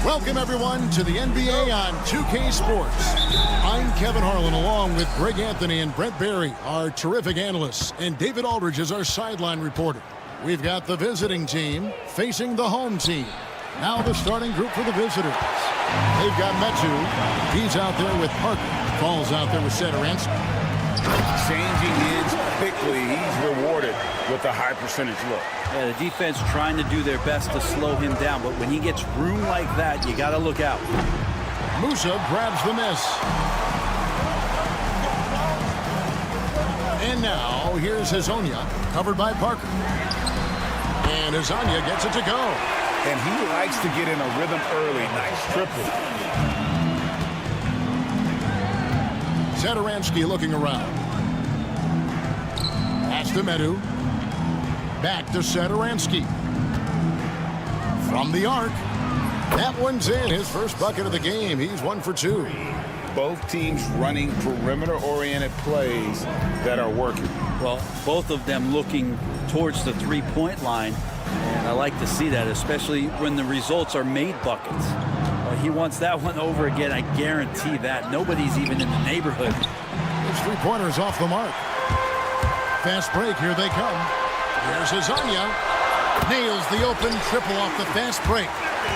Welcome, everyone, to the NBA on 2K Sports. I'm Kevin Harlan, along with Greg Anthony and Brent Barry, our terrific analysts, and David Aldridge is our sideline reporter. We've got the visiting team facing the home team. Now the starting group for the visitors. They've got Metu. He's out there with Parker. Falls out there with Satoransky. Changing ends quickly. He's rewarded with a high percentage look. Yeah, the defense trying to do their best to slow him down, but when he gets room like that, you got to look out. Musa grabs the miss. And now here's Hazonia, covered by Parker. And Hazonia gets it to go. And he likes to get in a rhythm early. Nice triple. Satoransky looking around. Pass to Metu. Back to Satoransky. From the arc. That one's in. His first bucket of the game. He's 1 for 2. Both teams running perimeter-oriented plays that are working. Well, both of them looking towards the three-point line. And I like to see that, especially when the results are made buckets. He wants that one over again. I guarantee that. Nobody's even in the neighborhood. His three-pointer's off the mark. Fast break. Here they come. Here's Hazonia. Nails the open triple off the fast break.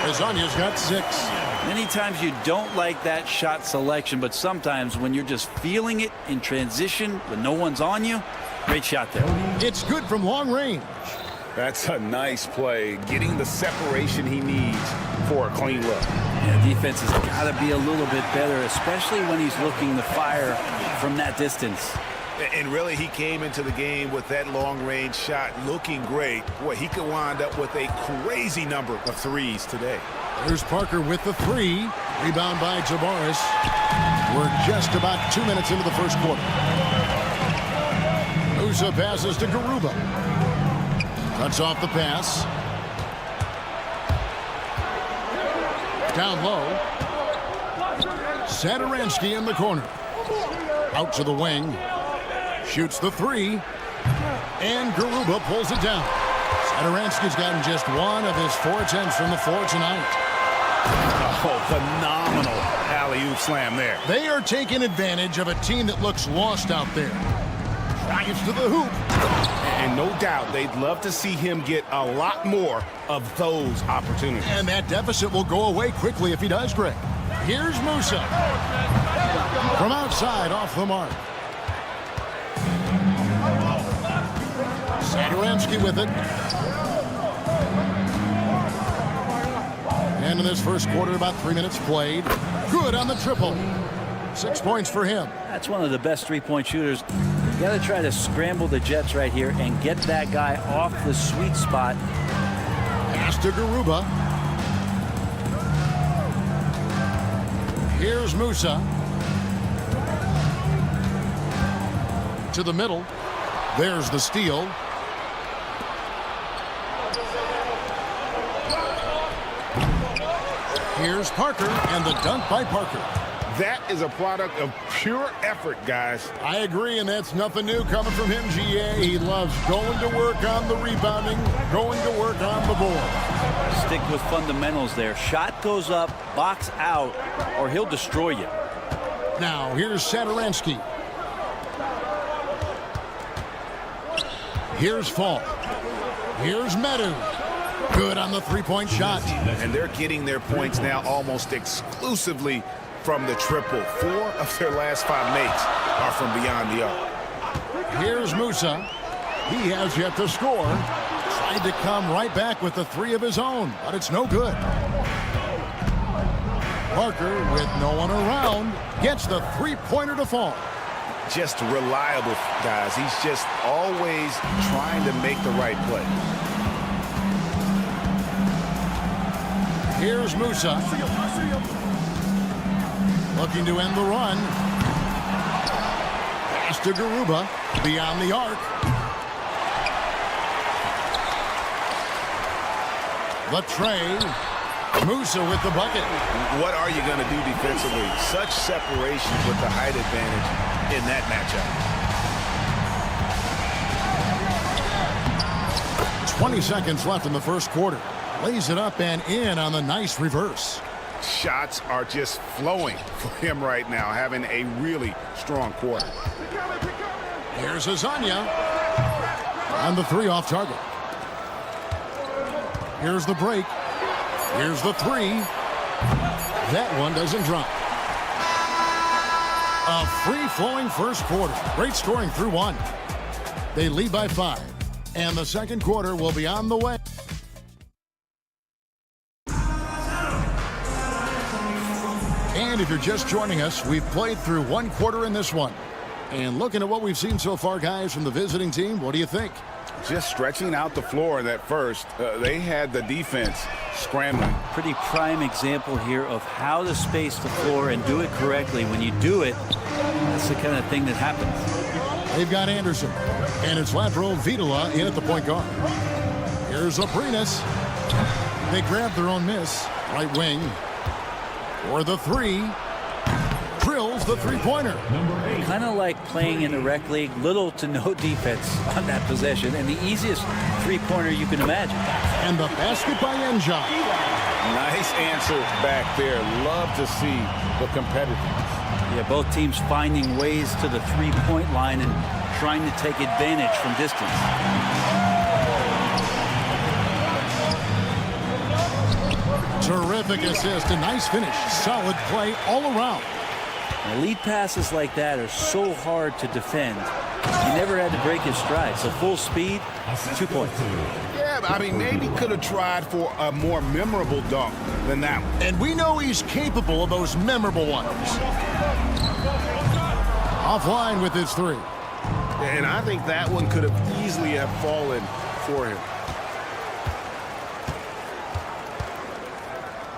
Hazonia's got 6. Many times you don't like that shot selection, but sometimes when you're just feeling it in transition when no one's on you, great shot there. It's good from long range. That's a nice play. Getting the separation he needs for a clean look. Yeah, defense has got to be a little bit better, especially when he's looking to fire from that distance. And really, he came into the game with that long-range shot looking great. Boy, he could wind up with a crazy number of threes today. There's Parker with the 3. Rebound by Tabaris. We're just about 2 minutes into the first quarter. Musa passes to Garuba. Cuts off the pass. Down low. Satoransky in the corner. Out to the wing. Shoots the 3. And Garuba pulls it down. Satoransky's gotten just 1 of his 4 attempts from the floor tonight. Oh, phenomenal alley-oop slam there. They are taking advantage of a team that looks lost out there. Drives to the hoop. And no doubt, they'd love to see him get a lot more of those opportunities. And that deficit will go away quickly if he does, Greg. Here's Musa. From outside, off the mark. Satoransky with it. And in this first quarter, about 3 minutes played. Good on the triple. 6 points for him. That's one of the best three-point shooters. You got to try to scramble the Jets right here and get that guy off the sweet spot. Pass to Garuba. Here's Musa. To the middle. There's the steal. Here's Parker, and the dunk by Parker. That is a product of pure effort, guys. I agree, and that's nothing new coming from him, GA. He loves going to work on the rebounding, going to work on the board. Stick with fundamentals there. Shot goes up, box out, or he'll destroy you. Now, here's Satoransky. Here's Fall. Here's Metu. Good on the three-point shot. And they're getting their points now almost exclusively from the triple. 4 of their last 5 makes are from beyond the arc. Here's Musa. He has yet to score. Tried to come right back with the 3 of his own, but it's no good. Parker, with no one around, gets the three-pointer to fall. Just reliable, guys. He's just always trying to make the right play. Here's Musa. Looking to end the run. Pass to Garuba. Beyond the arc. The tray. Musa with the bucket. What are you going to do defensively? Such separation with the height advantage in that matchup. 20 seconds left in the first quarter. Lays it up and in on the nice reverse. Shots are just flowing for him right now, having a really strong quarter. Here's Azania. And the three off target. Here's the break. Here's the three. That one doesn't drop. A free-flowing first quarter. Great scoring through one. They lead by 5. And the second quarter will be on the way. And if you're just joining us, we've played through one quarter in this one. And looking at what we've seen so far, guys, from the visiting team, what do you think? Just stretching out the floor in that first. They had the defense scrambling. Pretty prime example here of how to space the floor and do it correctly. When you do it, that's the kind of thing that happens. They've got Anderson, and it's lateral Vitola in at the point guard. Here's Abrinas. They grab their own miss. Right wing. For the three. Drills the three-pointer. Kind of like playing in the rec league, little to no defense on that possession, and the easiest three-pointer you can imagine. And the basket by Enja. Nice answer back there. Love to see the competitiveness. Yeah, both teams finding ways to the three-point line and trying to take advantage from distance. Terrific assist, a nice finish. Solid play all around. Lead passes like that are so hard to defend. He never had to break his stride, so full speed, 2 points. Yeah, I mean, maybe could have tried for a more memorable dunk than that one. And we know he's capable of those memorable ones. Offline with his three. And I think that one could have easily have fallen for him.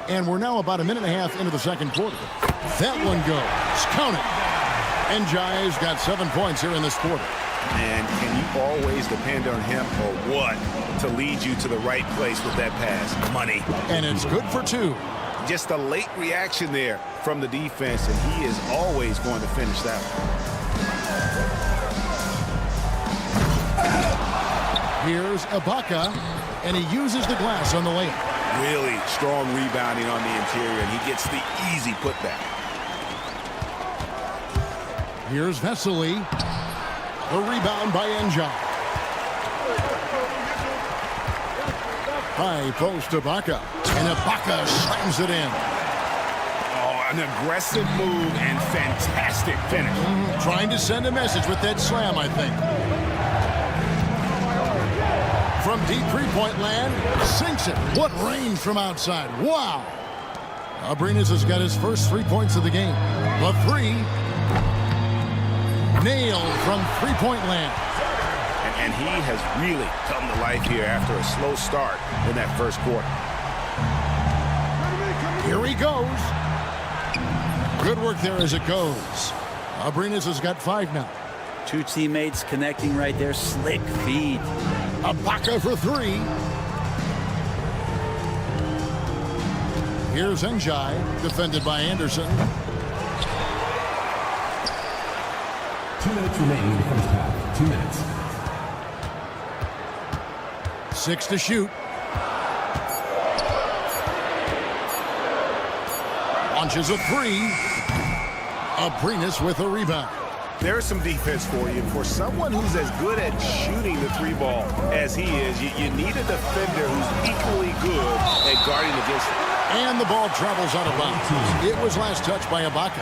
And we're now about a minute and a half into the second quarter. That one goes. Count it. Njai's got 7 points here in this quarter. And can you always depend on him or what to lead you to the right place with that pass? Money. And it's good for 2. Just a late reaction there from the defense, and he is always going to finish that one. Here's Ibaka, and he uses the glass on the layup. Really strong rebounding on the interior, and he gets the easy putback. Here's Vesely. The rebound by Njai. High post Ibaka. And Ibaka slams it in. Oh, an aggressive move and fantastic finish. Trying to send a message with that slam, I think. From deep three-point land, sinks it. What range from outside. Wow. Abrinas has got his first 3 points of the game. The three. Nailed from three-point land. And he has really come to life here after a slow start in that first quarter. Here he goes. Good work there as it goes. Abrinas has got 5 now. 2 teammates connecting right there. Slick feed. Ibaka for 3. Here's Njai, defended by Anderson. 2 minutes remaining in the first half. 2 minutes. 6 to shoot. Launches a 3. Abrinas with a rebound. There's some defense for you. For someone who's as good at shooting the 3 ball as he is, you need a defender who's equally good at guarding against it. And the ball travels out of bounds. It was last touched by Ibaka.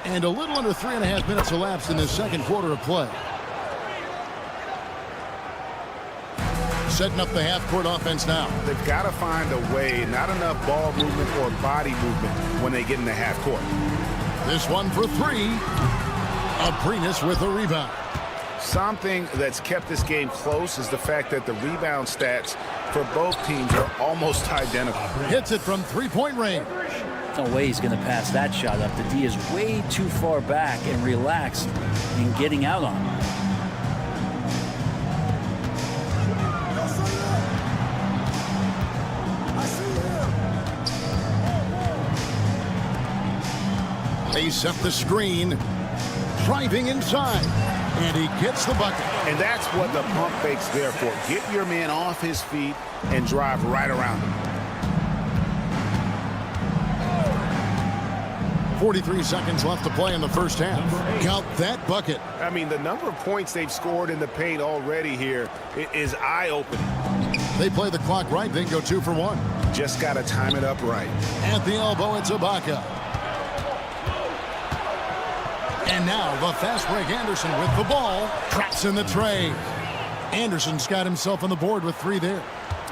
And a little under 3.5 minutes elapsed in this second quarter of play. Setting up the half-court offense now. They've got to find a way, not enough ball movement or body movement when they get in the half court. This one for 3. Abrinas with a rebound. Something that's kept this game close is the fact that the rebound stats for both teams are almost identical. Hits it from three-point range. No way he's going to pass that shot up. The D is way too far back and relaxed in getting out on him. They set the screen. Driving inside. And he gets the bucket. And that's what the pump fake's there for. Get your man off his feet and drive right around him. 43 seconds left to play in the first half. Count that bucket. I mean, the number of points they've scored in the paint already here is eye-opening. They play the clock right, then go 2 for 1. Just got to time it up right. At the elbow, it's Ibaka. And now the fast break Anderson with the ball. Traps in the tray. Anderson's got himself on the board with 3 there.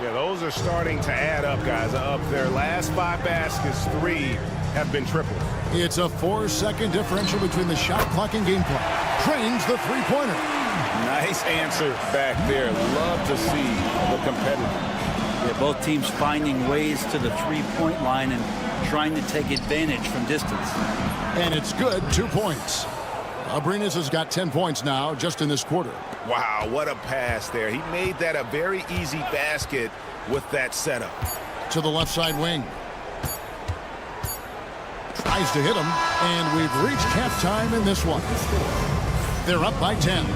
Yeah, those are starting to add up, guys. Up their last 5 baskets, 3 have been triple. It's a 4-second differential between the shot clock and game clock. Trains the three-pointer. Nice answer back there. Love to see the competitor. Yeah, both teams finding ways to the three-point line and trying to take advantage from distance. And it's good, 2 points. Abrinas has got 10 points now just in this quarter. Wow, what a pass there. He made that a very easy basket with that setup. To the left side wing. Tries to hit him, and we've reached halftime in this one. They're up by 10.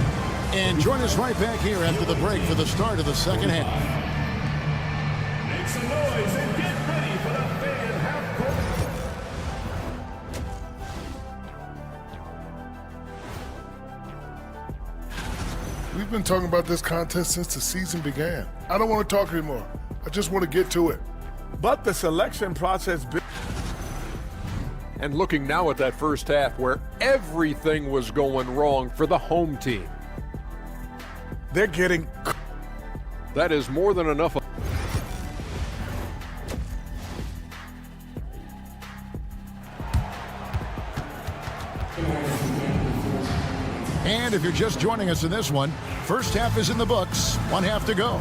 And join us right back here after the break for the start of the second half. Make some noise and get ready for the big half court. We've been talking about this contest since the season began. I don't want to talk anymore. I just want to get to it. But the selection process... And looking now at that first half where everything was going wrong for the home team. They're getting... That is more than enough. And if you're just joining us in this one, first half is in the books. 1 half to go.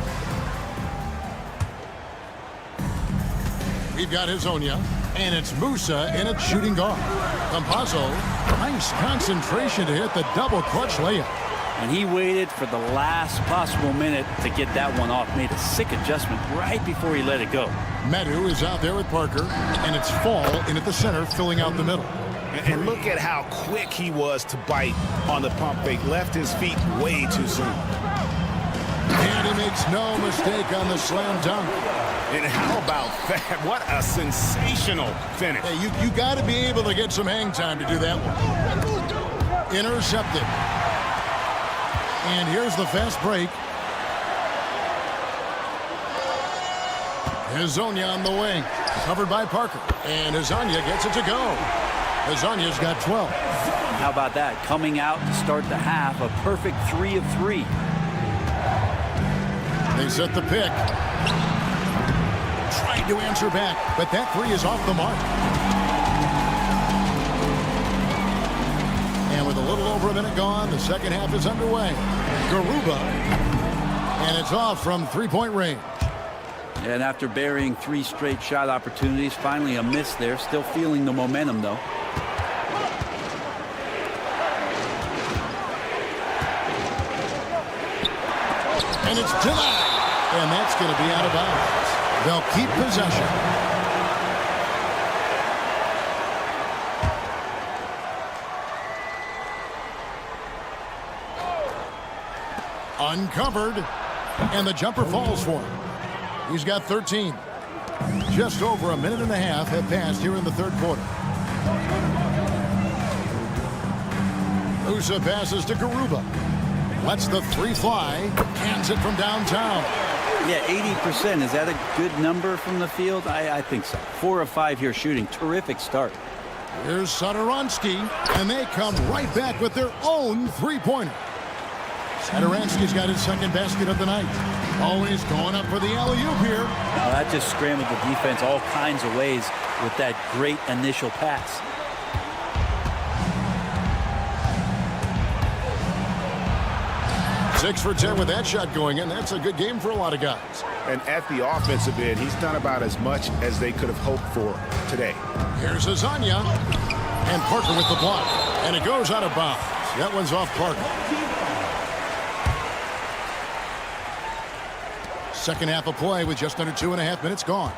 We've got Hezonja, and it's Musa in its shooting guard. Campazzo, nice concentration to hit the double clutch layup. And he waited for the last possible minute to get that one off. Made a sick adjustment right before he let it go. Medu is out there with Parker, and it's Fall in at the center, filling out the middle. And look at how quick he was to bite on the pump fake. Left his feet way too soon. And he makes no mistake on the slam dunk. And how about that? What a sensational finish. Hey, you got to be able to get some hang time to do that one. Intercepted. And here's the fast break. Hezonja on the wing. Covered by Parker. And Hezonja gets it to go. Hezonja's got 12. How about that? Coming out to start the half, a perfect 3 of 3. They set the pick. Tried to answer back, but that 3 is off the mark. And with a little over a minute gone, the second half is underway. Garuba. And it's off from three-point range. And after burying 3 straight shot opportunities, finally a miss there. Still feeling the momentum, though. And it's denied. And that's going to be out of bounds. They'll keep possession. Uncovered. And the jumper falls for him. He's got 13. Just over a minute and a half have passed here in the third quarter. Musa passes to Garuba. Lets the 3 fly. Cans it from downtown. Yeah, 80%. Is that a good number from the field? I think so. 4 of 5 here shooting. Terrific start. Here's Satoransky, and they come right back with their own three-pointer. Satoransky's got his second basket of the night. Always going up for the alley-oop here. Well, that just scrambled the defense all kinds of ways with that great initial pass. Six for 10 with that shot going in. That's a good game for a lot of guys. And at the offensive end, he's done about as much as they could have hoped for today. Here's Hezonja. And Parker with the block. And it goes out of bounds. That one's off Parker. Second half of play with just under 2.5 minutes gone.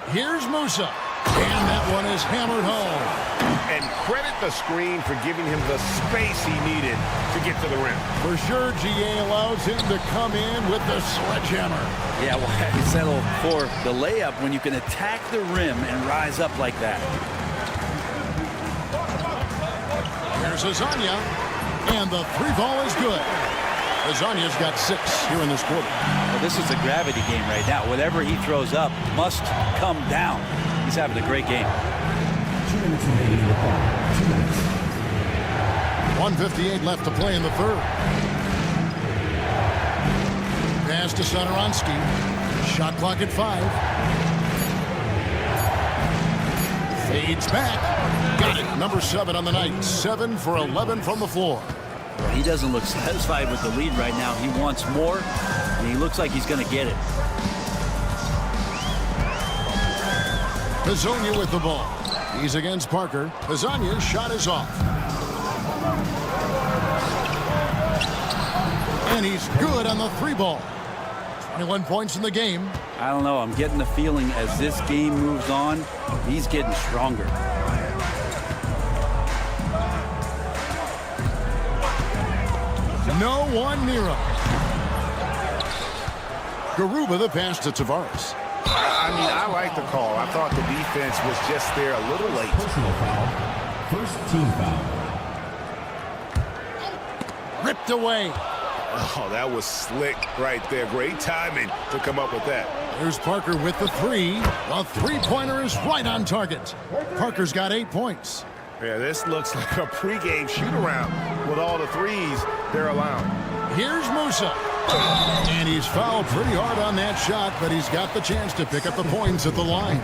Here's Musa. And that one is hammered home. And credit the screen for giving him the space he needed to get to the rim. For sure, GA allows him to come in with the sledgehammer. Yeah, well, you settle for the layup when you can attack the rim and rise up like that. Here's Azania, and the three ball is good. Azania's got 6 here in this quarter. Well, this is a gravity game right now. Whatever he throws up must come down. He's having a great game. 2 minutes remaining in the clock. 2 minutes. 1:58 left to play in the third. Pass to Satoransky. Shot clock at 5. Fades back. Got it. Number 7 on the night. 7 for 11 from the floor. Well, he doesn't look satisfied with the lead right now. He wants more, and he looks like he's going to get it. Hezonja with the ball. He's against Parker. Hezonja's shot is off. And he's good on the 3 ball. 21 points in the game. I don't know. I'm getting the feeling as this game moves on, he's getting stronger. No one near him. Garuba the pass to Tavares. I mean, I like the call. I thought the defense was just there a little late. Personal foul. First team foul. Ripped away. Oh, that was slick right there. Great timing to come up with that. There's Parker with the 3. The three-pointer is right on target. Parker's got 8 points. Yeah, this looks like a pregame shoot-around with all the threes they're allowing. Here's Musa. And he's fouled pretty hard on that shot, but he's got the chance to pick up the points at the line.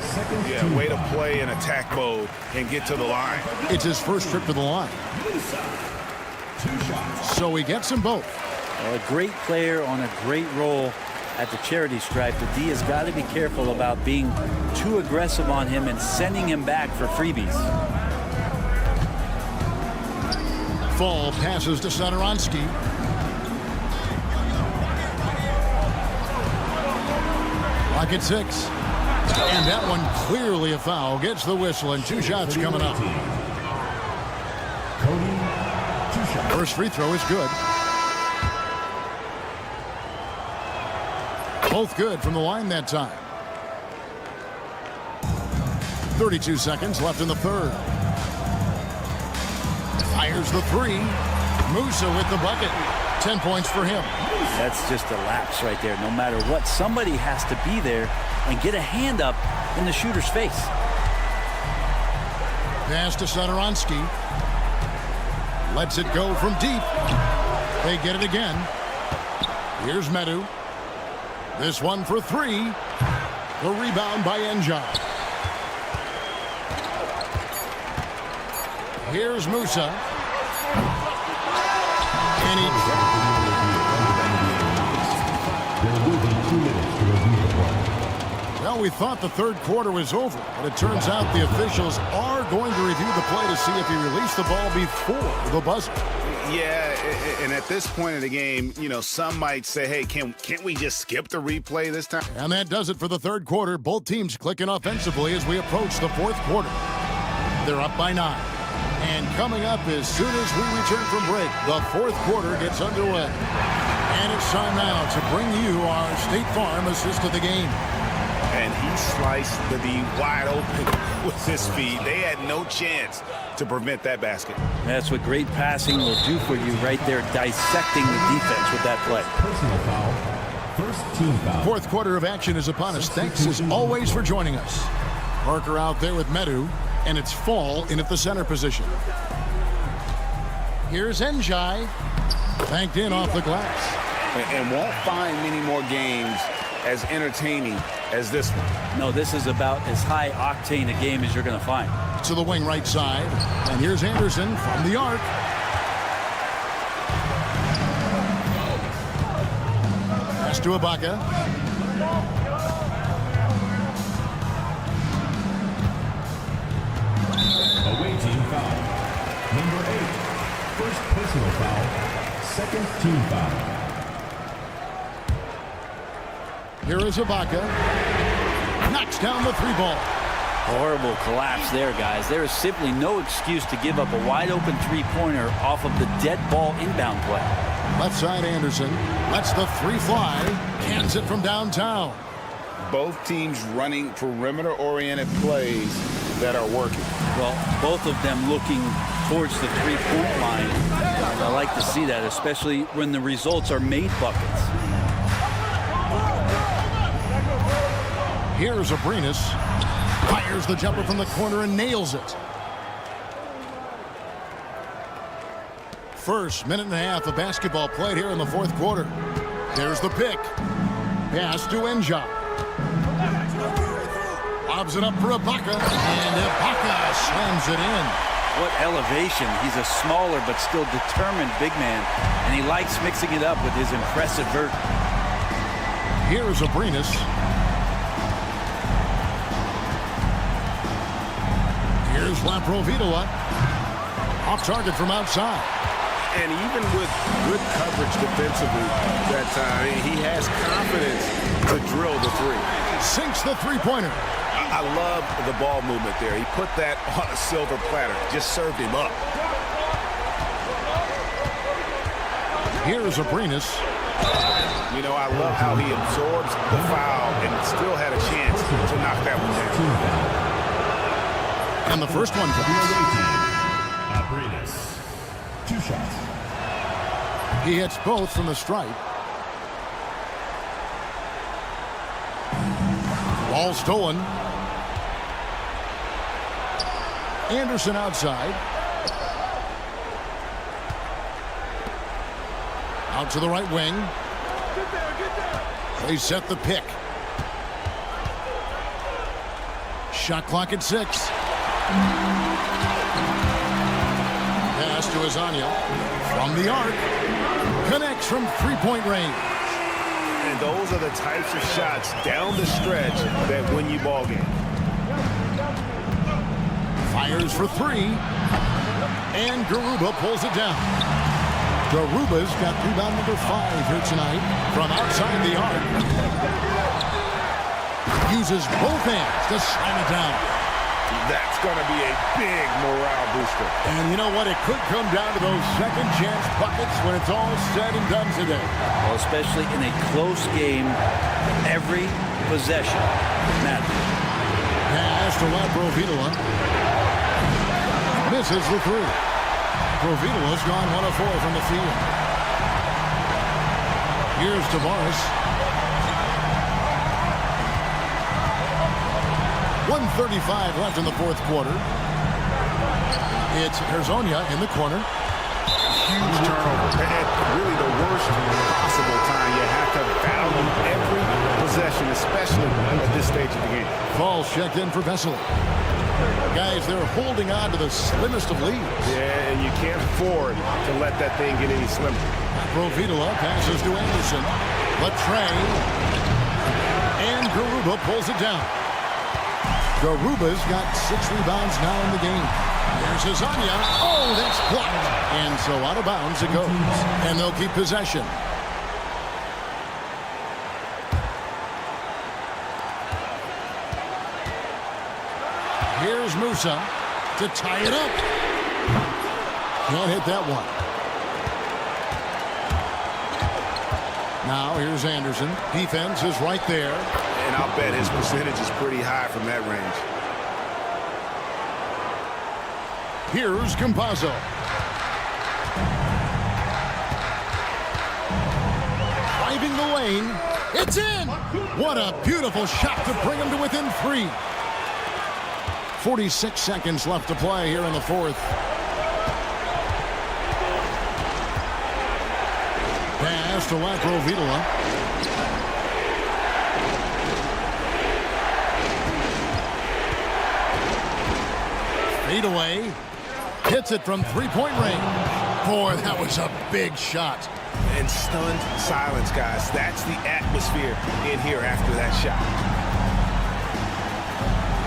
Yeah, way to play in attack mode and get to the line. It's his first trip to the line. 2 shots. So he gets them both. Well, a great player on a great role at the charity stripe. The D has got to be careful about being too aggressive on him and sending him back for freebies. Fall passes to Satoransky. Clock at 6. And that one clearly a foul. Gets the whistle and 2 shots coming up. Cody, 2 shots. First free throw is good. Both good from the line that time. 32 seconds left in the third. Fires the 3. Musa with the bucket. 10 points for him. That's just a lapse right there. No matter what, somebody has to be there and get a hand up in the shooter's face. Pass to Satoransky. Lets it go from deep. They get it again. Here's Medu. This one for 3. The rebound by Njai. Here's Musa. And he... Well, we thought the third quarter was over, but it turns out the officials are going to review the play to see if he released the ball before the buzzer. Yeah, and at this point in the game, you know, some might say, hey, can't we just skip the replay this time? And that does it for the third quarter. Both teams clicking offensively as we approach the fourth quarter. They're up by 9. And coming up as soon as we return from break, the fourth quarter gets underway. And it's time now to bring you our State Farm assist of the game. And he sliced the D wide open with his feet. They had no chance to prevent that basket. That's what great passing will do for you right there, dissecting the defense with that play. Personal foul. First team foul. Fourth quarter of action is upon us. Thanks as always for joining us. Parker out there with Medu, and it's Fall in at the center position. Here's Njai, banked in off the glass. And won't find many more games as entertaining as this one. No, this is about as high octane a game as you're going to find. To the wing right side, and here's Anderson from the arc. Pass to Ibaka. Away team foul. Number 8. First personal foul. Second team foul. Here is Ibaka. Knocks down the 3 ball. Horrible collapse there, guys. There is simply no excuse to give up a wide-open three-pointer off of the dead ball inbound play. Left side Anderson lets the three fly. Cans it from downtown. Both teams running perimeter-oriented plays that are working. Well, both of them looking towards the three-point line. I like to see that, especially when the results are made buckets. Here's Abrinas. Fires the jumper from the corner and nails it. First minute and a half of basketball played here in the fourth quarter. There's the pick. Pass to Enja. Lobs it up for Ibaka, and Ibaka slams it in. What elevation. He's a smaller but still determined big man, and he likes mixing it up with his impressive vert. Here's Abrinas. Here's Laprovitola. Off target from outside. And even with good coverage defensively that time, he has confidence to drill the three. Sinks the three-pointer. I love the ball movement there. He put that on a silver platter. Just served him up. Here's Abrinas. You know, I love how he absorbs the foul and still had a chance to knock that one down. And the first one comes. Abrinas. 2 shots. He hits both from the stripe. Ball stolen. Anderson outside. Out to the right wing. They set the pick. Shot clock at 6. Pass to Azania. From the arc. Connects from three-point range. And those are the types of shots down the stretch that win you ball game. Fires for 3. And Garuba pulls it down. Garuba's got rebound number 5 here tonight from outside the arc. Uses both hands to slam it down. That's going to be a big morale booster. And you know what? It could come down to those second chance buckets when it's all said and done today. Well, especially in a close game, every possession matters. Pass to Laprovitola. Misses the 3. Provitola's gone 1 of 4 from the field. Here's Tavares. 1:35 left in the fourth quarter. It's Hezonja in the corner. Huge turnover. At really the worst possible time. You have to value every possession, especially at this stage of the game. Falls checked in for Vesely. Guys, they're holding on to the slimmest of leads. Yeah, and you can't afford to let that thing get any slimmer. Provitola passes to Anderson. Latre. And Garuba pulls it down. Garuba's got 6 rebounds now in the game. There's Hezonja. Oh, that's blocked. And so out of bounds it goes. And they'll keep possession. Here's Musa to tie it up. Can't hit that one. Now here's Anderson. Defense is right there. And I'll bet his percentage is pretty high from that range. Here's Campazzo. Driving the lane. It's in! What a beautiful shot to bring him to within 3. 46 seconds left to play here in the fourth. Pass to Laprovitola. Fade away. Hits it from three-point range. Boy, that was a big shot. And stunned silence, guys. That's the atmosphere in here after that shot.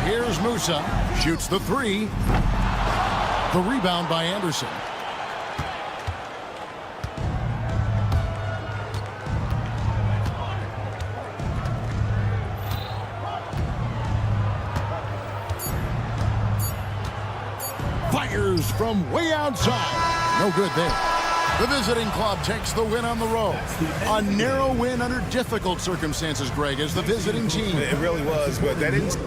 Here's Musa. Shoots the 3. The rebound by Anderson. fires from way outside. No good there. The visiting club takes the win on the road. A narrow win under difficult circumstances, Greg, as the visiting team. It really was, but that didn't...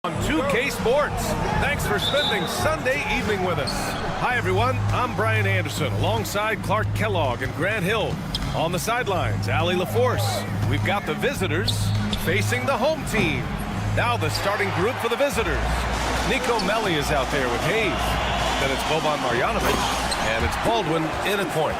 On 2K Sports. Thanks for spending Sunday evening with us. Hi, everyone. I'm Brian Anderson alongside Clark Kellogg and Grant Hill. On the sidelines, Allie LaForce. We've got the visitors facing the home team. Now the starting group for the visitors. Nico Melli is out there with Hayes. Then it's Boban Marjanovic. And it's Baldwin in at point.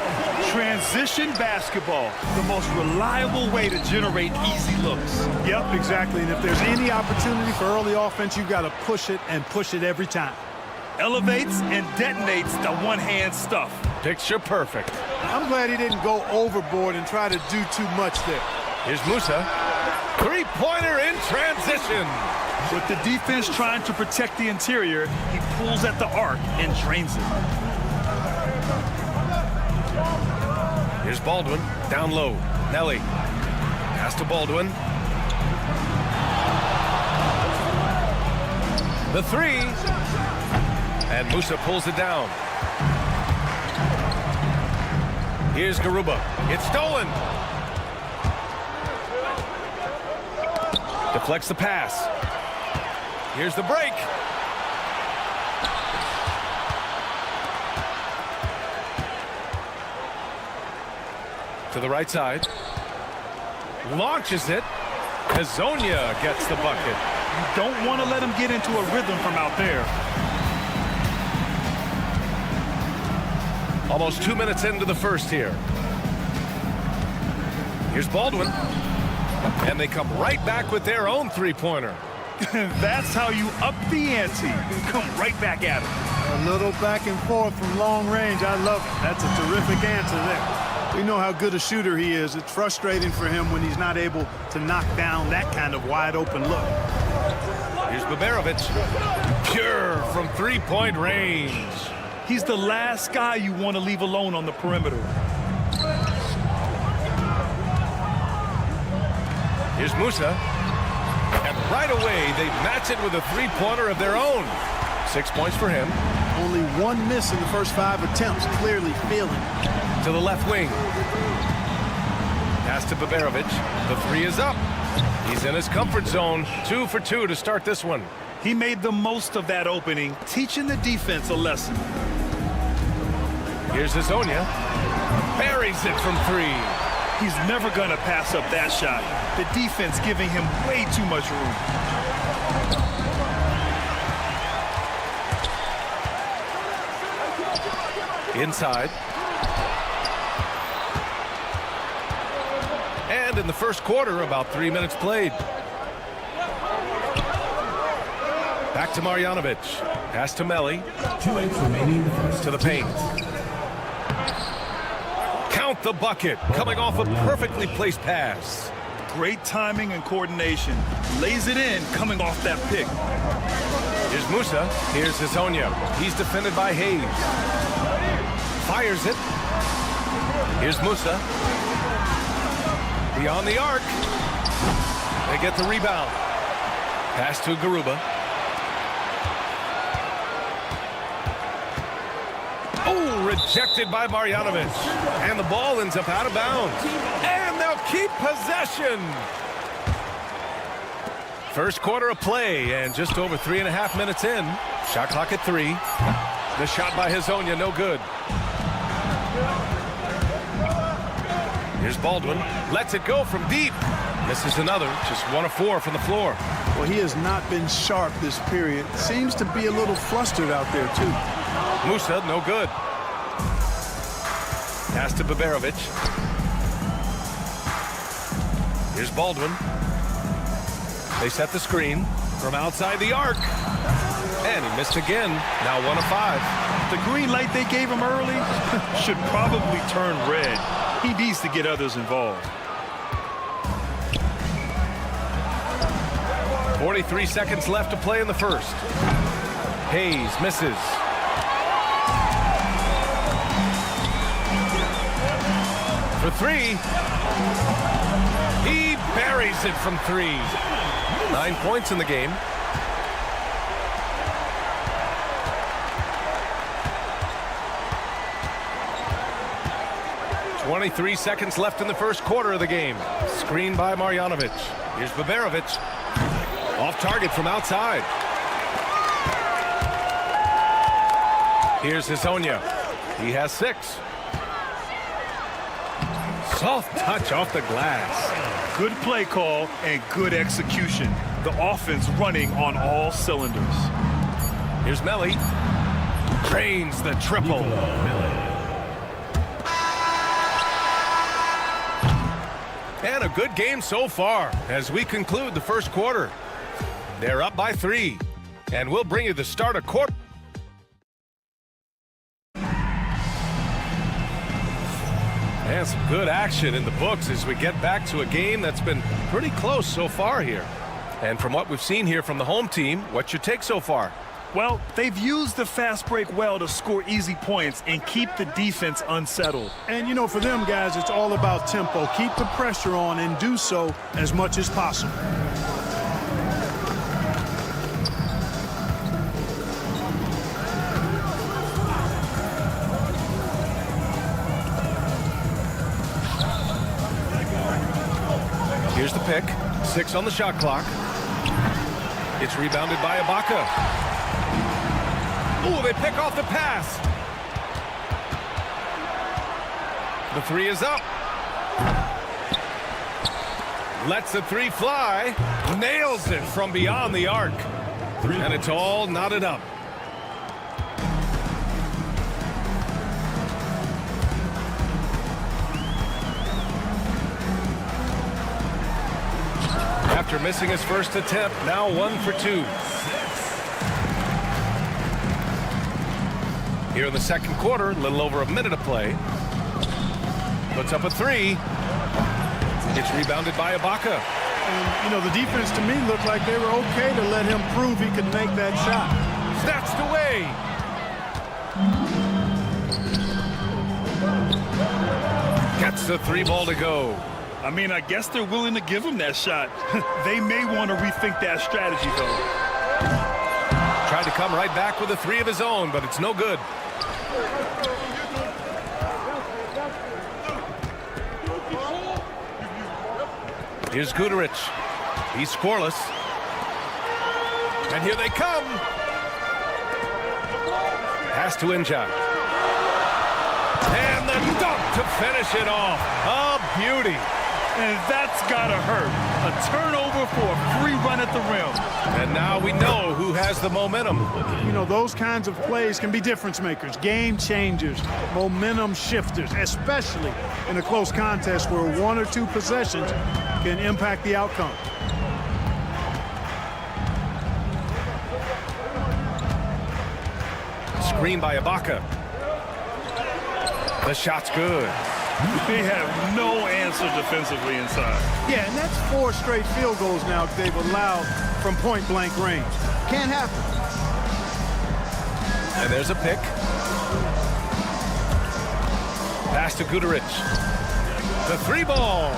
Transition basketball, the most reliable way to generate easy looks. Yep, exactly. And if there's any opportunity for early offense, you've got to push it and push it every time. Elevates and detonates the one-hand stuff. Picture perfect. I'm glad he didn't go overboard and try to do too much there. Here's Musa. Three-pointer in transition. With the defense trying to protect the interior, he pulls at the arc and drains it. Here's Baldwin, down low. Nelly, pass to Baldwin. The three. And Musa pulls it down. Here's Garuba. It's stolen. Deflects the pass. Here's the break. To the right side. Launches it. Hazonia gets the bucket. You don't want to let him get into a rhythm from out there. Almost 2 minutes into the first here. Here's Baldwin. And they come right back with their own three-pointer. That's how you up the ante. Come right back at him. A little back and forth from long range. I love it. That's a terrific answer there. We know how good a shooter he is. It's frustrating for him when he's not able to knock down that kind of wide-open look. Here's Baberovic. Pure from three-point range. He's the last guy you want to leave alone on the perimeter. Here's Musa. And right away, they match it with a three-pointer of their own. 6 points for him. Only one miss in the first 5 attempts, clearly failing. To the left wing. Pass to Baberovic. The three is up. He's in his comfort zone. 2 for 2 to start this one. He made the most of that opening, teaching the defense a lesson. Here's Hazonia. Buries it from 3. He's never going to pass up that shot. The defense giving him way too much room. Inside. And in the first quarter, about 3 minutes played. Back to Marjanovic. Pass to Melli. 2:08 remaining in the first. To the paint. Count the bucket. Coming off a perfectly placed pass. Great timing and coordination. Lays it in, coming off that pick. Here's Musa. Here's Hezonja. He's defended by Hayes. Fires it. Here's Musa. Beyond the arc. They get the rebound. Pass to Garuba. Oh, rejected by Marjanovic. And the ball ends up out of bounds. And they'll keep possession. First quarter of play, and just over 3.5 minutes in. Shot clock at 3. The shot by Hezonja, no good. Here's Baldwin. Lets it go from deep. Misses another. Just 1 of 4 from the floor. Well, he has not been sharp this period. Seems to be a little flustered out there, too. Musa, no good. Pass to Baberovic. Here's Baldwin. They set the screen from outside the arc. And he missed again. Now 1 of 5. The green light they gave him early should probably turn red. He needs to get others involved. 43 seconds left to play in the first. Hayes misses. For 3. He buries it from 3. 9 points in the game. .23 seconds left in the first quarter of the game. Screen by Marjanovic. Here's Baberovic. Off target from outside. Here's Hezonja. He has 6. Soft touch off the glass. Good play call and good execution. The offense running on all cylinders. Here's Melli. Drains the triple. And a good game so far as we conclude the first quarter. They're up by 3. And we'll bring you the start of quarter. And some good action in the books as we get back to a game that's been pretty close so far here. And from what we've seen here from the home team, what's your take so far? Well, they've used the fast break well to score easy points and keep the defense unsettled. And, you know, for them guys, it's all about tempo. Keep the pressure on and do so as much as possible. Here's the pick. 6 on the shot clock. It's rebounded by Ibaka. Ooh, they pick off the pass. The 3 is up. Lets the 3 fly. Nails it from beyond the arc. And it's all knotted up. After missing his first attempt, now 1 for 2. Here in the second quarter, a little over a minute of play. Puts up a 3. It's rebounded by Ibaka. And, you know, the defense to me looked like they were okay to let him prove he could make that shot. Snatched away. Gets the 3 ball to go. I mean, I guess they're willing to give him that shot. They may want to rethink that strategy, though. Tried to come right back with a 3 of his own, but it's no good. Here's Guduric. He's scoreless. And here they come. Pass to Inja. And the dunk to finish it off. A beauty. And that's gotta hurt. A turnover for a free run at the rim. And now we know who has the momentum. You know, those kinds of plays can be difference makers, game changers, momentum shifters, especially in a close contest where one or two possessions can impact the outcome. Screen by Ibaka. The shot's good. They have no answer defensively inside. Yeah, and that's 4 straight field goals now they've allowed from point-blank range. Can't happen. And there's a pick. Pass to Guduric. The 3-ball.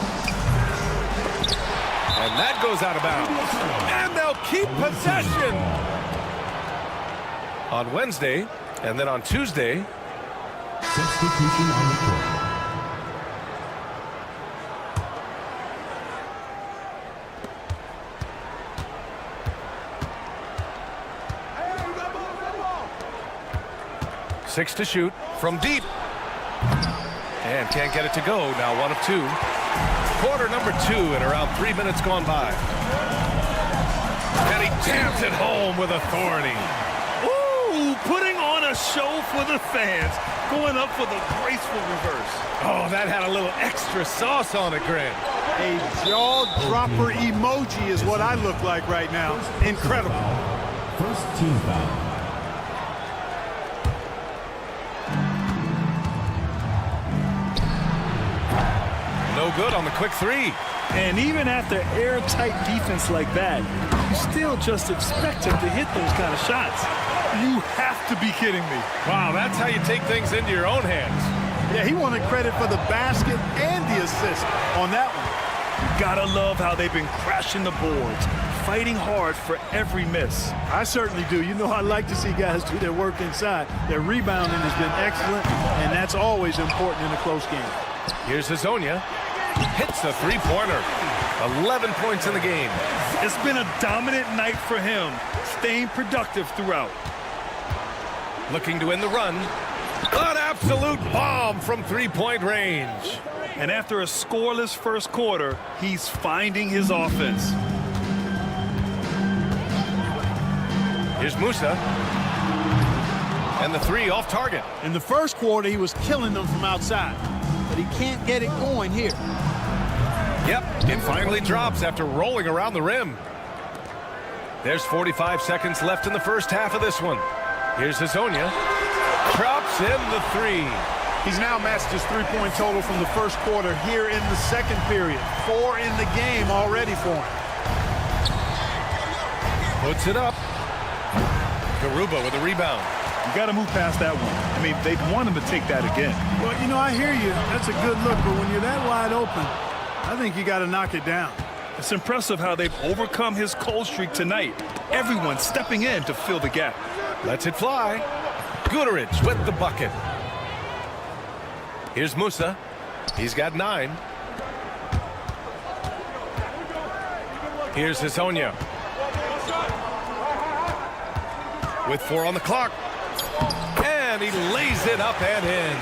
And that goes out of bounds. And they'll keep possession. On Wednesday, and then on Tuesday. Substitution on the court. Six to shoot from deep. And can't get it to go. Now 1 of 2. Quarter number 2 and around 3 minutes gone by. And he jams it home with authority. Ooh, putting on a show for the fans. Going up for the graceful reverse. Oh, that had a little extra sauce on it, Grant. A jaw-dropper emoji is what I look like right now. Incredible. First team foul. No good on the quick 3. And even after airtight defense like that, you still just expect him to hit those kind of shots. You have to be kidding me. Wow, that's how you take things into your own hands. Yeah, he wanted credit for the basket and the assist on that one. You gotta love how they've been crashing the boards, fighting hard for every miss. I certainly do. You know, I like to see guys do their work inside. Their rebounding has been excellent, and that's always important in a close game. Here's Hazonia. Hits the 3-pointer. 11 points in the game. It's been a dominant night for him, staying productive throughout. Looking to end the run. An absolute bomb from 3-point range. And after a scoreless first quarter, he's finding his offense. Here's Musa. And the 3 off target. In the first quarter, he was killing them from outside, but he can't get it going here. Yep, it finally drops after rolling around the rim. There's 45 seconds left in the first half of this one. Here's Hazonia. Drops in the 3. He's now matched his 3-point total from the first quarter here in the second period. 4 in the game already for him. Puts it up. Garuba with a rebound. You got to move past that one. I mean, they'd want him to take that again. Well, you know, I hear you. That's a good look, but when you're that wide open, I think you got to knock it down. It's impressive how they've overcome his cold streak tonight. Everyone stepping in to fill the gap. Lets it fly. Guduric with the bucket. Here's Musa. He's got 9. Here's Hazonia. With 4 on the clock. And he lays it up and in.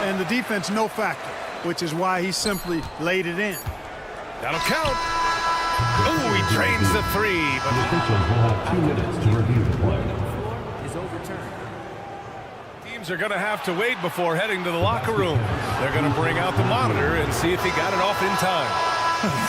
And the defense no factor, which is why he simply laid it in. That'll count. Oh, he drains the 3. The officials will have 2 minutes to review the play. Teams are going to have to wait before heading to the locker room. They're going to bring out the monitor and see if he got it off in time.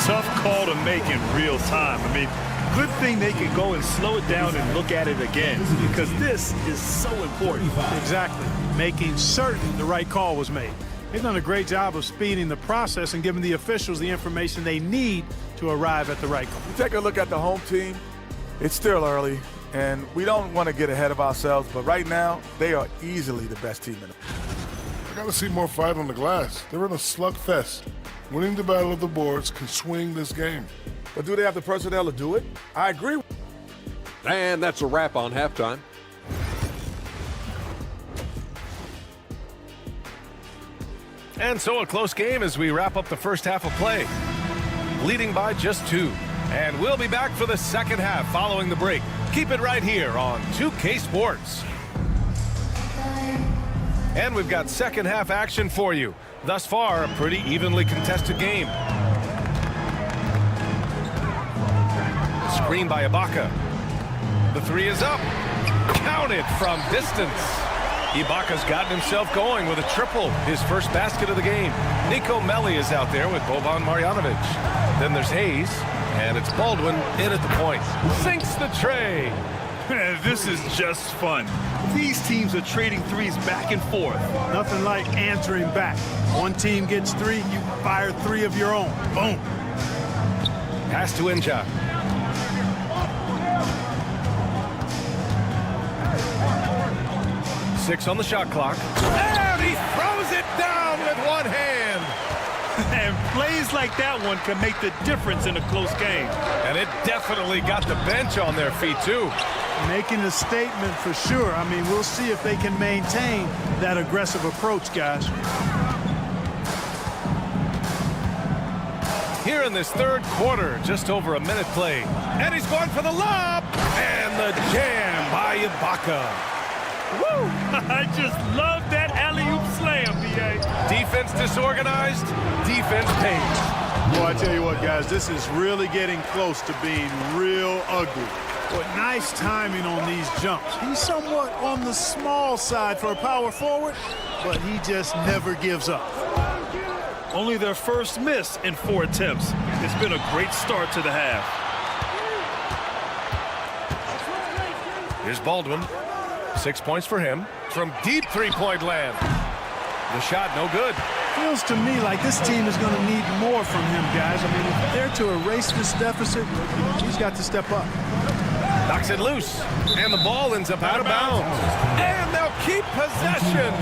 Tough call to make in real time. I mean, good thing they could go and slow it down and look at it again, because this is so important. Exactly. Making certain the right call was made. They've done a great job of speeding the process and giving the officials the information they need to arrive at the right call. You take a look at the home team, it's still early, and we don't want to get ahead of ourselves, but right now, they are easily the best team in the I got to see more fight on the glass. They're in a slugfest. Winning the battle of the boards can swing this game. But do they have the personnel to do it? I agree. And that's a wrap on halftime. And so a close game as we wrap up the first half of play. Leading by just 2. And we'll be back for the second half following the break. Keep it right here on 2K Sports. And we've got second half action for you. Thus far, a pretty evenly contested game. Screen by Ibaka. The three is up. Counted from distance. Ibaka's gotten himself going with a triple, his first basket of the game. Nico Melli is out there with Boban Marjanovic. Then there's Hayes, and it's Baldwin in at the point. Sinks the tray. This is just fun. These teams are trading threes back and forth. Nothing like answering back. One team gets three, you fire three of your own. Boom. Pass to Inja. Six on the shot clock. And he throws it down with one hand. And plays like that one can make the difference in a close game. And it definitely got the bench on their feet, too. Making a statement for sure. I mean, we'll see if they can maintain that aggressive approach, guys. Here in this third quarter, just over a minute played. And he's going for the lob. And the jam by Ibaka. Woo! I just love that alley-oop slam, B.A. Defense disorganized, defense pays. Boy, I tell you what, guys, this is really getting close to being real ugly. But nice timing on these jumps. He's somewhat on the small side for a power forward, but he just never gives up. Only their first miss in 4 attempts. It's been a great start to the half. Here's Baldwin. 6 points for him from deep three-point land. The shot no good. Feels to me like this team is going to need more from him, guys. I mean, if they're to erase this deficit, he's got to step up. Knocks it loose, and the ball ends up out of bounds. And they'll keep possession.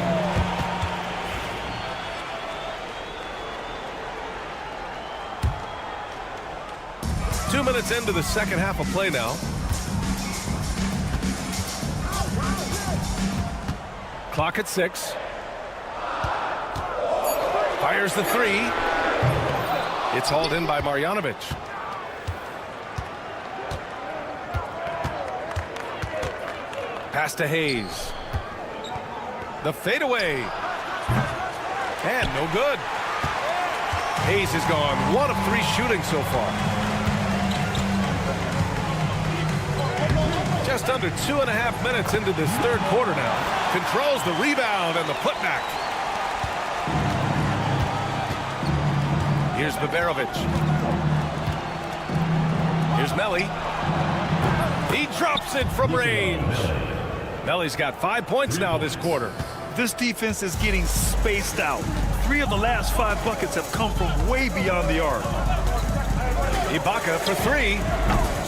Two minutes into the second half of play now. Clock at 6. Fires the three. It's hauled in by Marjanovic. Pass to Hayes. The fadeaway. And no good. Hayes has gone 1 of 3 shooting so far. Just under 2.5 minutes into this third quarter now. Controls the rebound and the putback. Here's Baberovic. Here's Melli. He drops it from range. Melli's got 5 points now this quarter. This defense is getting spaced out. 3 of the last 5 buckets have come from way beyond the arc. Ibaka for 3.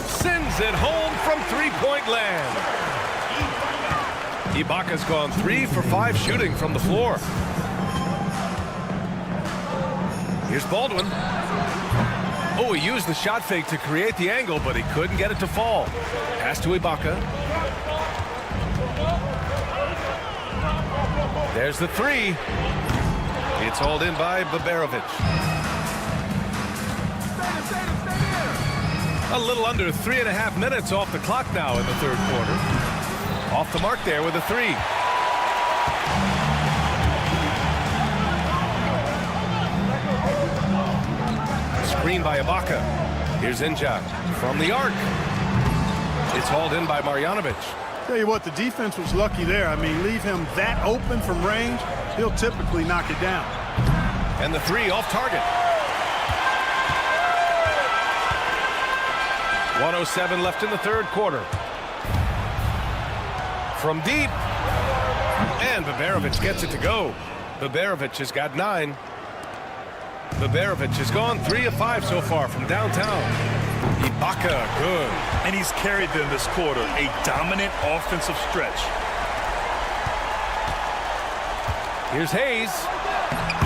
Sends it home from three-point land. Ibaka's gone 3 for 5 shooting from the floor. Here's Baldwin. Oh, he used the shot fake to create the angle, but he couldn't get it to fall. Pass to Ibaka. There's the 3. It's hauled in by Baberovic. A little under 3.5 minutes off the clock now in the third quarter. Off the mark there with a 3. Screen by Ibaka. Here's Inja from the arc. It's hauled in by Marjanovic. Tell you what, the defense was lucky there. I mean, leave him that open from range, he'll typically knock it down. And the 3 off target. 1:07 left in the third quarter. From deep. And Baberovic gets it to go. Baberovic has got 9. Baberovic has gone 3 of 5 so far from downtown. Ibaka, good. And he's carried them this quarter. A dominant offensive stretch. Here's Hayes.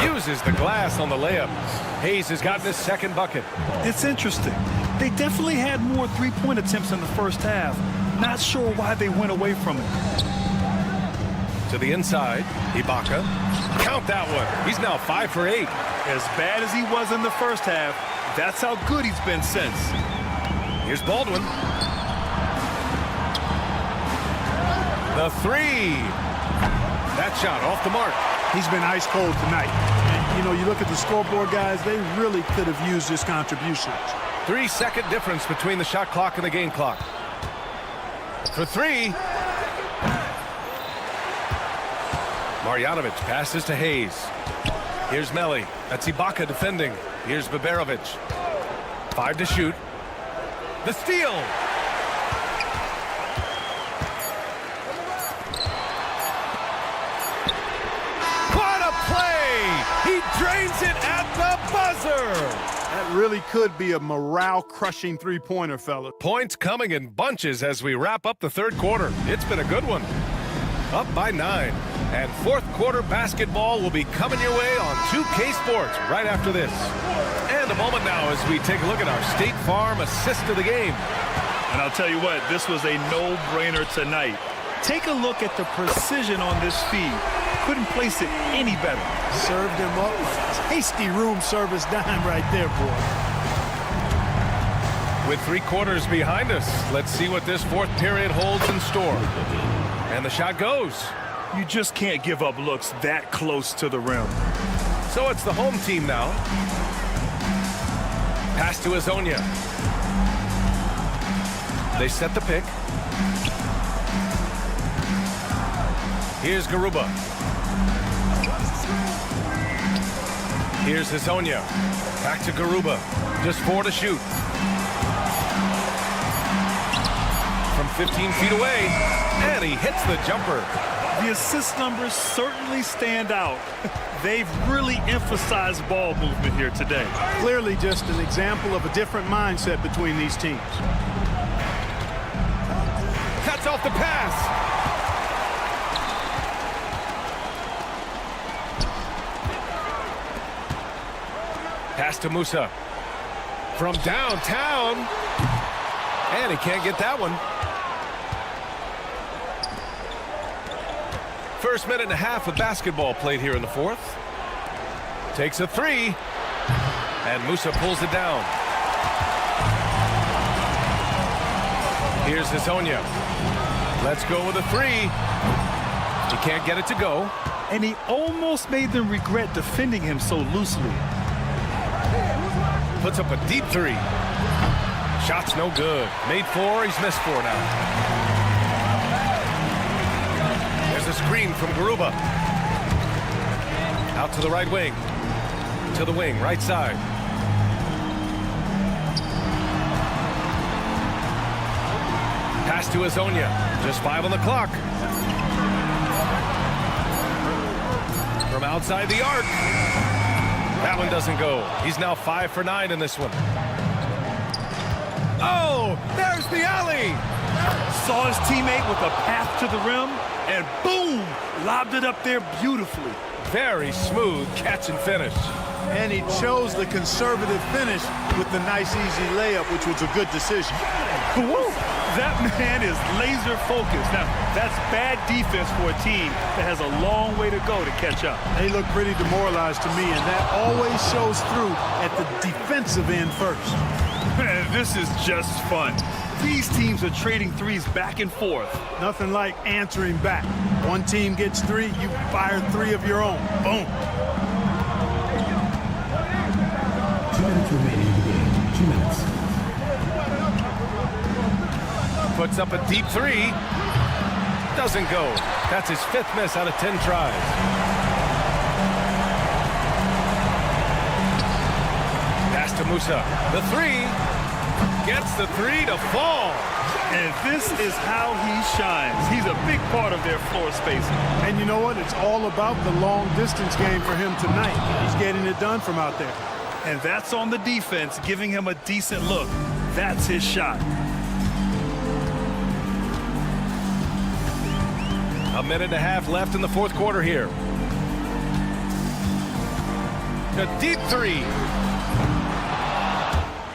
Uses the glass on the layup. Hayes has gotten his second bucket. It's interesting. They definitely had more three-point attempts in the first half. Not sure why they went away from it. To the inside, Ibaka. Count that one. He's now 5 for 8. As bad as he was in the first half, that's how good he's been since. Here's Baldwin. The 3. That shot off the mark. He's been ice cold tonight. And, you know, you look at the scoreboard, guys, they really could have used his contributions. 3-second difference between the shot clock and the game clock. For three. Marjanovic passes to Hayes. Here's Melli. That's Ibaka defending. Here's Baberovic. 5 to shoot. The steal. What a play! He drains it at the buzzer. That really could be a morale-crushing three-pointer, fella. Points coming in bunches as we wrap up the third quarter. It's been a good one. Up by 9. And fourth quarter basketball will be coming your way on 2K Sports right after this. And a moment now as we take a look at our State Farm assist of the game. And I'll tell you what, this was a no-brainer tonight. Take a look at the precision on this feed. Couldn't place it any better. Served him up a tasty room service dime right there, boy. With 3 quarters behind us, let's see what this fourth period holds in store. And the shot goes. You just can't give up looks that close to the rim. So it's the home team now. Pass to Azonia. They set the pick. Here's Garuba. Here's Azonia. Back to Garuba. Just 4 to shoot. From 15 feet away. And he hits the jumper. The assist numbers certainly stand out. They've really emphasized ball movement here today. Clearly just an example of a different mindset between these teams. Cuts off the pass. Pass to Musa. From downtown. And he can't get that one. First minute and a half of basketball played here in the fourth. Takes a 3. And Musa pulls it down. Here's Azonia. Let's go with a 3. He can't get it to go. And he almost made them regret defending him so loosely. Puts up a deep 3. Shot's no good. Made 4. He's missed 4 now. There's a screen from Garuba. Out to the right wing. To the wing, right side. Pass to Azonia. Just 5 on the clock. From outside the arc. That one doesn't go. He's now 5 for 9 in this one. Oh, there's the alley. Saw his teammate with a path to the rim, and boom, lobbed it up there beautifully. Very smooth catch and finish. And he chose the conservative finish with the nice, easy layup, which was a good decision. Woo! That man is laser focused. Now, that's bad defense for a team that has a long way to go to catch up. They look pretty demoralized to me, and that always shows through at the defensive end first. Man, this is just fun. These teams are trading threes back and forth. Nothing like answering back. One team gets 3, you fire 3 of your own. Boom. 2 minutes remaining in the game. 2 minutes. Puts up a deep 3. Doesn't go. That's his 5th miss out of 10 tries. Pass to Musa. The 3. Gets the 3 to fall. And this is how he shines. He's a big part of their floor spacing. And you know what? It's all about the long distance game for him tonight. He's getting it done from out there. And that's on the defense, giving him a decent look. That's his shot. A minute and a half left in the fourth quarter here. A deep 3.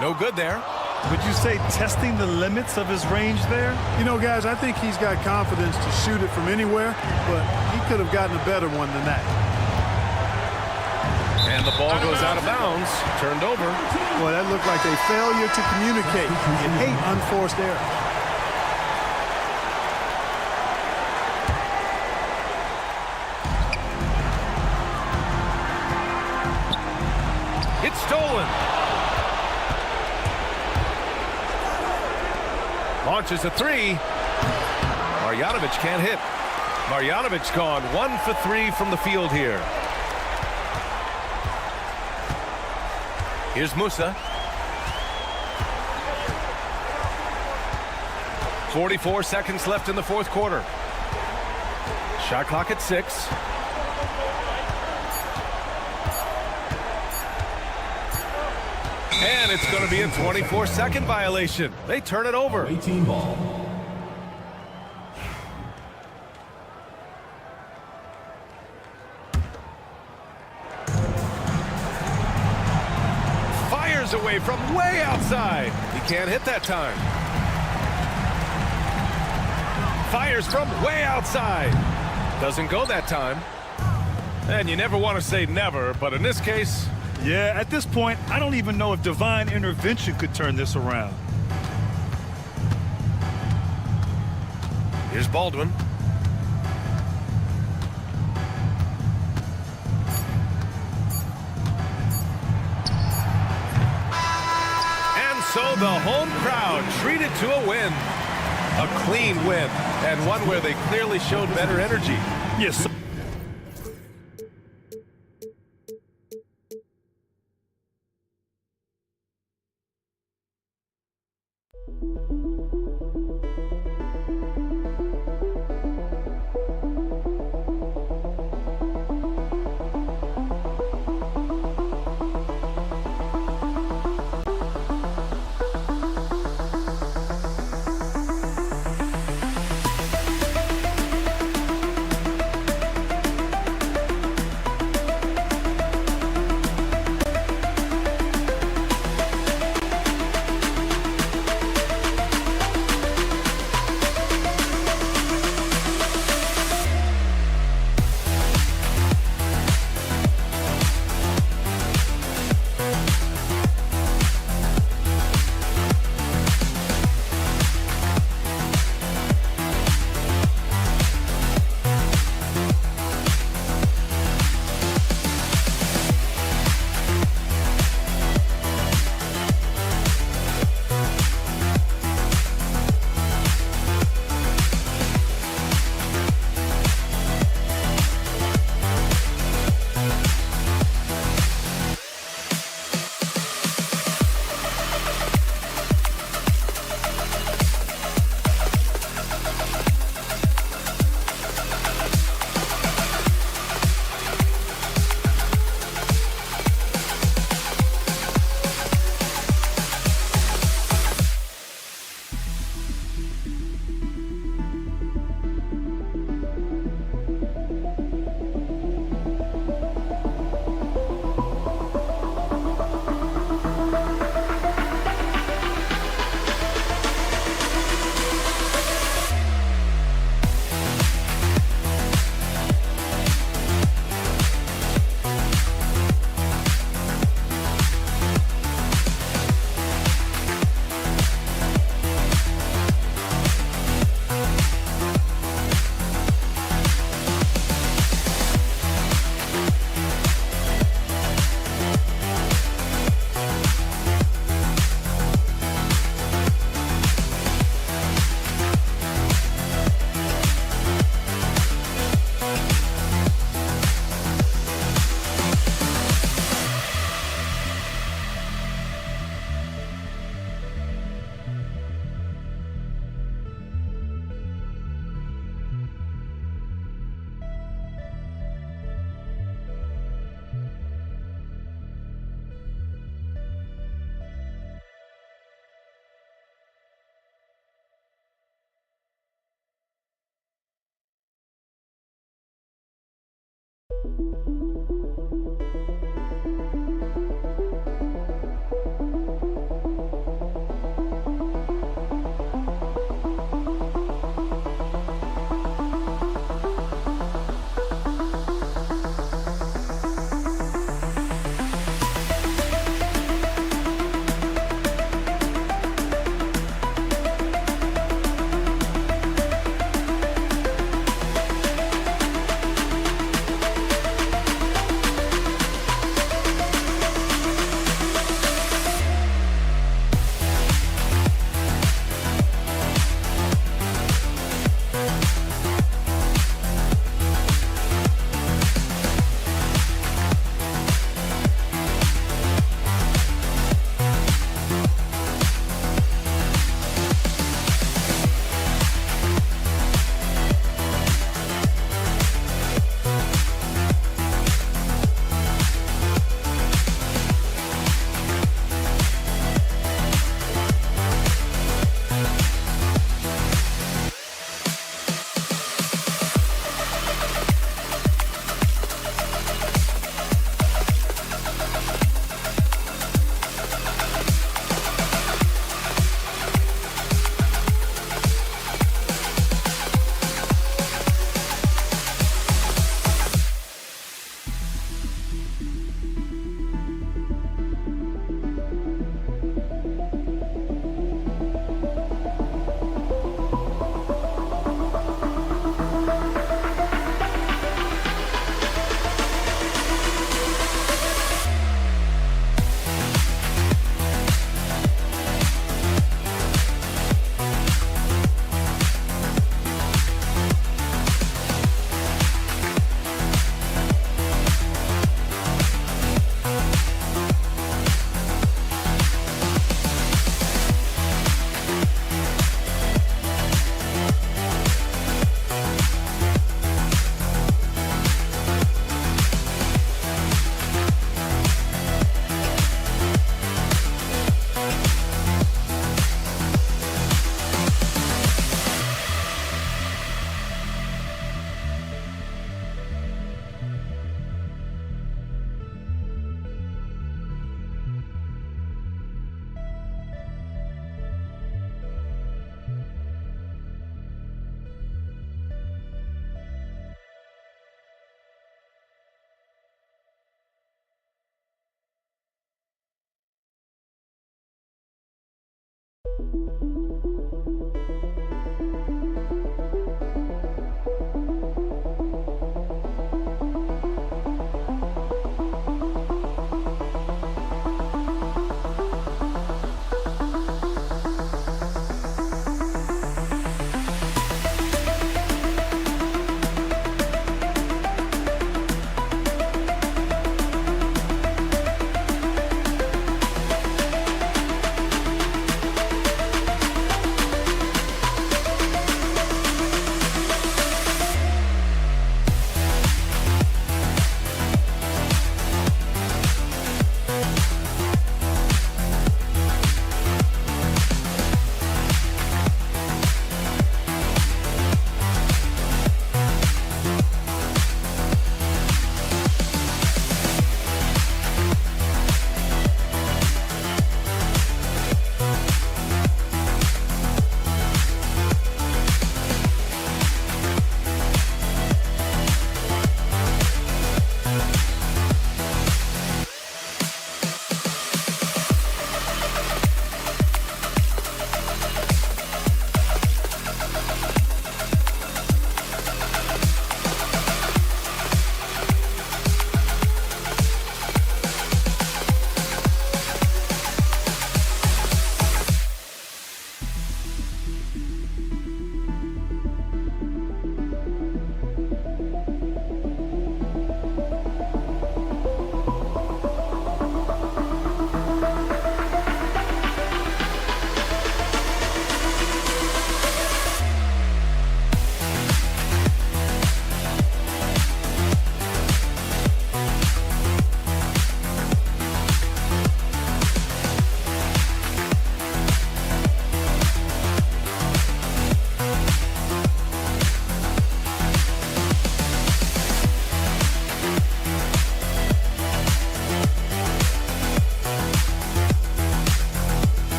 No good there. Would you say testing the limits of his range there? You know, guys, I think he's got confidence to shoot it from anywhere, but he could have gotten a better one than that. And the ball goes out of bounds. Turned over. Boy, that looked like a failure to communicate. You hate unforced error. stolen. Launches a three. Marjanovic can't hit. Marjanovic gone 1 for 3 from the field here. Here's Musa. 44 seconds left in the fourth quarter. Shot clock at 6. And it's going to be a 24-second violation. They turn it over. 18 ball. Fires away from way outside. He can't hit that time. Fires from way outside. Doesn't go that time. And you never want to say never, but in this case... Yeah, at this point, I don't even know if divine intervention could turn this around. Here's Baldwin. And so the home crowd treated to a win. A clean win, and one where they clearly showed better energy. Yes.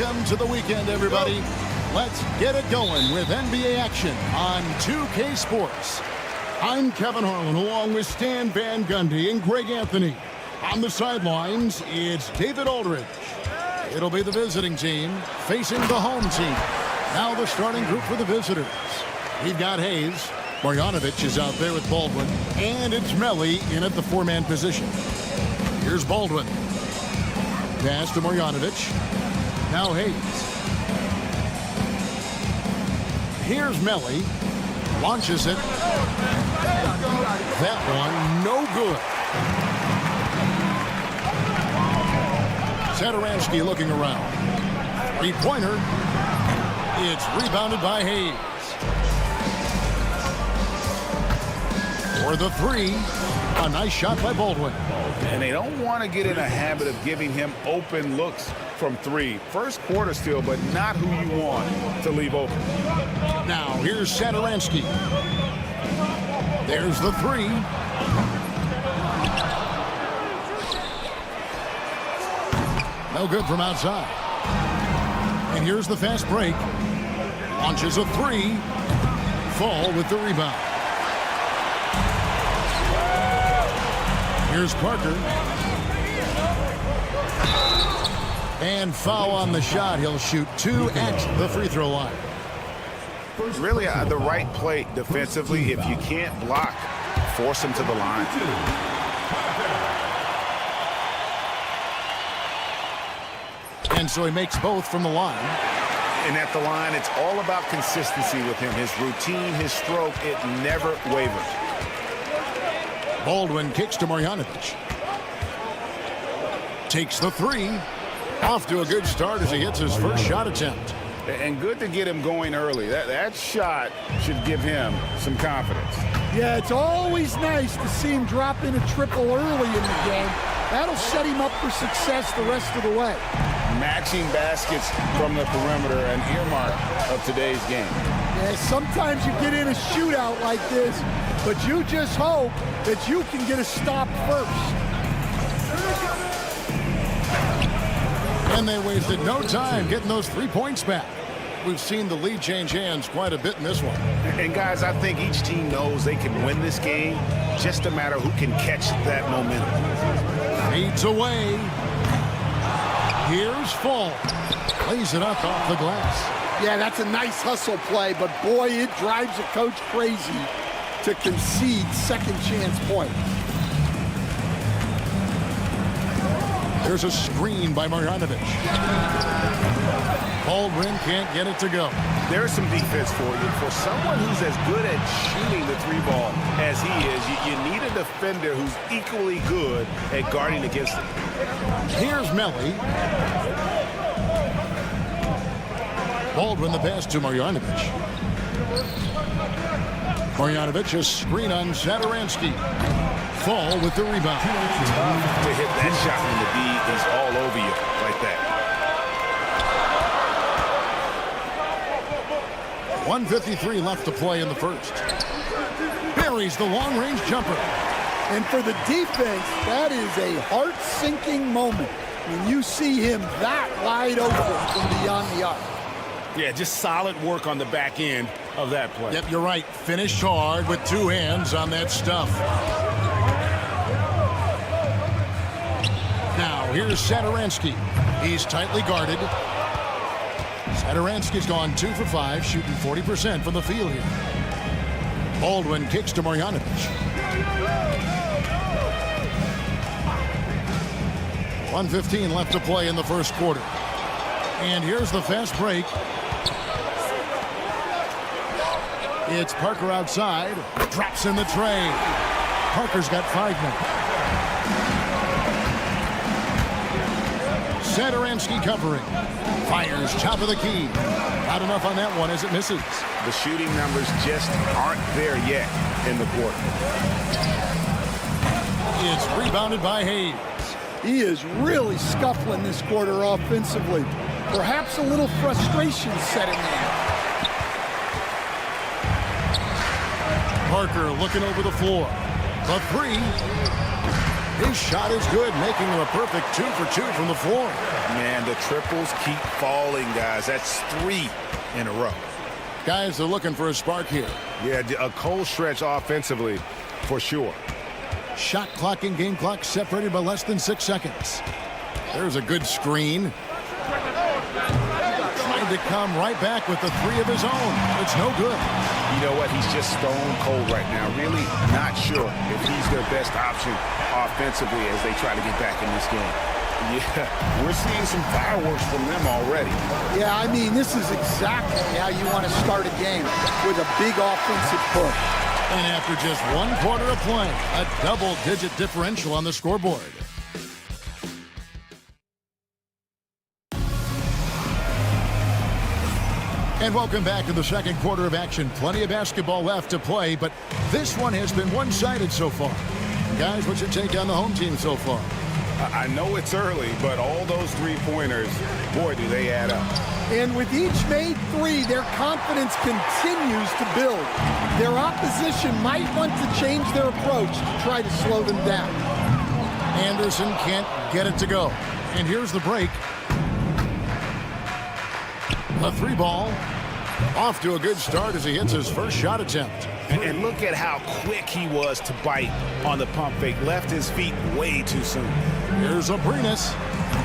Welcome to the weekend, everybody. Let's get it going with NBA action on 2K Sports. I'm Kevin Harlan along with Stan Van Gundy and Greg Anthony. On the sidelines, it's David Aldridge. It'll be the visiting team facing the home team. Now the starting group for the visitors. We've got Hayes. Marjanovic is out there with Baldwin. And it's Melli in at the four-man position. Here's Baldwin. Pass to Marjanovic. Now Hayes. Here's Melli. Launches it. That one, no good. Satoransky looking around. Three-pointer. It's rebounded by Hayes. For the three. A nice shot by Baldwin. And they don't want to get in a habit of giving him open looks from three. First quarter still, but not who you want to leave open. Now, here's Satoransky. There's the three. No good from outside. And here's the fast break. Launches a three. Fall with the rebound. Here's Parker. And foul on the shot. He'll shoot two at the free throw line. Really the right play defensively. If you can't block, force him to the line. And so he makes both from the line. And at the line, it's all about consistency with him. His routine, his stroke, it never wavers. Baldwin kicks to Marjanovic. Takes the three. Off to a good start as he hits his first shot attempt. And good to get him going early. That shot should give him some confidence. Yeah, it's always nice to see him drop in a triple early in the game. That'll set him up for success the rest of the way. Matching baskets from the perimeter, an earmark of today's game. Yeah, sometimes you get in a shootout like this, but you just hope that you can get a stop first. And they wasted no time getting those 3 points back. We've seen the lead change hands quite a bit in this one. And guys, I think each team knows they can win this game, just a matter who can catch that momentum. Fades away. Here's Fall. Plays it up off the glass. Yeah, that's a nice hustle play, but boy, it drives a coach crazy to concede second chance points. There's a screen by Marjanovic. Baldwin can't get it to go. There's some defense for you. For someone who's as good at shooting the three ball as he is, you need a defender who's equally good at guarding against it. Here's Melli. Baldwin the pass to Marjanovic. Marjanovic a screen on Satoransky. Fall with the rebound. Tough to hit that shot when the D is all over you like that. 1:53 left to play in the first. Buries the long-range jumper. And for the defense, that is a heart-sinking moment when you see him that wide open from beyond the arc. Yeah, just solid work on the back end of that play. Yep, you're right. Finished hard with two hands on that stuff. Now, here's Satoransky. He's tightly guarded. Satoransky's gone 2 for 5, shooting 40% from the field here. Baldwin kicks to Marjanovic. 1:15 left to play in the first quarter. And here's the fast break. It's Parker outside. Drops in the tray. Parker's got 5 now. Satoransky covering. Fires top of the key. Not enough on that one as it misses. The shooting numbers just aren't there yet in the quarter. It's rebounded by Hayes. He is really scuffling this quarter offensively. Perhaps a little frustration setting in. Parker looking over the floor. The three. His shot is good, making him a perfect 2 for 2 from the floor. Man, the triples keep falling, guys. That's 3 in a row. Guys are looking for a spark here. Yeah, a cold stretch offensively for sure. Shot clock and game clock separated by less than 6 seconds. There's a good screen. Trying to come right back with the 3 of his own. It's no good. You know what? He's just stone cold right now. Really not sure if he's their best option offensively as they try to get back in this game. Yeah, we're seeing some fireworks from them already. Yeah, I mean, this is exactly how you want to start a game, with a big offensive push. And after just 1 quarter of play, a double-digit differential on the scoreboard. And welcome back to the second quarter of action. Plenty of basketball left to play, but this one has been one-sided so far. Guys, what's your take on the home team so far? I know it's early, but all those three-pointers, boy, do they add up. And with each made 3, their confidence continues to build. Their opposition might want to change their approach to try to slow them down. Anderson can't get it to go. And here's the break. The 3 ball. Off to a good start as he hits his first shot attempt. And look at how quick he was to bite on the pump fake. Left his feet way too soon. Here's Abrinas.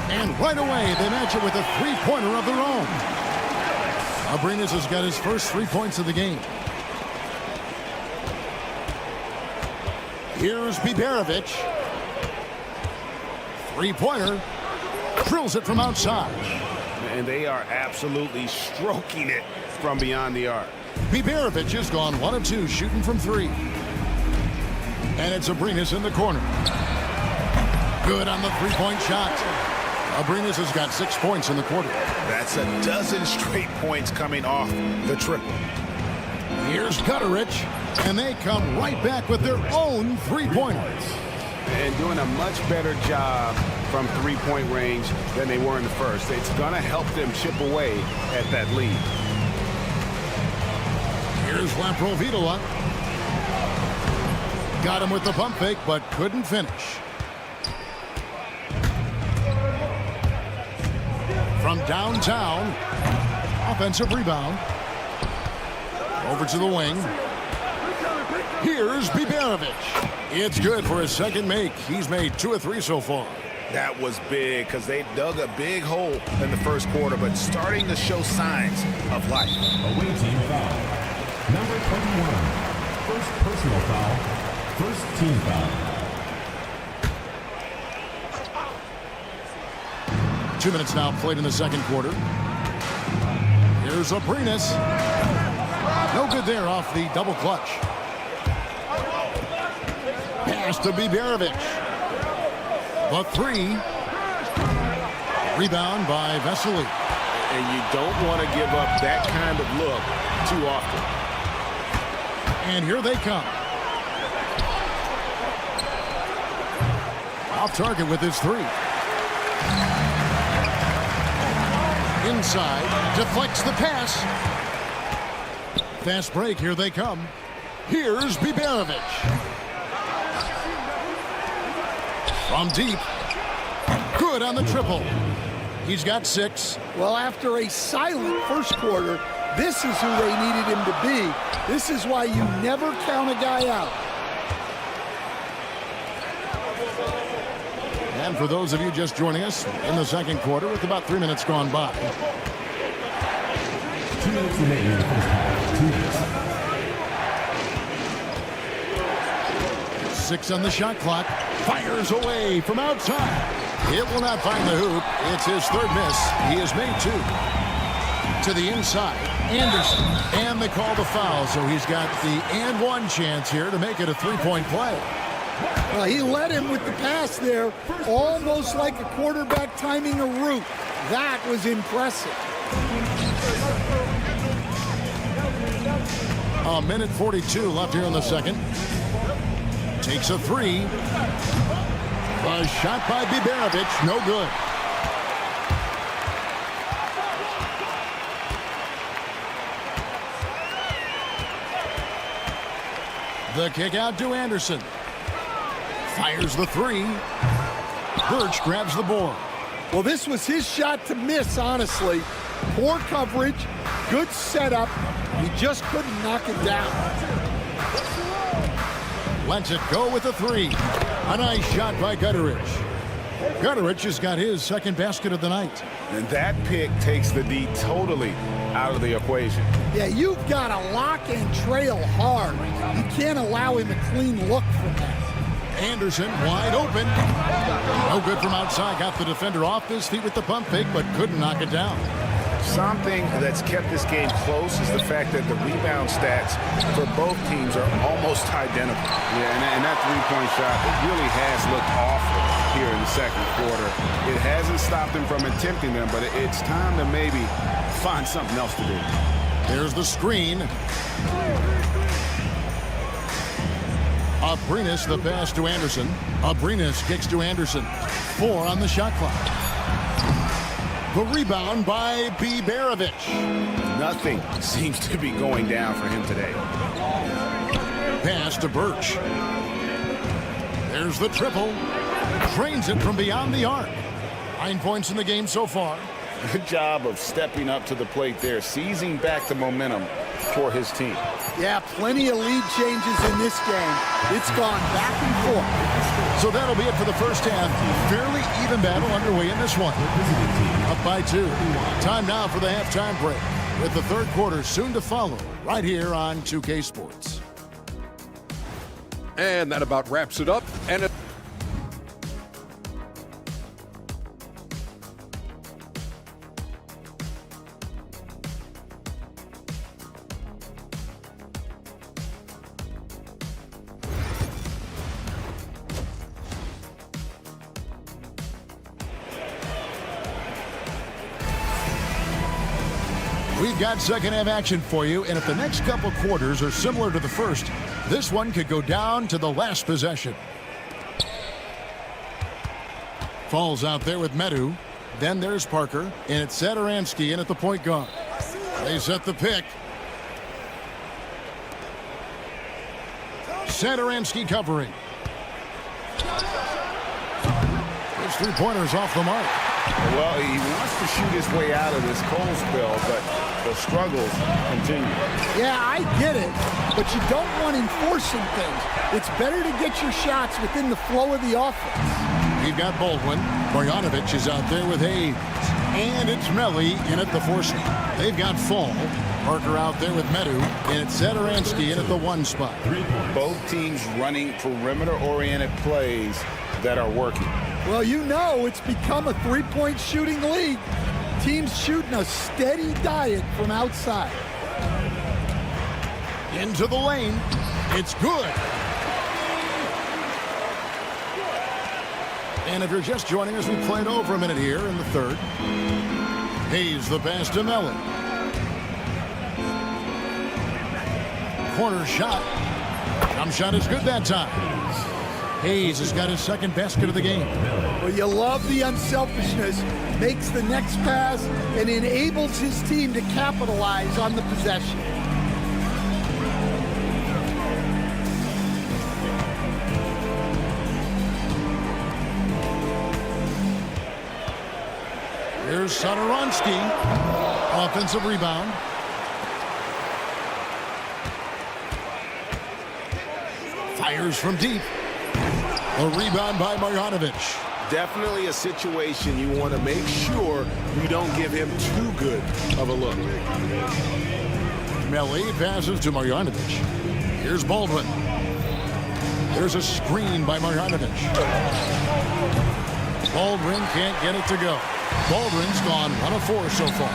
And right away, they match it with a 3-pointer of their own. Abrinas has got his first 3 points of the game. Here's Biberovic. 3-pointer. Drills it from outside. And they are absolutely stroking it from beyond the arc. Biberovic has gone 1 of 2 shooting from 3. And it's Abrinas in the corner. Good on the 3-point shot. Abrinas has got 6 points in the quarter. That's a dozen straight points coming off the triple. Here's Gutterich, and they come right back with their own three-pointers. And doing a much better job from three-point range than they were in the first. It's going to help them chip away at that lead. Here's Laprovitola. Got him with the pump fake, but couldn't finish. From downtown, offensive rebound. Over to the wing. Here's Biberovic. It's good for his second make. He's made 2 of 3 so far. That was big because they dug a big hole in the first quarter, but starting to show signs of life. Away team foul. Number 21. First personal foul. First team foul. 2 minutes now played in the second quarter. Here's Abrinas. No good there off the double clutch. Pass to Biberovic. The three. Rebound by Vesely. And you don't want to give up that kind of look too often. And here they come. Off target with his three. Inside, deflects the pass. Fast break, here they come. Here's Biberovic. From deep. Good on the triple. He's got 6. Well, after a silent first quarter, this is who they needed him to be. This is why you never count a guy out. And for those of you just joining us in the second quarter, with about 3 minutes gone by. 2 minutes remaining in the first half. 2 minutes. 6 on the shot clock. Fires away from outside. It will not find the hoop. It's his third miss. He has made 2. To the inside. Anderson. And they call the foul, so he's got the and one chance here to make it a 3-point play. Well, he led him with the pass there, almost like a quarterback timing a route. That was impressive. A minute 42 left here in the second. Takes a 3. A shot by Biberovic, no good. The kick out to Anderson. Fires the 3. Birch grabs the board. Well, this was his shot to miss, honestly. Poor coverage, good setup. He just couldn't knock it down. Lets it go with a 3. A nice shot by Gutterich. Gutterich has got his second basket of the night. And that pick takes the D totally out of the equation. Yeah, you've got to lock and trail hard. You can't allow him a clean look from that. Anderson wide open. No good from outside. Got the defender off his feet with the pump fake, but couldn't knock it down. Something that's kept this game close is the fact that the rebound stats for both teams are almost identical. Yeah, and that three-point shot, it really has looked awful here in the second quarter. It hasn't stopped them from attempting them, but it's time to maybe find something else to do. There's the screen. Abrinas, the pass to Anderson. Abrinas kicks to Anderson. 4 on the shot clock. The rebound by Biberovic. Nothing seems to be going down for him today. Pass to Birch. There's the triple. Trains it from beyond the arc. 9 points in the game so far. Good job of stepping up to the plate there, seizing back the momentum for his team. Yeah, plenty of lead changes in this game. It's gone back and forth. So that'll be it for the first half. Fairly even battle underway in this one. Up by 2. Time now for the halftime break, with the third quarter soon to follow right here on 2K Sports. And that about wraps it up. And We've got second half action for you, and if the next couple quarters are similar to the first, this one could go down to the last possession. Falls out there with Medu. Then there's Parker, and it's Satoransky in at the point guard. They set the pick. Satoransky covering. His three-pointer's off the mark. Well, he wants to shoot his way out of this cold spell, but the struggles continue. Yeah, I get it, but you don't want enforcing things. It's better to get your shots within the flow of the offense. We've got Baldwin. Marjanovic is out there with Hayes. And it's Melli in at the 4 spot. They've got Fall. Parker out there with Medu. And it's Satoransky in at the 1 spot. Both teams running perimeter-oriented plays that are working. Well, you know it's become a three-point shooting league. Teams shooting a steady diet from outside. Into the lane. It's good. And if you're just joining us, we played over a minute here in the third. Hayes the pass to Melli. Corner shot. Jump shot is good that time. Hayes has got his second basket of the game. Well, you love the unselfishness. Makes the next pass and enables his team to capitalize on the possession. Here's Satoransky. Offensive rebound. Fires from deep. A rebound by Marjanovic. Definitely a situation you want to make sure you don't give him too good of a look. Melli passes to Marjanovic. Here's Baldwin. There's a screen by Marjanovic. Baldwin can't get it to go. Baldwin's gone 1 of 4 so far.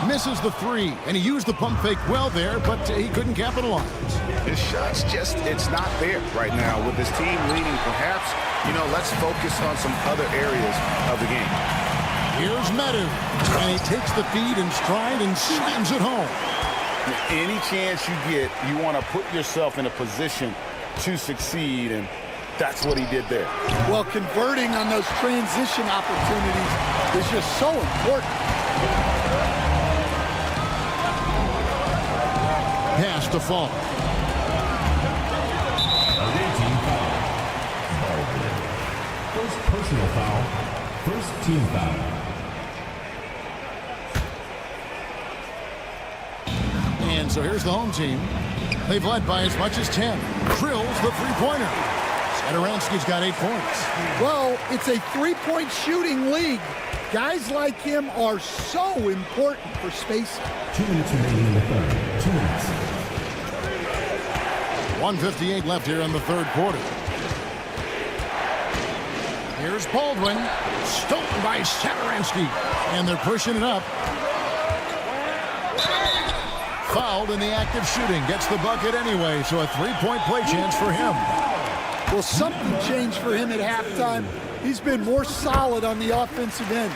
Misses the 3, and he used the pump fake well there, but he couldn't capitalize. His shot's just, it's not there right now with his team leading. Perhaps, let's focus on some other areas of the game. Here's Medu, and he takes the feed in stride and slams it home. Any chance you get, you want to put yourself in a position to succeed, and that's what he did there. Well, converting on those transition opportunities is just so important. Pass to Fall. First personal foul. First team foul. And so here's the home team. They've led by as much as 10. Drills the three-pointer. Satoransky's got 8 points. Well, it's a three-point shooting league. Guys like him are so important for spacing. 2 minutes remaining in the third. 2 minutes. 1:58 left here in the third quarter. Here's Baldwin. Stolen by Satoransky. And they're pushing it up. Fouled in the act of shooting. Gets the bucket anyway, so a 3-point play chance for him. Well, something changed for him at halftime. He's been more solid on the offensive end.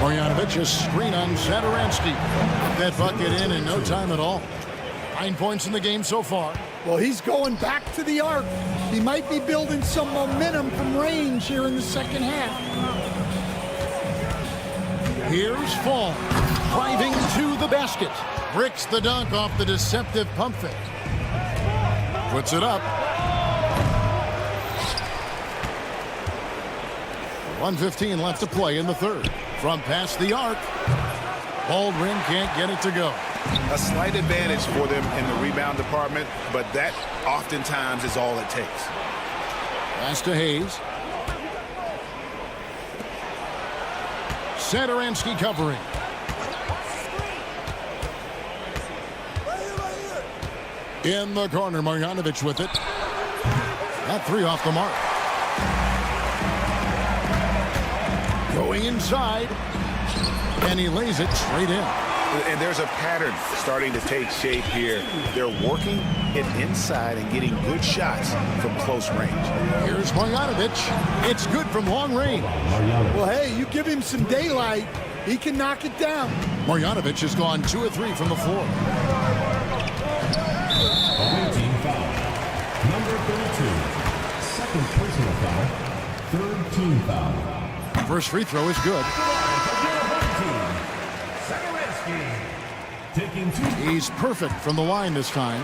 Marjanovic, a screen on Satoransky. That bucket in no time at all. 9 points in the game so far. Well, he's going back to the arc. He might be building some momentum from range here in the second half. Here's Fall. Driving to the basket. Bricks the dunk off the deceptive pump fake. Puts it up. 1:15 left to play in the third. From past the arc. Baldwin can't get it to go. A slight advantage for them in the rebound department, but that oftentimes is all it takes. Pass to Hayes. Satoransky covering. In the corner, Marjanovic with it. That 3 off the mark. Going inside. And he lays it straight in. And there's a pattern starting to take shape here. They're working it inside and getting good shots from close range. Here's Marjanovic. It's good from long range. Well, hey, you give him some daylight, he can knock it down. Marjanovic has gone 2 of 3 from the floor. Away team foul. Number 32. Second personal foul. Third team foul. First free throw is good. Taking 2. He's perfect from the line this time.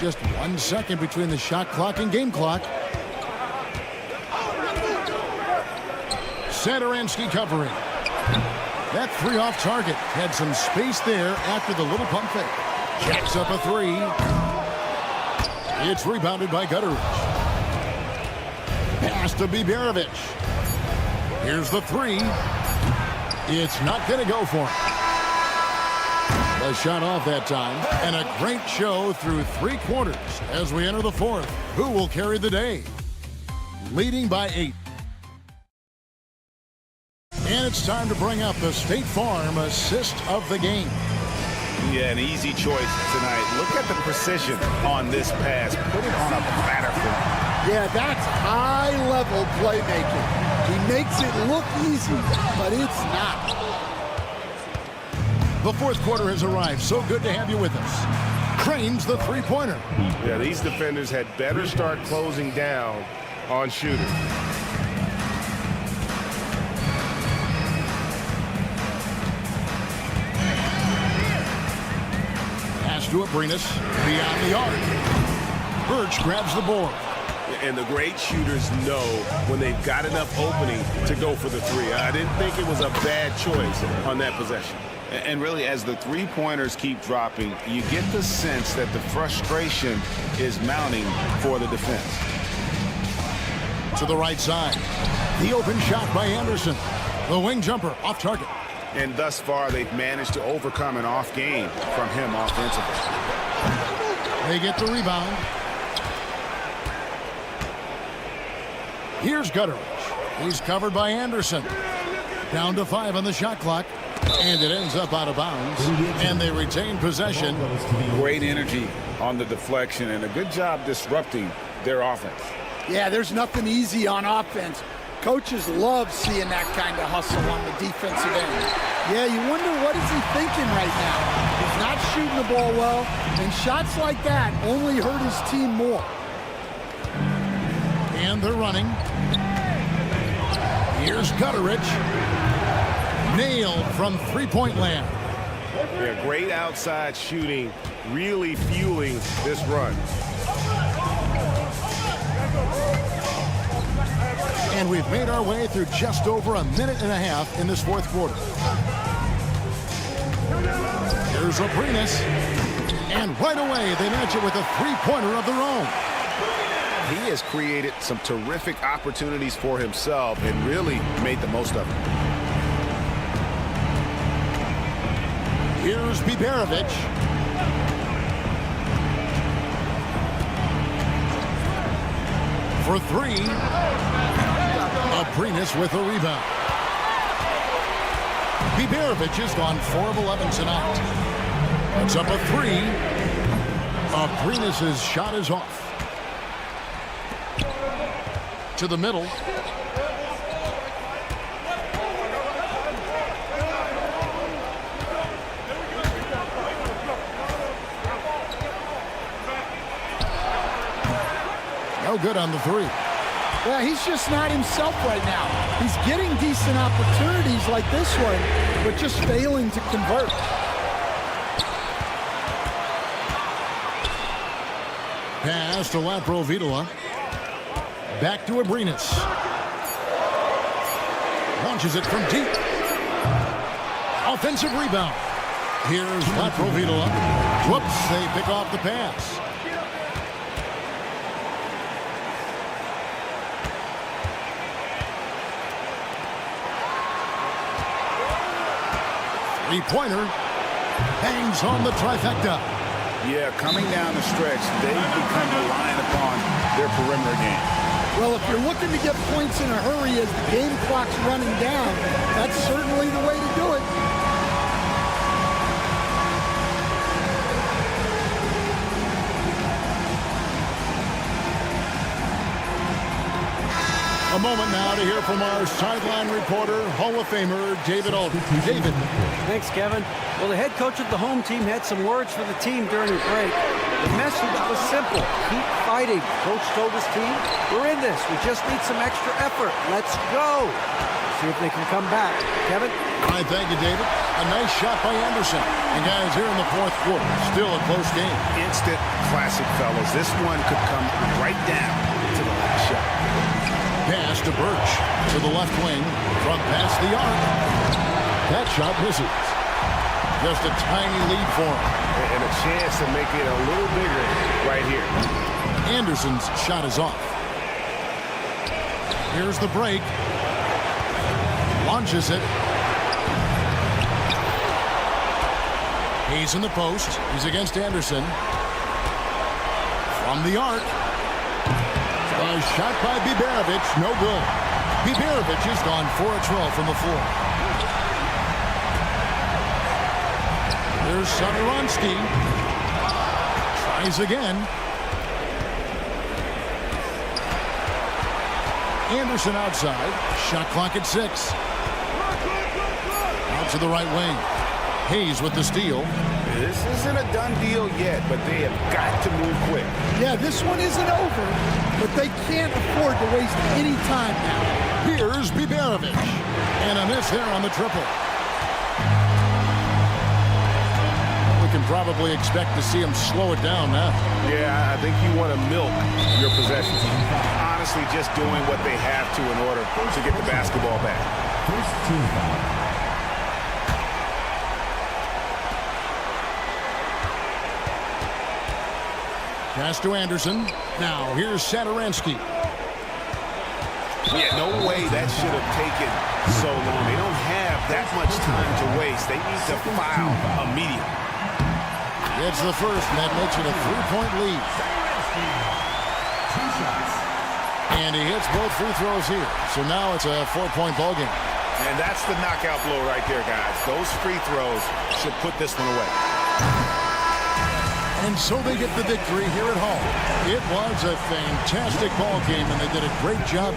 Just 1 second between the shot clock and game clock. Satoransky covering. That 3 off target. Had some space there after the little pump fake. Jacks up a 3. It's rebounded by Gutteridge. Pass to Biberovic. Here's the 3. It's not going to go for him. The shot off that time. And a great show through 3 quarters as we enter the 4th. Who will carry the day? Leading by 8. And it's time to bring up the State Farm assist of the game. Yeah, an easy choice tonight. Look at the precision on this pass. Put it on a platter for him. Yeah, that's high-level playmaking. He makes it look easy, but it's not. The 4th quarter has arrived. So good to have you with us. Crane's the 3-pointer. Yeah, these defenders had better start closing down on shooters. Pass to Abrinas. Beyond the arc. Birch grabs the board. And the great shooters know when they've got enough opening to go for the 3. I didn't think it was a bad choice on that possession. And really, as the 3-pointers keep dropping, you get the sense that the frustration is mounting for the defense. To the right side. The open shot by Anderson. The wing jumper off target. And thus far, they've managed to overcome an off game from him offensively. They get the rebound. Here's Gutteridge. He's covered by Anderson. Down to 5 on the shot clock. And it ends up out of bounds. And they retain possession. Great energy on the deflection and a good job disrupting their offense. Yeah, there's nothing easy on offense. Coaches love seeing that kind of hustle on the defensive end. Yeah, you wonder what is he thinking right now. He's not shooting the ball well, and shots like that only hurt his team more. And they're running. Here's Gutteridge. Nailed from 3-point land. Yeah, great outside shooting, really fueling this run. And we've made our way through just over a minute and a half in this 4th quarter. Here's Abrinas. And right away, they match it with a 3-pointer of their own. He has created some terrific opportunities for himself and really made the most of it. Here's Biberovic. For 3. Abrinas with a rebound. Biberovic has gone 4 of 11 tonight. That's up a 3. Abrinas' shot is off. To the middle. No good on the 3. Yeah, he's just not himself right now. He's getting decent opportunities like this one, but just failing to convert. Pass to Laprovitola. Back to Abrinas. Launches it from deep. Offensive rebound. Here's Laprovitola. Whoops, they pick off the pass. Three-pointer. Hangs on the trifecta. Yeah, coming down the stretch, they've become reliant upon their perimeter game. Well, if you're looking to get points in a hurry as the game clock's running down, that's certainly the way to do it. A moment now to hear from our sideline reporter, Hall of Famer David Aldridge. David. Thanks, Kevin. Well, the head coach of the home team had some words for the team during the break. The message was simple. Keep fighting. Coach told his team, we're in this. We just need some extra effort. Let's go. See if they can come back. Kevin? All right, thank you, David. A nice shot by Anderson. And guys, here in the fourth quarter, still a close game. Instant classic, fellas. This one could come right down to the last shot. Pass to Birch to the left wing from past the arc. That shot misses. Just a tiny lead for him. And a chance to make it a little bigger right here. Anderson's shot is off. Here's the break. Launches it. He's in the post. He's against Anderson. From the arc. A shot by Biberovic, no good. Biberovic has gone 4 of 12 from the floor. There's Satoransky. Tries again. Anderson outside. Shot clock at 6. Out to the right wing. Hayes with the steal. This isn't a done deal yet, but they have got to move quick. Yeah, this one isn't over, but they can't afford to waste any time now. Here's Biberovic. And a miss there on the triple. We can probably expect to see him slow it down now. Yeah, I think you want to milk your possessions. Honestly, just doing what they have to in order to get the basketball back. First team foul. Pass to Anderson. Now, here's Satoransky. Yeah, no way that should have taken so long. They don't have that much time to waste. They need to foul immediately. Gets the first, and that makes it a 3-point lead. And he hits both free throws here. So now it's a 4-point ball game. And that's the knockout blow right there, guys. Those free throws should put this one away. And so they get the victory here at home. It was a fantastic ball game, and they did a great job.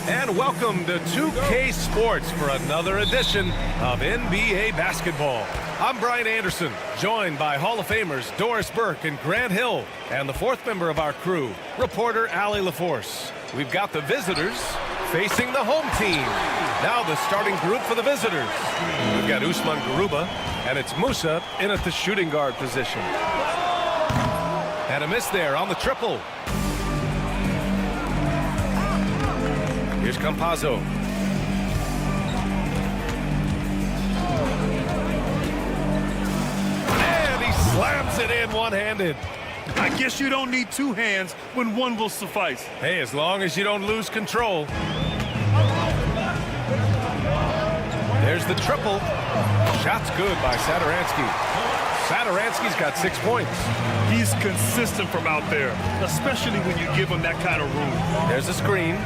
And welcome to 2K Sports for another edition of NBA basketball. I'm Brian Anderson, joined by Hall of Famers Doris Burke and Grant Hill, and the fourth member of our crew, reporter Allie LaForce. We've got the visitors facing the home team. Now the starting group for the visitors. We've got Usman Garuba, and it's Musa in at the shooting guard position. And a miss there on the triple. Here's Campazzo. And he slams it in one-handed. I guess you don't need two hands when one will suffice. Hey, as long as you don't lose control. There's the triple. Shot's good by Satoransky. Satoransky's got 6 points. He's consistent from out there, especially when you give him that kind of room. There's a screen.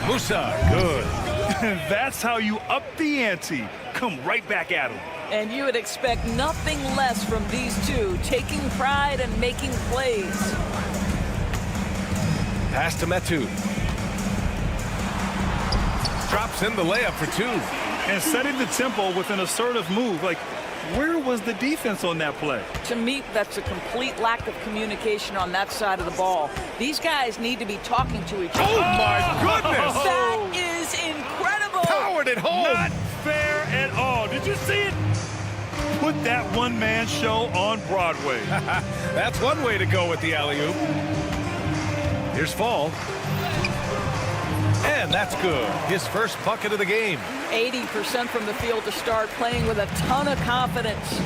Musa, good. That's how you up the ante. Come right back at him. And you would expect nothing less from these two, taking pride and making plays. Pass to Metu. Drops in the layup for two. And setting the tempo with an assertive move. Like, where was the defense on that play? To me, that's a complete lack of communication on that side of the ball. These guys need to be talking to each other. Oh, my goodness! That is incredible! Powered it home! Not fair at all. Did you see it? Put that one-man show on Broadway. That's one way to go with the alley-oop. Here's Fall. And that's good. His first bucket of the game. 80% from the field to start, playing with a ton of confidence.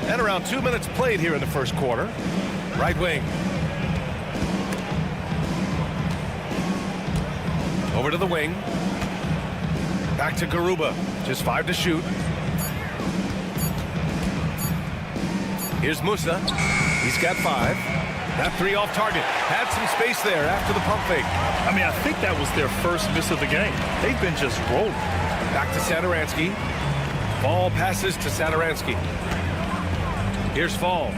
And around 2 minutes played here in the first quarter. Right wing. Over to the wing. Back to Garuba. Just 5 to shoot. Here's Musa. He's got 5. That three off target. Had some space there after the pump fake. I mean, I think that was their first miss of the game. They've been just rolling. Back to Satoransky. Ball passes to Satoransky. Here's Fall.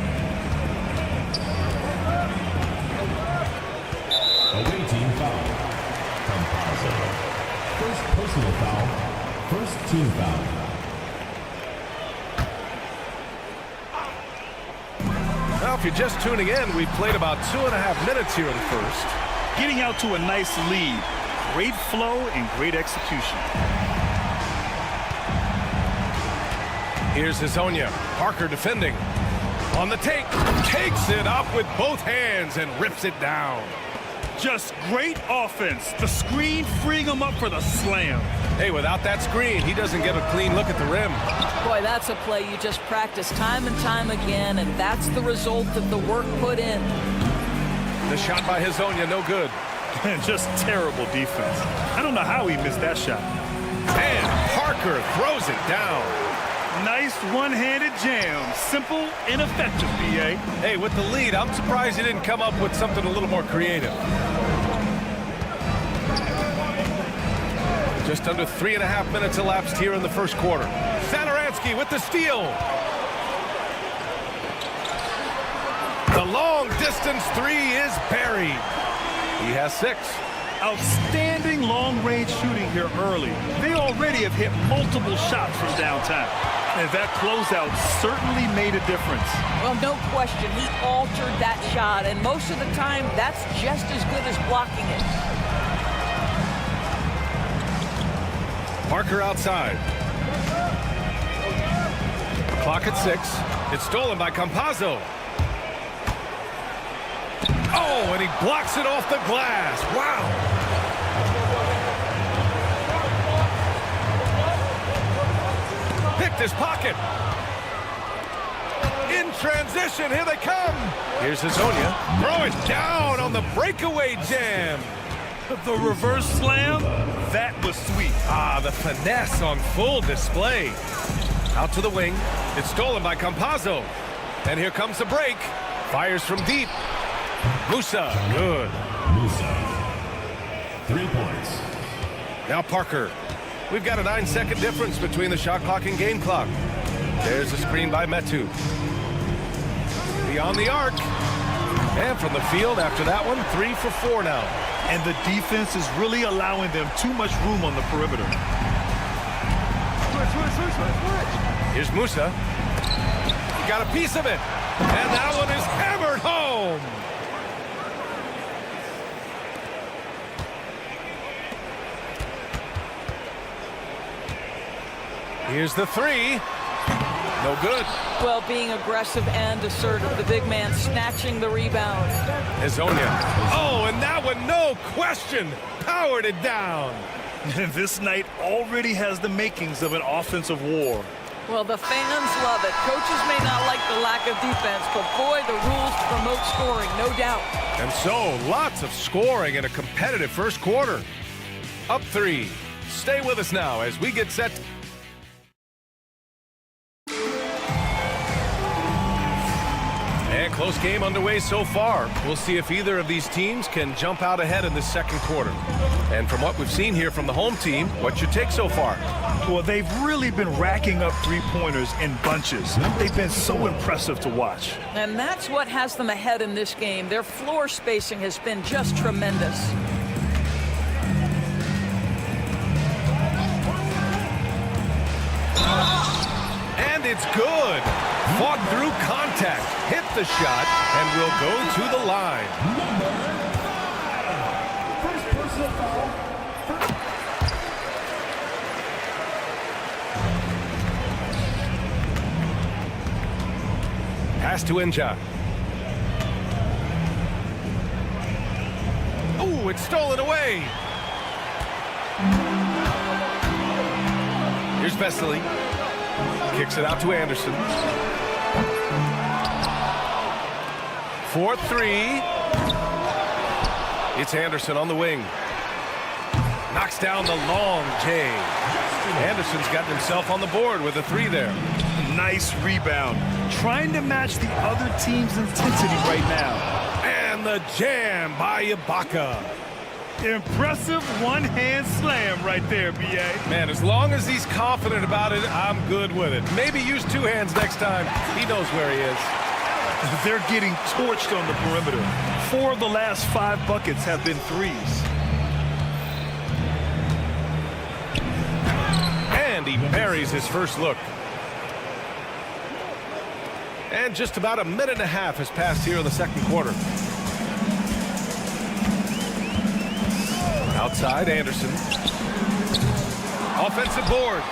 Away team foul. Campazzo. First personal foul. First team foul. Well, if you're just tuning in, we've played about 2.5 minutes here in the first. Getting out to a nice lead. Great flow and great execution. Here's Hezonja. Parker defending. On the take. Takes it up with both hands and rips it down. Just great offense. The screen freeing him up for the slam. Hey, without that screen, he doesn't get a clean look at the rim. Boy, that's a play you just practice time and time again, and that's the result of the work put in. The shot by Hezonja, no good. Just terrible defense. I don't know how he missed that shot. And Parker throws it down. Nice one-handed jam. Simple and effective, B.A. Hey, with the lead, I'm surprised he didn't come up with something a little more creative. Just under 3.5 minutes elapsed here in the first quarter. Satoransky with the steal. The long-distance three is buried. He has 6. Outstanding long-range shooting here early. They already have hit multiple shots from downtown. And that closeout certainly made a difference. Well, no question, he altered that shot, and most of the time, that's just as good as blocking it. Parker outside. Clock at 6. It's stolen by Campazzo. Oh, and he blocks it off the glass. Wow. Picked his pocket. In transition, here they come. Here's Hezonja. Throw it down on the breakaway jam. The reverse slam, that was sweet. Ah, the finesse on full display. Out to the wing. It's stolen by Campazzo. And here comes the break. Fires from deep. Musa, good. Musa. 3 points. Now Parker. We've got a 9-second difference between the shot clock and game clock. There's a screen by Metu. Beyond the arc. And from the field after that one, 3 for 4 now. And the defense is really allowing them too much room on the perimeter. Here's Musa. He got a piece of it. And that one is hammered home. Here's the 3. No good. Well, being aggressive and assertive, the big man snatching the rebound. Hezonja. Oh, and that one, no question, powered it down. This night already has the makings of an offensive war. Well, the fans love it. Coaches may not like the lack of defense, but boy, the rules promote scoring, no doubt. And so, lots of scoring in a competitive first quarter. Up 3. Stay with us now as we get set. And close game underway so far. We'll see if either of these teams can jump out ahead in the second quarter. And from what we've seen here from the home team, what's your take so far? Well, they've really been racking up three-pointers in bunches. They've been so impressive to watch. And that's what has them ahead in this game. Their floor spacing has been just tremendous. And it's good. Fought through contact, hit the shot, and will go to the line. First personal foul. Pass to Inja. Oh, it's stolen away. Here's Vesely. Kicks it out to Anderson. 4-3. It's Anderson on the wing. Knocks down the long J. Anderson's gotten himself on the board with a 3 there. Nice rebound. Trying to match the other team's intensity right now. And the jam by Ibaka. Impressive one-hand slam right there, B.A. Man, as long as he's confident about it, I'm good with it. Maybe use two hands next time. He knows where he is. They're getting torched on the perimeter. 4 of the last 5 buckets have been threes. And he buries his first look. And just about a minute and a half has passed here in the second quarter. Outside, Anderson. Offensive board.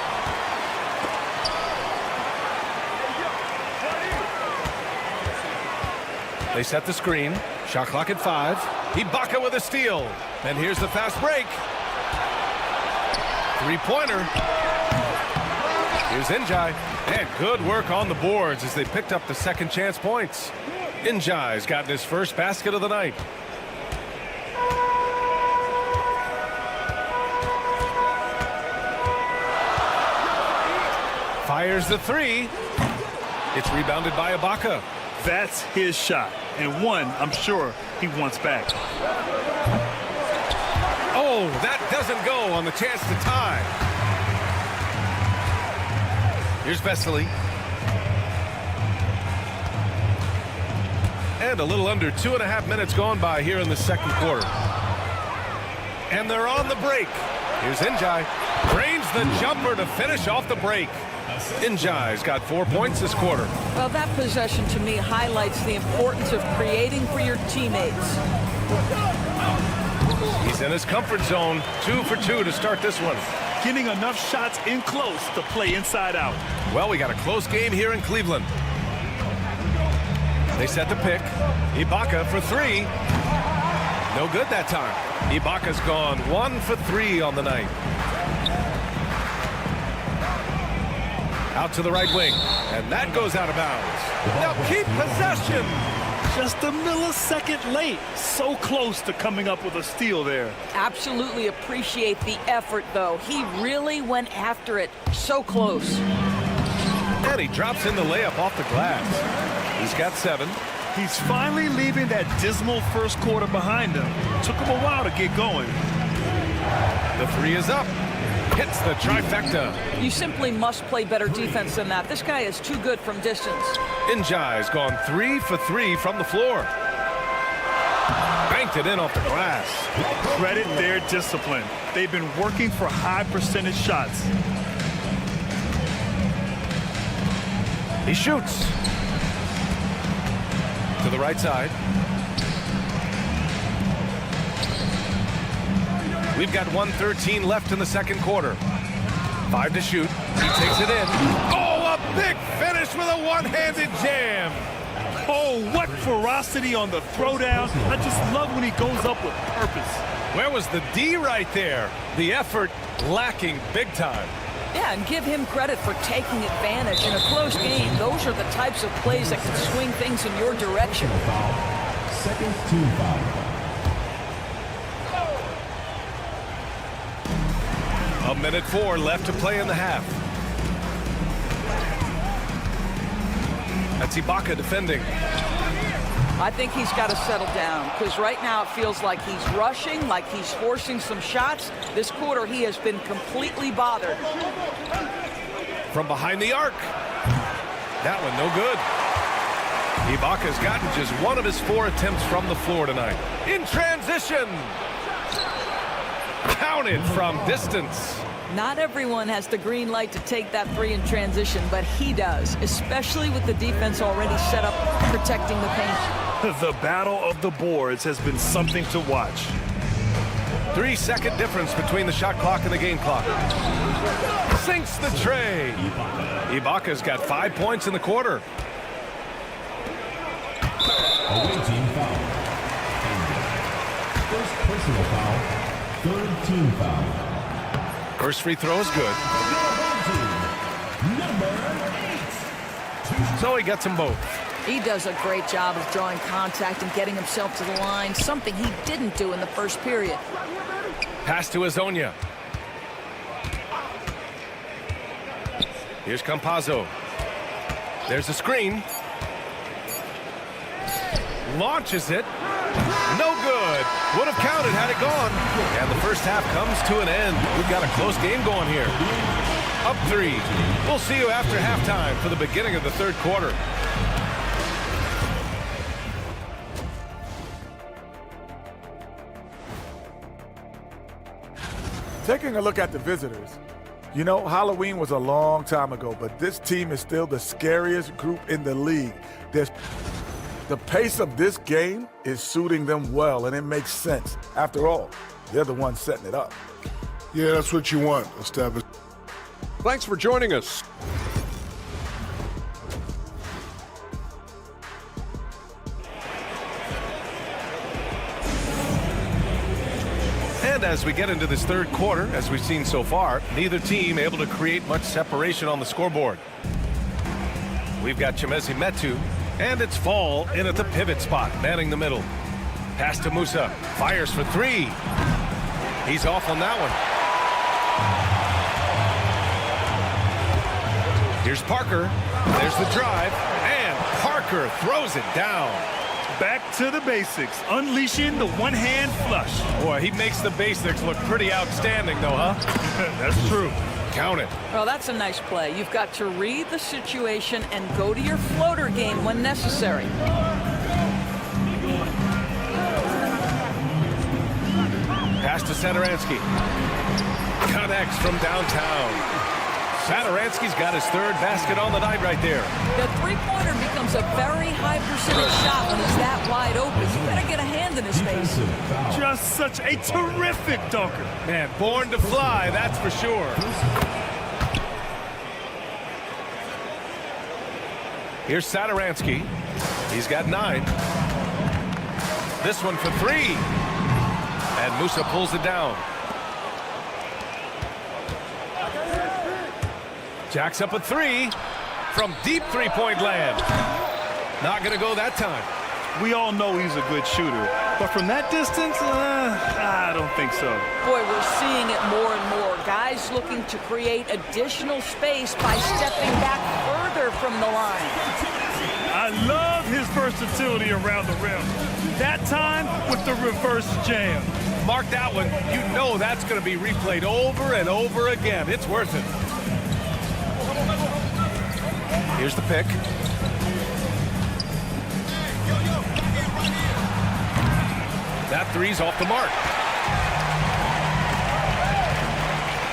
They set the screen. Shot clock at 5. Ibaka with a steal. And here's the fast break. Three-pointer. Here's Njai. And good work on the boards as they picked up the second chance points. Njai's gotten his first basket of the night. Fires the three. It's rebounded by Ibaka. That's his shot, and one I'm sure he wants back. Oh, that doesn't go on the chance to tie. Here's Vesely. And a little under 2.5 minutes gone by here in the second quarter. And they're on the break. Here's Njai. Drains the jumper to finish off the break. Njai's got 4 points this quarter. Well, that possession to me highlights the importance of creating for your teammates. He's in his comfort zone. 2 for 2 to start this one. Getting enough shots in close to play inside out. Well, we got a close game here in Cleveland. They set the pick. Ibaka for 3. No good that time. Ibaka's gone 1 for 3 on the night. Out to the right wing. And that goes out of bounds. Now keep possession. Just a millisecond late. So close to coming up with a steal there. Absolutely appreciate the effort, though. He really went after it. So close. And he drops in the layup off the glass. He's got 7. He's finally leaving that dismal first quarter behind him. Took him a while to get going. The 3 is up. Hits the trifecta. You simply must play better defense than that. This guy is too good from distance. Njai's gone 3 for 3 from the floor. Banked it in off the glass. Credit their discipline. They've been working for high percentage shots. He shoots. To the right side. We've got 1:13 left in the second quarter. 5 to shoot. He takes it in. Oh, a big finish with a one-handed jam. Oh, what ferocity on the throwdown. I just love when he goes up with purpose. Where was the D right there? The effort lacking big time. Yeah, and give him credit for taking advantage in a close game. Those are the types of plays that can swing things in your direction. Second team foul. A minute 4 left to play in the half. That's Ibaka defending. I think he's got to settle down because right now it feels like he's rushing, like he's forcing some shots. This quarter he has been completely bothered. From behind the arc. That one no good. Ibaka's gotten just 1 of his 4 attempts from the floor tonight. In transition. Counted from distance. Not everyone has the green light to take that 3 in transition, but he does, especially with the defense already set up protecting the paint. The battle of the boards has been something to watch. 3-second difference between the shot clock and the game clock. Sinks the tray. Ibaka's got 5 points in the quarter. Away team foul. First personal foul. Third team foul. First free throw is good. So he gets them both. He does a great job of drawing contact and getting himself to the line, something he didn't do in the first period. Pass to Azonia. Here's Campazzo. There's a screen. Launches it. ahead. Would have counted had it gone. And the first half comes to an end. We've got a close game going here. Up 3. We'll see you after halftime for the beginning of the third quarter. Taking a look at the visitors, you know, Halloween was a long time ago, but this team is still the scariest group in the league. The pace of this game is suiting them well, and it makes sense. After all, they're the ones setting it up. Yeah, that's what you want, establish. Thanks for joining us. And as we get into this third quarter, as we've seen so far, neither team able to create much separation on the scoreboard. We've got Chimezie Metu, and it's Fall in at the pivot spot, manning the middle. Pass to Musa, fires for 3. He's off on that one. Here's Parker. There's the drive, and Parker throws it down. Back to the basics, unleashing the one-hand flush. Boy, he makes the basics look pretty outstanding, though, huh? That's true. Count it. Well, that's a nice play. You've got to read the situation and go to your floater game when necessary. Pass to Satoransky. Connects from downtown. Satoransky's got his third basket on the night right there. The three-pointer becomes a very high percentage shot when he's that wide open. You better get a hand in his face. Just such a terrific dunker. Man, born to fly, that's for sure. Here's Satoransky. He's got 9. This one for 3. And Musa pulls it down. Jacks up a 3 from deep three-point land. Not going to go that time. We all know he's a good shooter, but from that distance, I don't think so. Boy, we're seeing it more and more. Guys looking to create additional space by stepping back further from the line. I love his versatility around the rim. That time with the reverse jam. Mark that one. You know that's going to be replayed over and over again. It's worth it. Here's the pick. That 3's off the mark.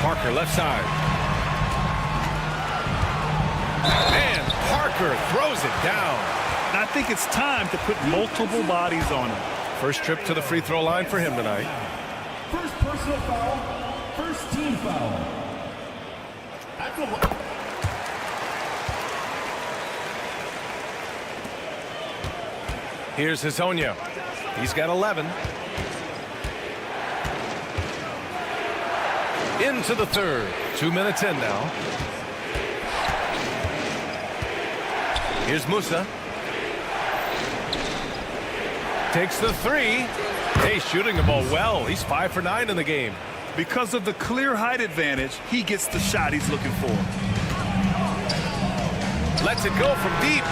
Parker left side. And Parker throws it down. I think it's time to put multiple bodies on him. First trip to the free throw line for him tonight. First personal foul, first team foul. At the line. Here's Hezonja. He's got 11. Into the third. 2 minutes in now. Here's Musa. Takes the 3. Hey, shooting the ball well. He's 5 for 9 in the game. Because of the clear height advantage, he gets the shot he's looking for. Lets it go from deep.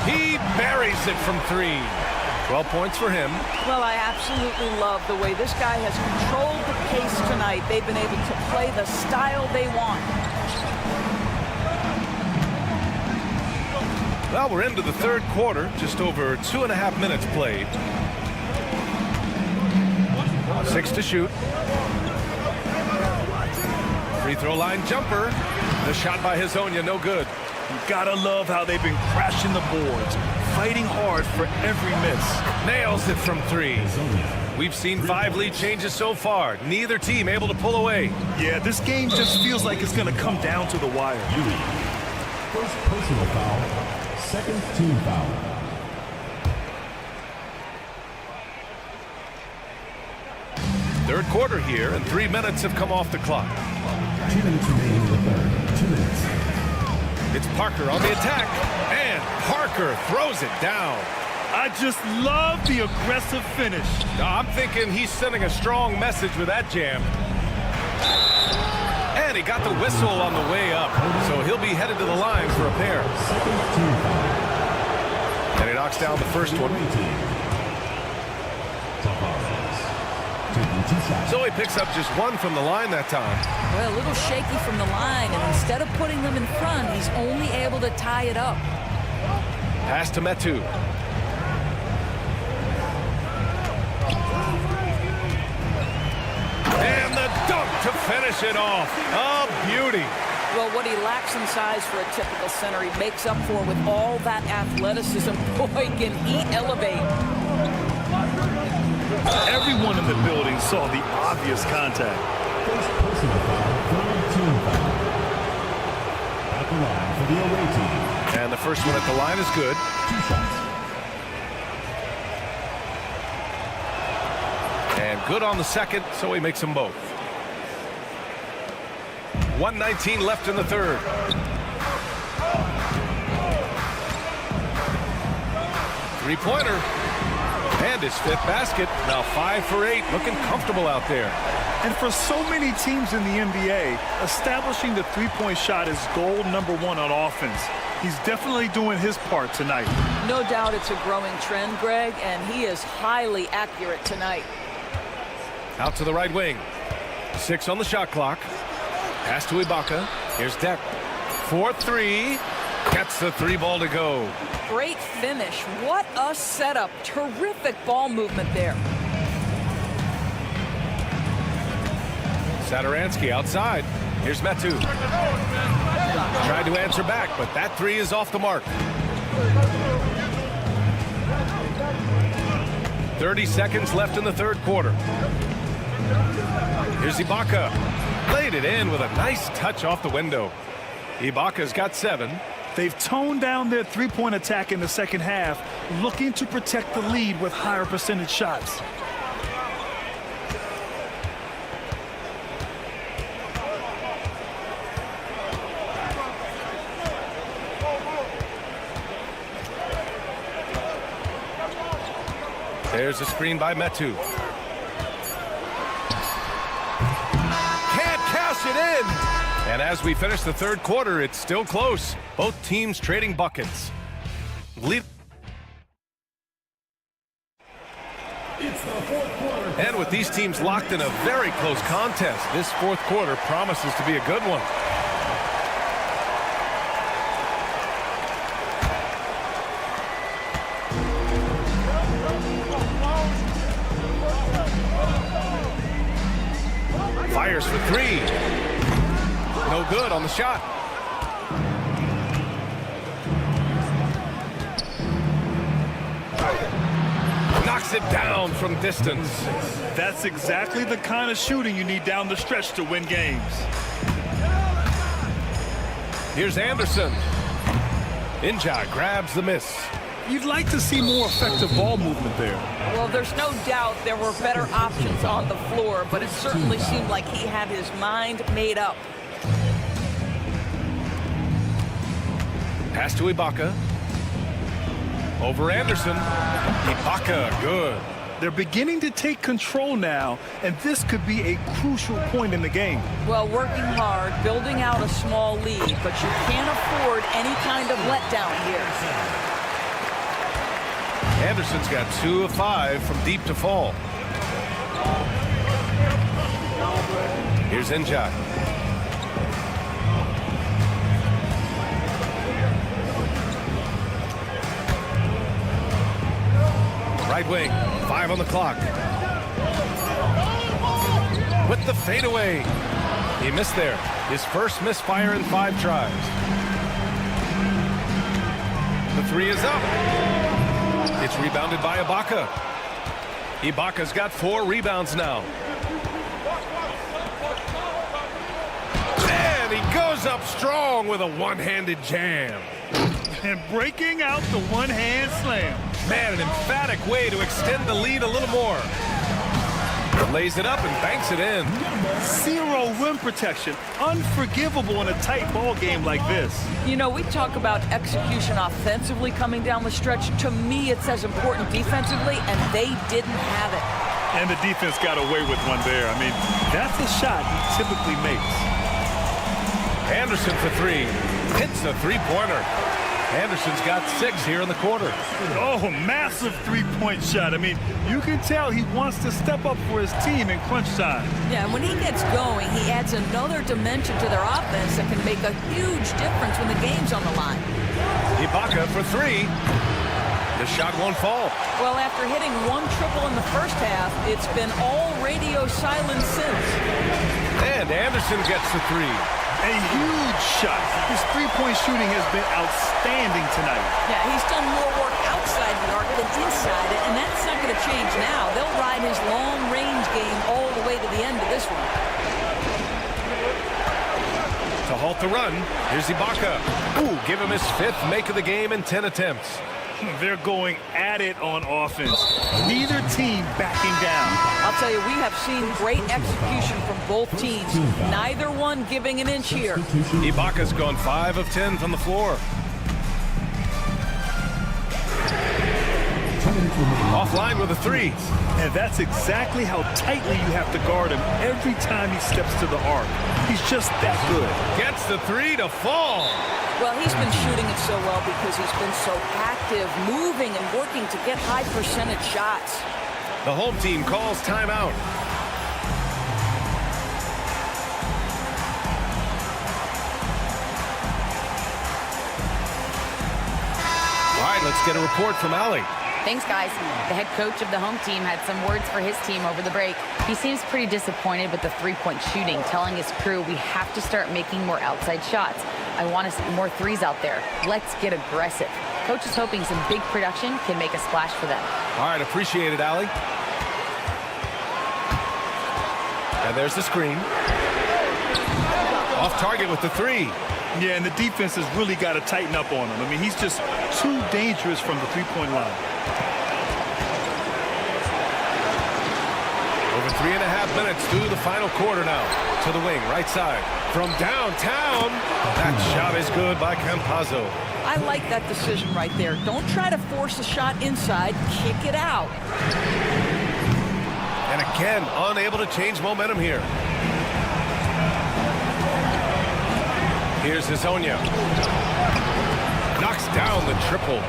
He buries it from 3. 12 points for him. Well, I absolutely love the way this guy has controlled the pace tonight. They've been able to play the style they want. Well, we're into the third quarter. Just over 2.5 minutes played. 6 to shoot. Free throw line jumper. The shot by Hezonja, no good. You gotta love how they've been crashing the boards, fighting hard for every miss. Nails it from 3. We've seen 5 lead changes so far. Neither team able to pull away. Yeah, this game just feels like it's gonna come down to the wire. First personal foul, second team foul. Third quarter here, and 3 minutes have come off the clock. 2 minutes remaining in the third. 2 minutes. It's Parker on the attack, and Parker throws it down. I just love the aggressive finish. I'm thinking he's sending a strong message with that jam. And he got the whistle on the way up, so he'll be headed to the line for a pair. And he knocks down the first one. So he picks up just one from the line that time. Well, a little shaky from the line, and instead of putting them in front, he's only able to tie it up. Pass to Metu. And the dunk to finish it off. A beauty. Well, what he lacks in size for a typical center, he makes up for with all that athleticism. Boy, can he elevate. Everyone in the building saw the obvious contact. First personal foul, third team foul. At the line for the away team. And the first one at the line is good. 2 shots. And good on the second, so he makes them both. 1:19 left in the third. Three-pointer. And his fifth basket. Now 5 for 8. Looking comfortable out there. And for so many teams in the NBA, establishing the three-point shot is goal number 1 on offense. He's definitely doing his part tonight. No doubt it's a growing trend, Greg, and he is highly accurate tonight. Out to the right wing. 6 on the shot clock. Pass to Ibaka. Here's Deck. 4-3. Gets the 3-ball to go. Great finish. What a setup. Terrific ball movement there. Satoransky outside. Here's Metu. Tried to answer back, but that 3 is off the mark. 30 seconds left in the third quarter. Here's Ibaka. Laid it in with a nice touch off the window. Ibaka's got 7. They've toned down their three-point attack in the second half, looking to protect the lead with higher percentage shots. There's a screen by Metu. Can't cash it in. And as we finish the third quarter, it's still close. Both teams trading buckets. Lead. It's the fourth quarter. And with these teams locked in a very close contest, this fourth quarter promises to be a good one. Fires for 3. No good on the shot. Knocks it down from distance. That's exactly the kind of shooting you need down the stretch to win games. Here's Anderson. Inja grabs the miss. You'd like to see more effective ball movement there. Well, there's no doubt there were better options on the floor, but it certainly seemed like he had his mind made up. Pass to Ibaka. Over Anderson. Ibaka, good. They're beginning to take control now, and this could be a crucial point in the game. Well, working hard, building out a small lead, but you can't afford any kind of letdown here. Anderson's got 2 of 5 from deep to fall. Here's Inja. Right wing, 5 on the clock. With the fadeaway. He missed there. His first misfire in 5 tries. The 3 is up. It's rebounded by Ibaka. Ibaka's got 4 rebounds now. And he goes up strong with a one-handed jam. And breaking out the one-hand slam. Man, an emphatic way to extend the lead a little more. Lays it up and banks it in. 0 rim protection. Unforgivable in a tight ball game like this. You know, we talk about execution offensively coming down the stretch. To me, it's as important defensively, and they didn't have it. And the defense got away with one there. I mean, that's a shot he typically makes. Anderson for 3. Hits the three-pointer. Anderson's got 6 here in the quarter. Oh, massive three-point shot. I mean, you can tell he wants to step up for his team in crunch time. Yeah, and when he gets going, he adds another dimension to their offense that can make a huge difference when the game's on the line. Ibaka for 3. The shot won't fall. Well, after hitting 1 triple in the first half, it's been all radio silence since. And Anderson gets the 3. A huge shot. His three-point shooting has been outstanding tonight. Yeah, he's done more work outside the arc than inside it, and that's not going to change now. They'll ride his long-range game all the way to the end of this one. To halt the run, here's Ibaka. Ooh, give him his 5th make of the game in 10 attempts. They're going at it on offense. Neither team backing down. I'll tell you, we have seen great execution from both teams. Neither one giving an inch here. Ibaka's gone 5 of 10 from the floor. Offline with a 3. And that's exactly how tightly you have to guard him every time he steps to the arc. He's just that good. Gets the 3 to fall. Well, he's been shooting it so well because he's been so active, moving and working to get high percentage shots. The home team calls timeout. All right, let's get a report from Allie. Thanks, guys. The head coach of the home team had some words for his team over the break. He seems pretty disappointed with the three-point shooting, telling his crew we have to start making more outside shots. I want to see more threes out there. Let's get aggressive. Coach is hoping some big production can make a splash for them. All right, appreciate it, Allie. And there's the screen. Off target with the 3. Yeah, and the defense has really got to tighten up on him. I mean, he's just too dangerous from the three-point line. Over 3.5 minutes through the final quarter now. To the wing, right side. From downtown, that shot is good by Campazzo. I like that decision right there. Don't try to force a shot inside. Kick it out. And again, unable to change momentum here. Here's Hezonja. Knocks down the triple.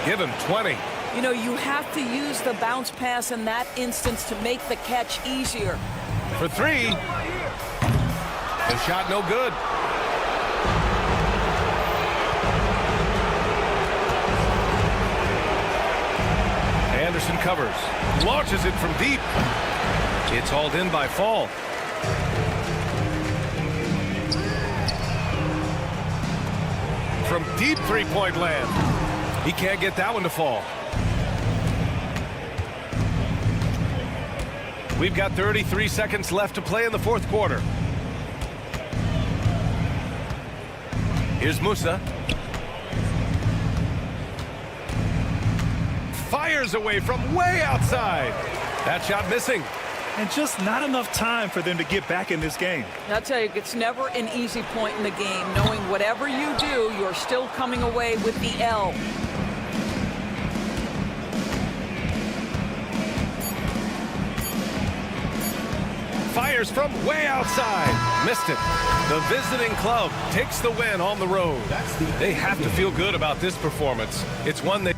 Give him 20. You know, you have to use the bounce pass in that instance to make the catch easier. For 3. The shot no good. Anderson covers. Launches it from deep. It's hauled in by Fall. From deep three-point land. He can't get that one to fall. We've got 33 seconds left to play in the fourth quarter. Here's Musa. Fires away from way outside. That shot missing. And just not enough time for them to get back in this game. I'll tell you, it's never an easy point in the game, knowing whatever you do, you're still coming away with the L. Fires from way outside. Missed it. The visiting club takes the win on the road. They have to feel good about this performance. It's one they...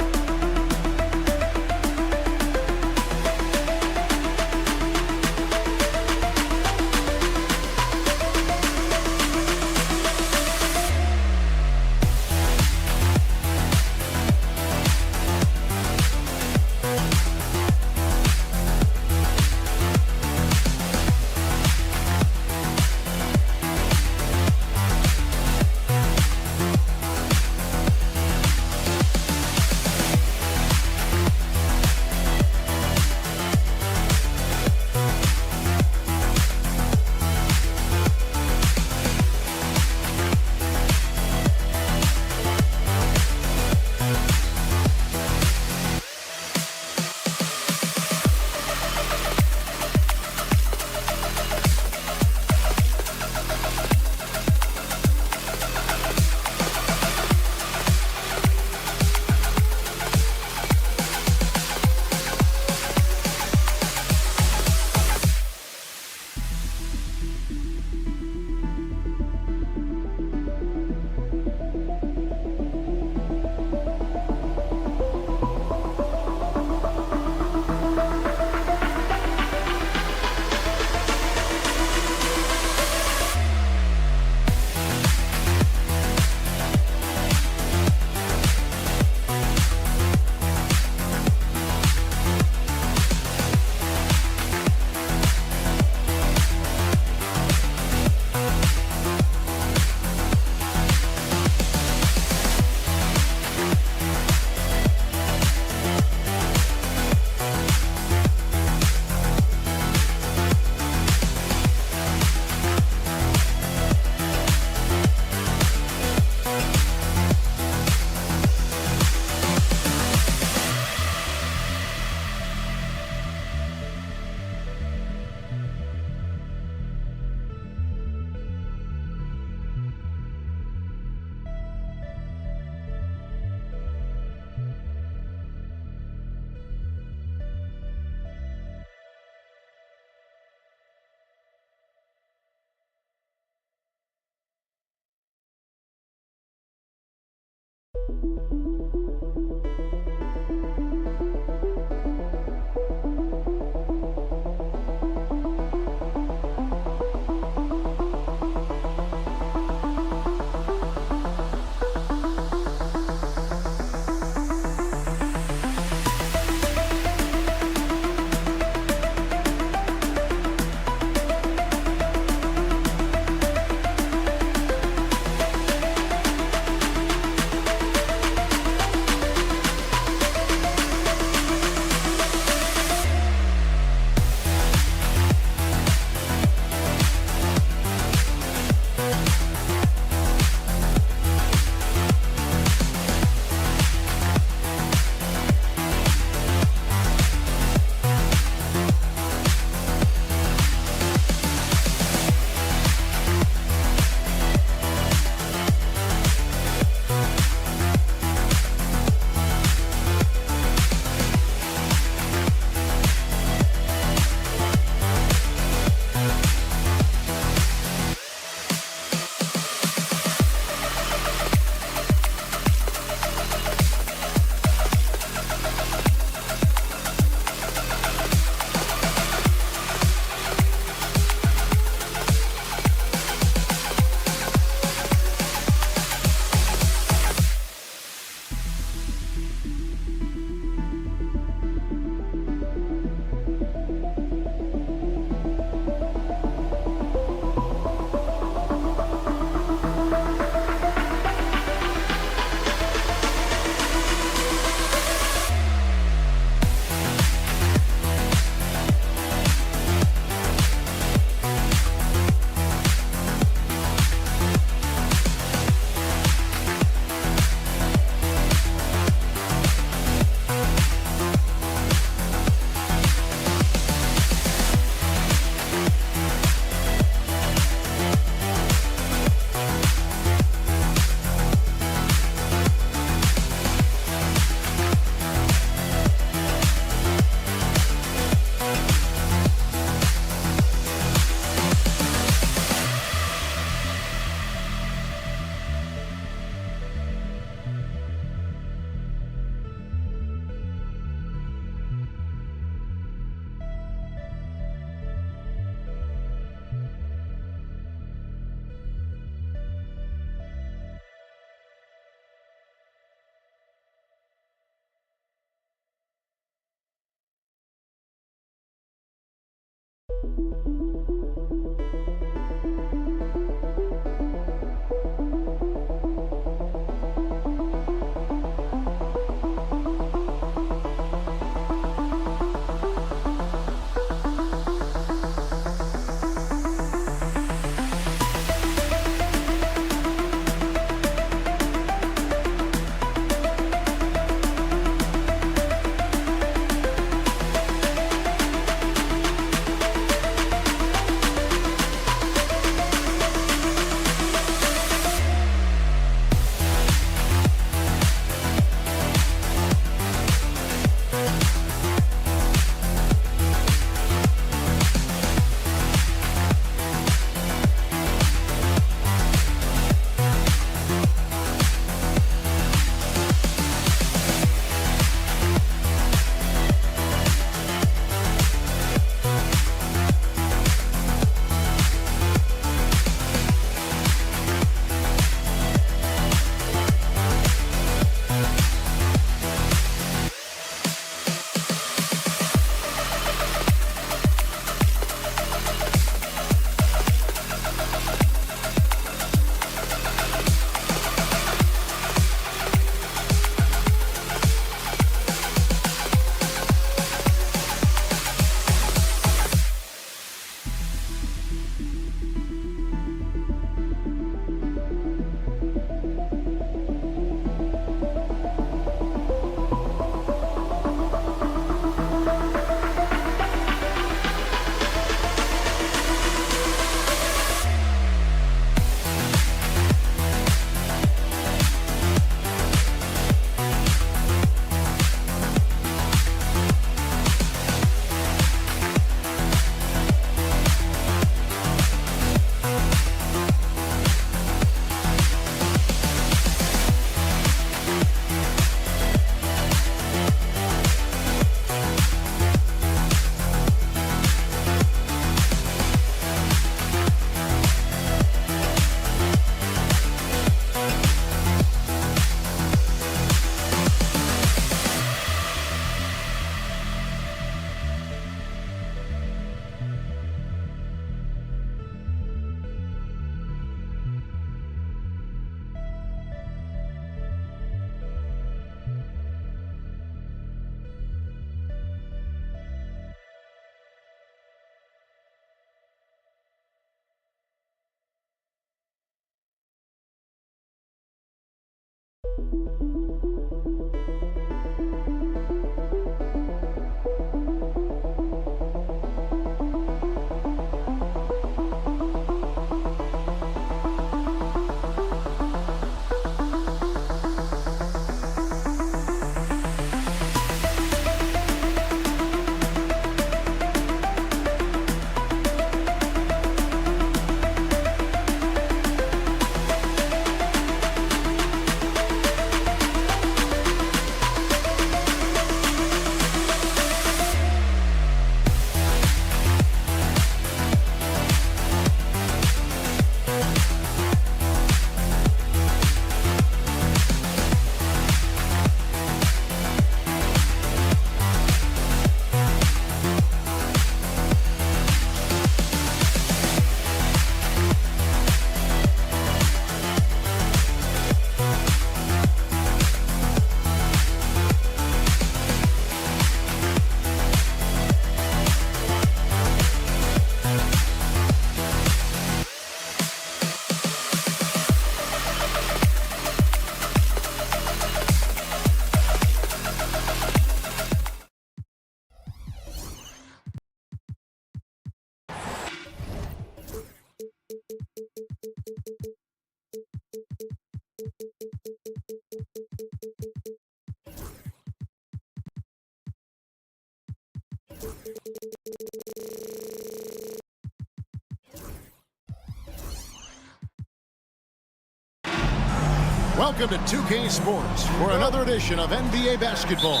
Welcome to 2K Sports for another edition of NBA basketball.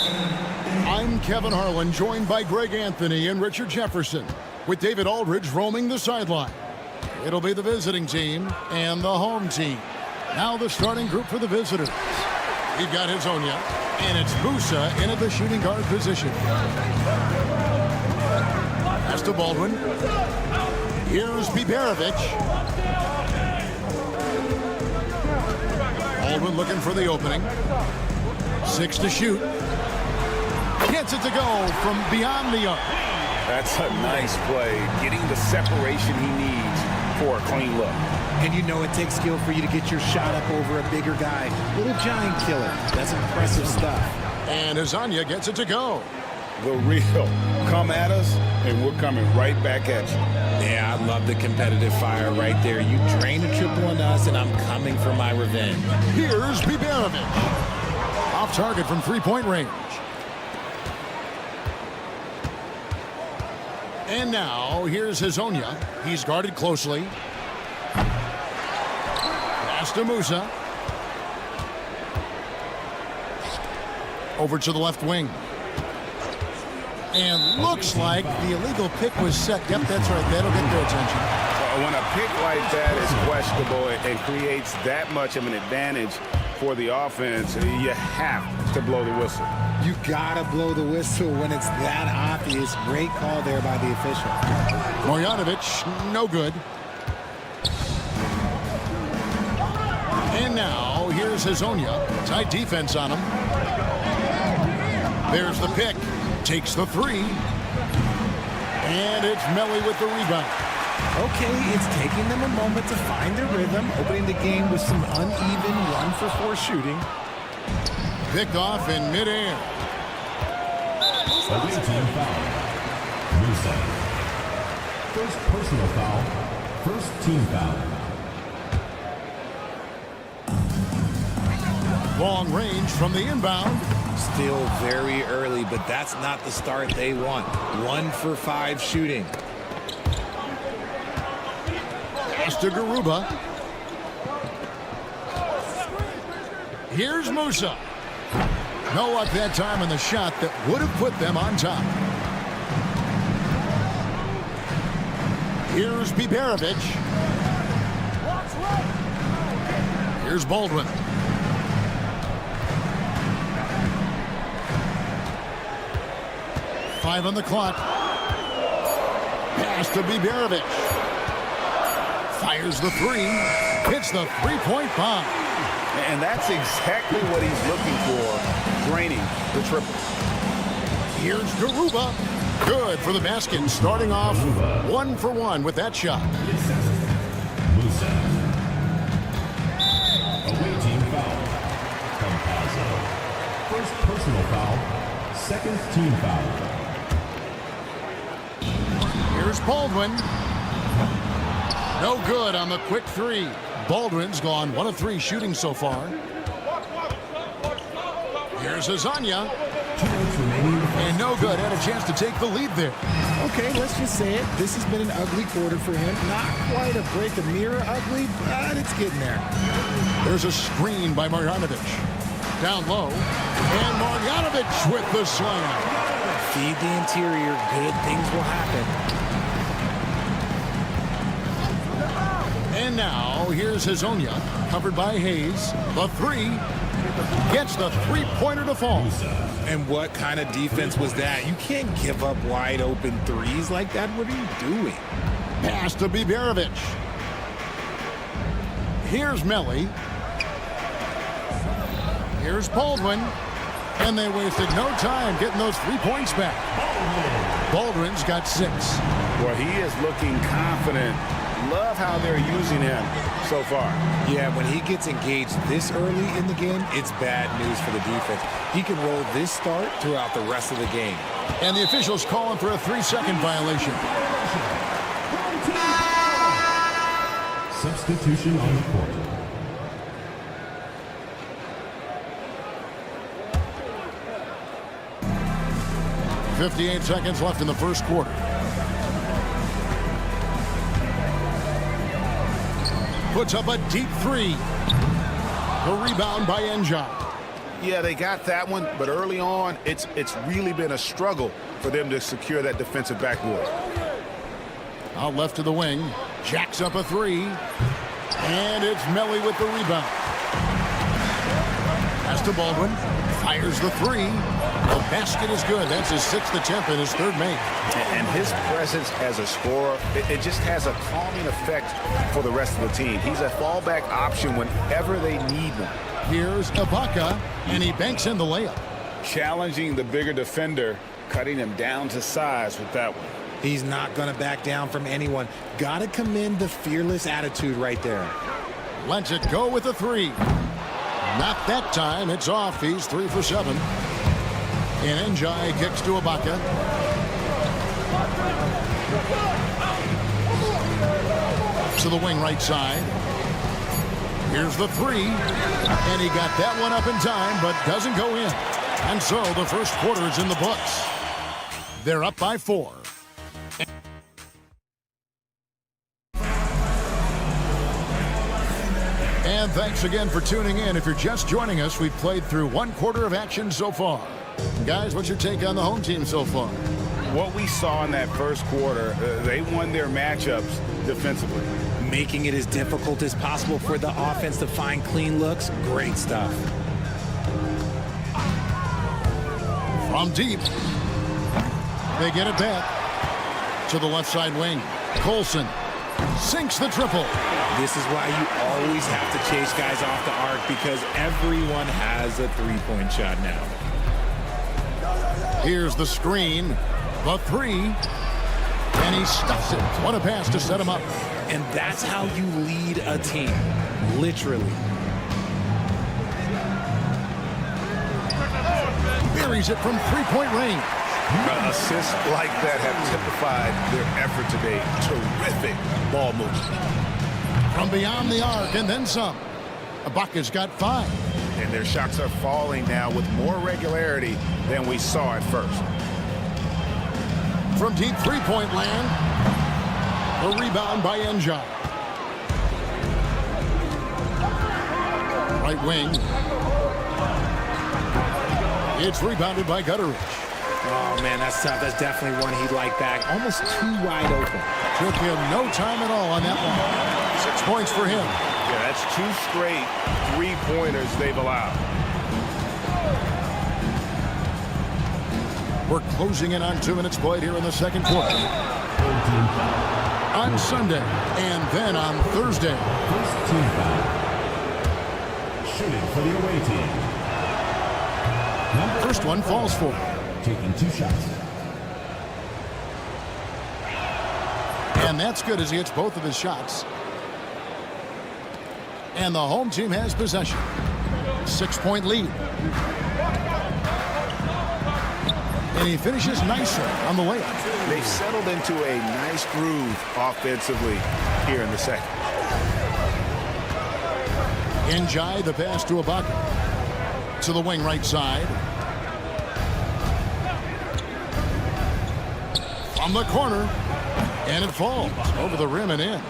I'm Kevin Harlan, joined by Greg Anthony and Richard Jefferson, with David Aldridge roaming the sideline. It'll be the visiting team and the home team. Now the starting group for the visitors. We've got Hezonja, and it's Musa in at the shooting guard position. Pass to Baldwin. Here's Biberovic. Baldwin looking for the opening. 6 to shoot. Gets it to go from beyond the arc. That's a nice play. Getting the separation he needs for a clean look. And you know it takes skill for you to get your shot up over a bigger guy. Little giant killer. That's impressive stuff. And Hezonja gets it to go. The real. Come at us, and we're coming right back at you. Yeah, I love the competitive fire right there. You drain a triple on us, and I'm coming for my revenge. Here's Biberovic. Off target from three-point range. And now, here's Hezonja. He's guarded closely. Pass to Musa. Over to the left wing. And looks like the illegal pick was set. Yep, that's right. That'll get their attention. When a pick like that is questionable and creates that much of an advantage for the offense, you have to blow the whistle. You gotta blow the whistle when it's that obvious. Great call there by the official. Marjanovic, no good. And now, here's Hezonja. Tight defense on him. There's the pick. Takes the three. And it's Melli with the rebound. Okay, it's taking them a moment to find their rhythm, opening the game with some uneven 1-for-4 shooting. Picked off in midair. Away team foul. Musa. First personal foul. First team foul. Long range from the inbound. Still very early, but that's not the start they want. 1-for-5 shooting. Pass to Garuba. Here's Musa. No luck that time on the shot that would have put them on top. Here's Biberovic. Here's Baldwin. Five on the clock. Pass to Biberovic. Fires the three. Hits the three-point bomb. And that's exactly what he's looking for, draining the triple. Here's Garuba. Good for the basket, starting off 1-for-1 with that shot. Musa. Away team foul. First personal foul, second team foul. Here's Baldwin. No good on the quick three. Baldwin's gone 1 of 3 shooting so far. Here's Azania. And no good. Had a chance to take the lead there. Okay, let's just say it. This has been an ugly quarter for him. Not quite a break a mirror ugly, but it's getting there. There's a screen by Marjanovic. Down low. And Marjanovic with the slam. Feed the interior. Good things will happen. And now, here's Hazonia, covered by Hayes. The three gets the three-pointer to fall. And what kind of defense was that? You can't give up wide open threes like that. What are you doing? Pass to Biberovic. Here's Melly. Here's Baldwin. And they wasted no time getting those 3 points back. Baldwin's got 6. Well, he is looking confident. Love how they're using him so far. Yeah, when he gets engaged this early in the game, it's bad news for the defense. He can roll this start throughout the rest of the game. And the officials calling for a 3-second violation. Substitution on the court. .58 seconds left in the first quarter. Puts up a deep 3. The rebound by Enjai. Yeah, they got that one, but early on, it's really been a struggle for them to secure that defensive backboard. Out left to the wing. Jacks up a 3. And it's Melly with the rebound. Pass to Baldwin. Fires the 3. The basket is good. That's his 6th attempt and his 3rd make. And his presence as a scorer, it just has a calming effect for the rest of the team. He's a fallback option whenever they need one. Here's Ibaka, and he banks in the layup. Challenging the bigger defender, cutting him down to size with that one. He's not going to back down from anyone. Got to commend the fearless attitude right there. Lets it go with a 3. Not that time. It's off. He's 3 for 7. And Enjai kicks to Ibaka. To the wing right side. Here's the 3. And he got that one up in time, but doesn't go in. And so the first quarter is in the books. They're up by 4. And thanks again for tuning in. If you're just joining us, we've played through 1 quarter of action so far. Guys, what's your take on the home team so far? What we saw in that first quarter, they won their matchups defensively. Making it as difficult as possible for the offense to find clean looks. Great stuff. From deep. They get it back. To the left side wing. Colson sinks the triple. This is why you always have to chase guys off the arc, because everyone has a three-point shot now. Here's the screen. The 3. And he stuffs it. What a pass to set him up. And that's how you lead a team. Literally. Buries it from 3-point range. Assists like that have typified their effort today. Terrific ball movement. From beyond the arc and then some. Ibaka's got 5. And their shots are falling now with more regularity than we saw at first. From deep 3-point land. The rebound by Enjai. Right wing. It's rebounded by Gutteridge. Oh, man, that's tough. That's definitely one he'd like back. Almost too wide open. Took him no time at all on that one. 6 points for him. Yeah, that's 2 straight 3-pointers they've allowed. We're closing in on 2 minutes played here in the second quarter. On Sunday and then on Thursday. First team foul. Shooting for the away team. First one falls for. Taking 2 shots. And that's good as he hits both of his shots. And the home team has possession. 6-point lead. and he finishes nicely on the layup. They've settled into a nice groove offensively here in the second. Njai, the pass to Ibaka. To the wing right side. From the corner. And it falls over the rim and in.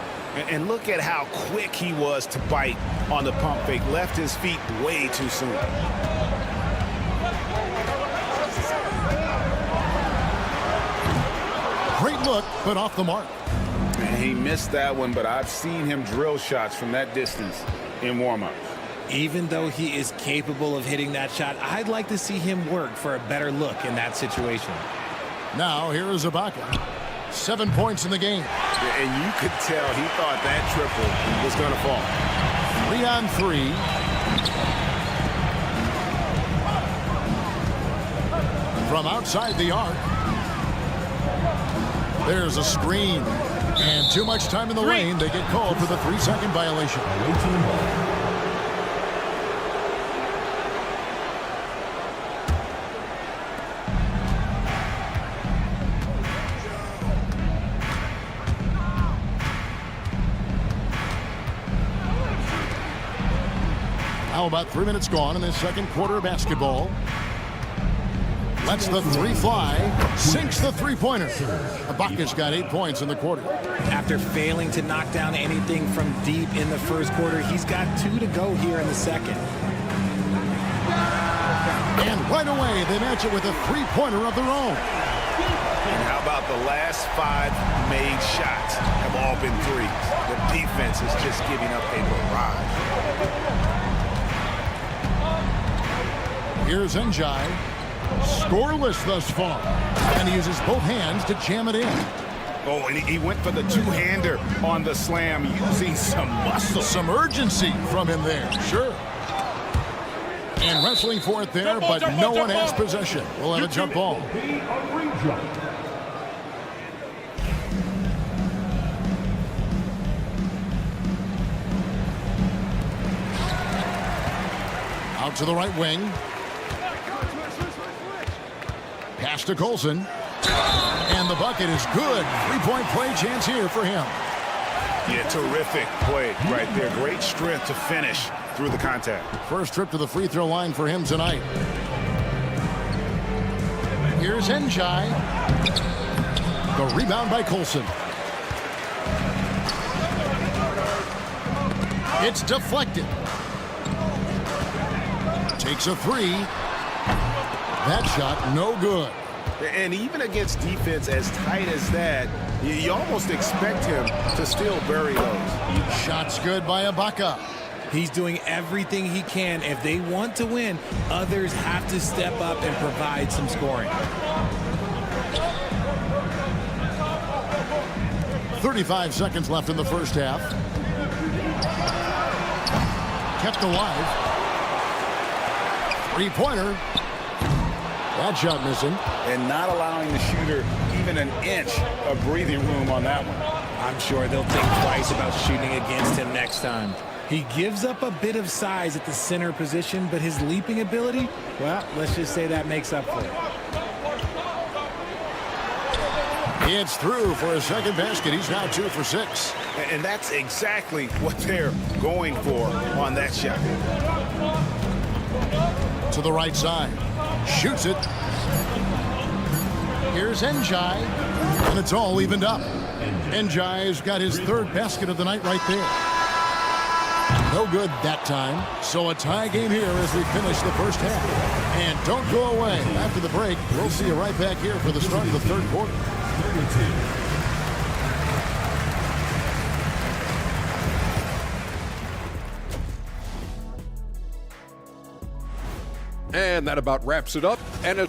And look at how quick he was to bite on the pump fake. Left his feet way too soon. Great look, but off the mark. And he missed that one, but I've seen him drill shots from that distance in warm-ups. Even though he is capable of hitting that shot, I'd like to see him work for a better look in that situation. Now, here is Ibaka. 7 points in the game. And you could tell he thought that triple was going to fall. 3 on 3. From outside the arc. There's a screen. And too much time in the lane. They get called for the 3-second violation. Now about 3 minutes gone in this second quarter of basketball. Lets the three fly, sinks the three-pointer. Ibaka's got 8 points in the quarter. After failing to knock down anything from deep in the first quarter, he's got 2 to go here in the second. And right away, they match it with a three-pointer of their own. And how about the last 5 made shots have all been threes? The defense is just giving up a barrage. Here's Njai. Scoreless thus far. And he uses both hands to jam it in. Oh, and he went for the two-hander on the slam, using some muscle. Some urgency from him there, sure. And wrestling for it there, but no one has possession. We'll have a jump ball. Out to the right wing. Pass to Colson. And the bucket is good. Three-point play chance here for him. Yeah, terrific play right there. Great strength to finish through the contact. First trip to the free throw line for him tonight. Here's Njai. The rebound by Colson. It's deflected. Takes a three. That shot no good. And even against defense as tight as that, you almost expect him to still bury those. Shot's good by Ibaka. He's doing everything he can. If they want to win, others have to step up and provide some scoring. 35 seconds left in the first half. Kept alive. Three-pointer. That shot missing. And not allowing the shooter even an inch of breathing room on that one. I'm sure they'll think twice about shooting against him next time. He gives up a bit of size at the center position, but his leaping ability, well, let's just say that makes up for it. It's through for a second basket. He's now 2 for 6. And that's exactly what they're going for on that shot. To the right side. Shoots it. Here's Njai. And it's all evened up. Njai's got his third basket of the night right there. No good that time. So a tie game here as we finish the first half. And don't go away. After the break, we'll see you right back here for the start of the third quarter. And that about wraps it up. And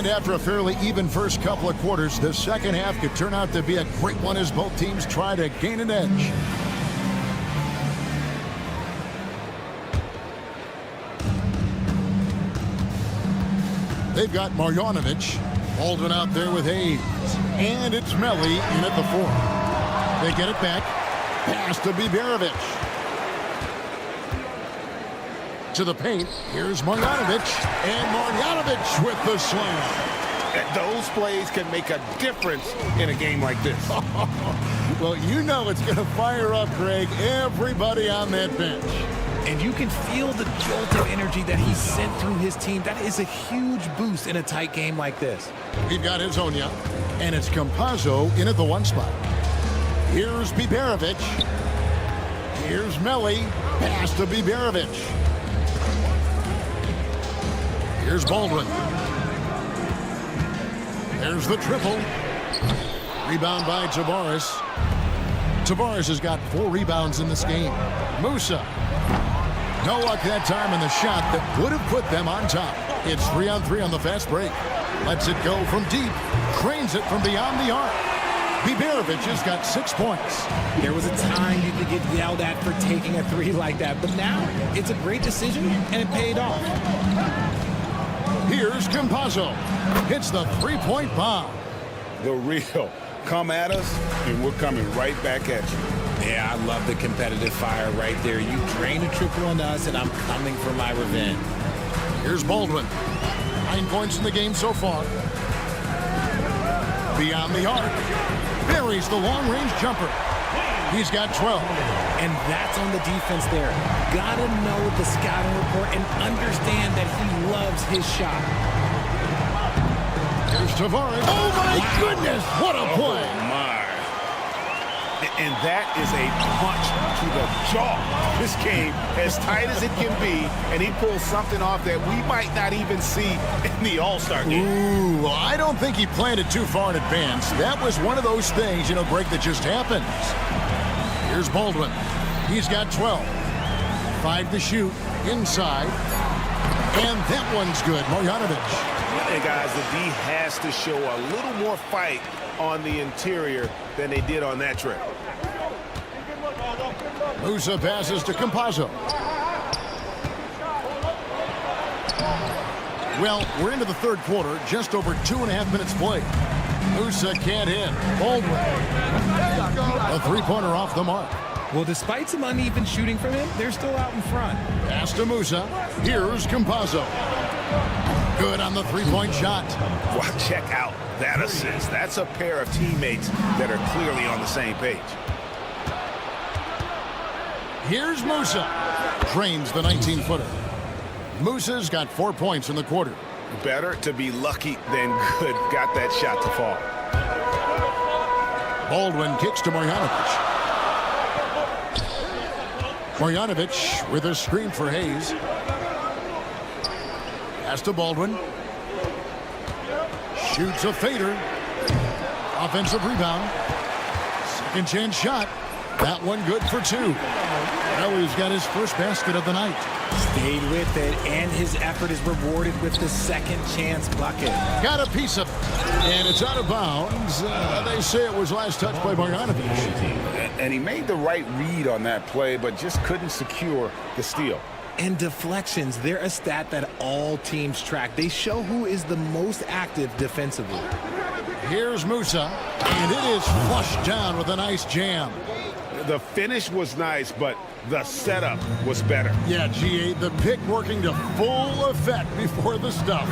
And after a fairly even first couple of quarters, the second half could turn out to be a great one as both teams try to gain an edge. They've got Marjanovic. Baldwin out there with Hayes. And it's Melly in at the 4. They get it back. Pass to Biberovic. To the paint. Here's Marjanovic. And Marjanovic with the slam. Those plays can make a difference in a game like this. Well, you know it's going to fire up, Greg, everybody on that bench. And you can feel the jolt of energy that he sent through his team. That is a huge boost in a tight game like this. We've got Hezonja, and it's Campazzo in at the 1 spot. Here's Biberovic. Here's Melly. Pass to Biberovic. Here's Baldwin. There's the triple. Rebound by Tavares. Tavares has got 4 rebounds in this game. Musa. No luck that time in the shot that would have put them on top. It's 3-on-3 on the fast break. Lets it go from deep. Cranes it from beyond the arc. Biberovic has got 6 points. There was a time you could get yelled at for taking a 3 like that, but now it's a great decision and it paid off. Here's Campazzo. Hits the 3-point bomb. The real. Come at us, and we're coming right back at you. Yeah, I love the competitive fire right there. You drain a triple on us, and I'm coming for my revenge. Here's Baldwin. 9 points in the game so far. Beyond the arc. Buries the long-range jumper. He's got 12. And that's on the defense there. Gotta know the scouting report and understand that he loves his shot. Here's Tavares. Oh, my goodness. What a play. Oh, my. And that is a punch to the jaw. This game, as tight as it can be, and he pulls something off that we might not even see in the All-Star game. Ooh, well, I don't think he planned it too far in advance. That was one of those things, Greg, that just happens. Here's Baldwin. He's got 12. 5 to shoot. Inside. And that one's good. Marjanovic. Hey, guys, the D has to show a little more fight on the interior than they did on that trip. Musa passes to Campazzo. Well, we're into the 3rd quarter. Just over 2.5 minutes played. Musa can't hit. Baldwin. A 3-pointer off the mark. Well, despite some uneven shooting from him, they're still out in front. Pass to Musa. Here's Campazzo. Good on the 3-point shot. Well, check out that assist. That's a pair of teammates that are clearly on the same page. Here's Musa. Drains the 19-footer. Musa's got 4 points in the quarter. Better to be lucky than good. Got that shot to fall. Baldwin kicks to Marjanovic. Marjanovic with a screen for Hayes. Pass to Baldwin. Shoots a fader. Offensive rebound. Second chance shot. That one good for 2. Well, he's got his first basket of the night. Stayed with it, and his effort is rewarded with the second chance bucket. Got a piece of it, and it's out of bounds. They say it was last touched by Marjanovic. And he made the right read on that play, but just couldn't secure the steal. And deflections, they're a stat that all teams track. They show who is the most active defensively. Here's Musa, and it is flushed down with a nice jam. The finish was nice, but the setup was better. Yeah, G8, the pick working to full effect before the stuff.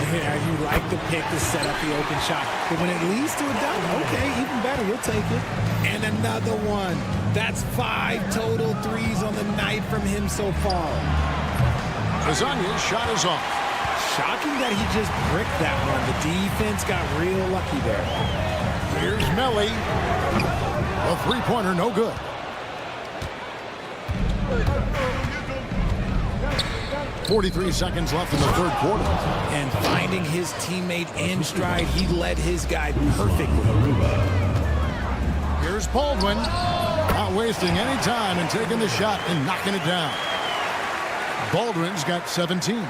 Yeah, you like the pick to set up the open shot. But when it leads to a dunk, okay, even better, you'll take it. And another one. That's 5 total threes on the night from him so far. Hezonja's shot is off. Shocking that he just bricked that one. The defense got real lucky there. Here's Melly. A 3-pointer, no good. .43 seconds left in the 3rd quarter. And finding his teammate in stride, he led his guy perfectly. Here's Baldwin. Not wasting any time and taking the shot and knocking it down. Baldwin's got 17.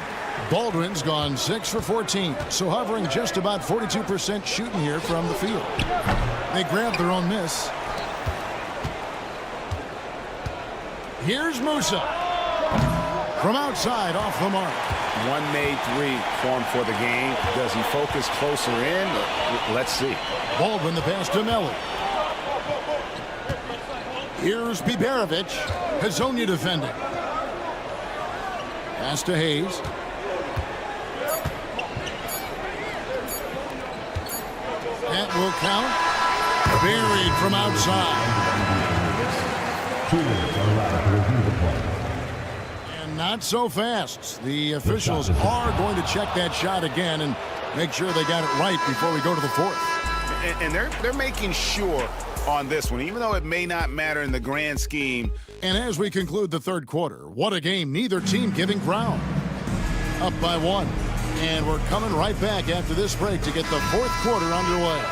Baldwin's gone 6 for 14, so hovering just about 42% shooting here from the field. They grabbed their own miss. Here's Musa. from outside off the mark. One made three formed for the game. Does he focus closer in? Let's see. Baldwin the pass to Melly. Here's Biberovic. Hazonia defending. Pass to Hayes. That will count. Buried from outside. And not so fast. The officials are going to check that shot again and make sure they got it right before we go to the fourth. And they're making sure on this one, even though it may not matter in the grand scheme. And as we conclude the third quarter, what a game. Neither team giving ground. Up by one. And we're coming right back after this break to get the fourth quarter underway.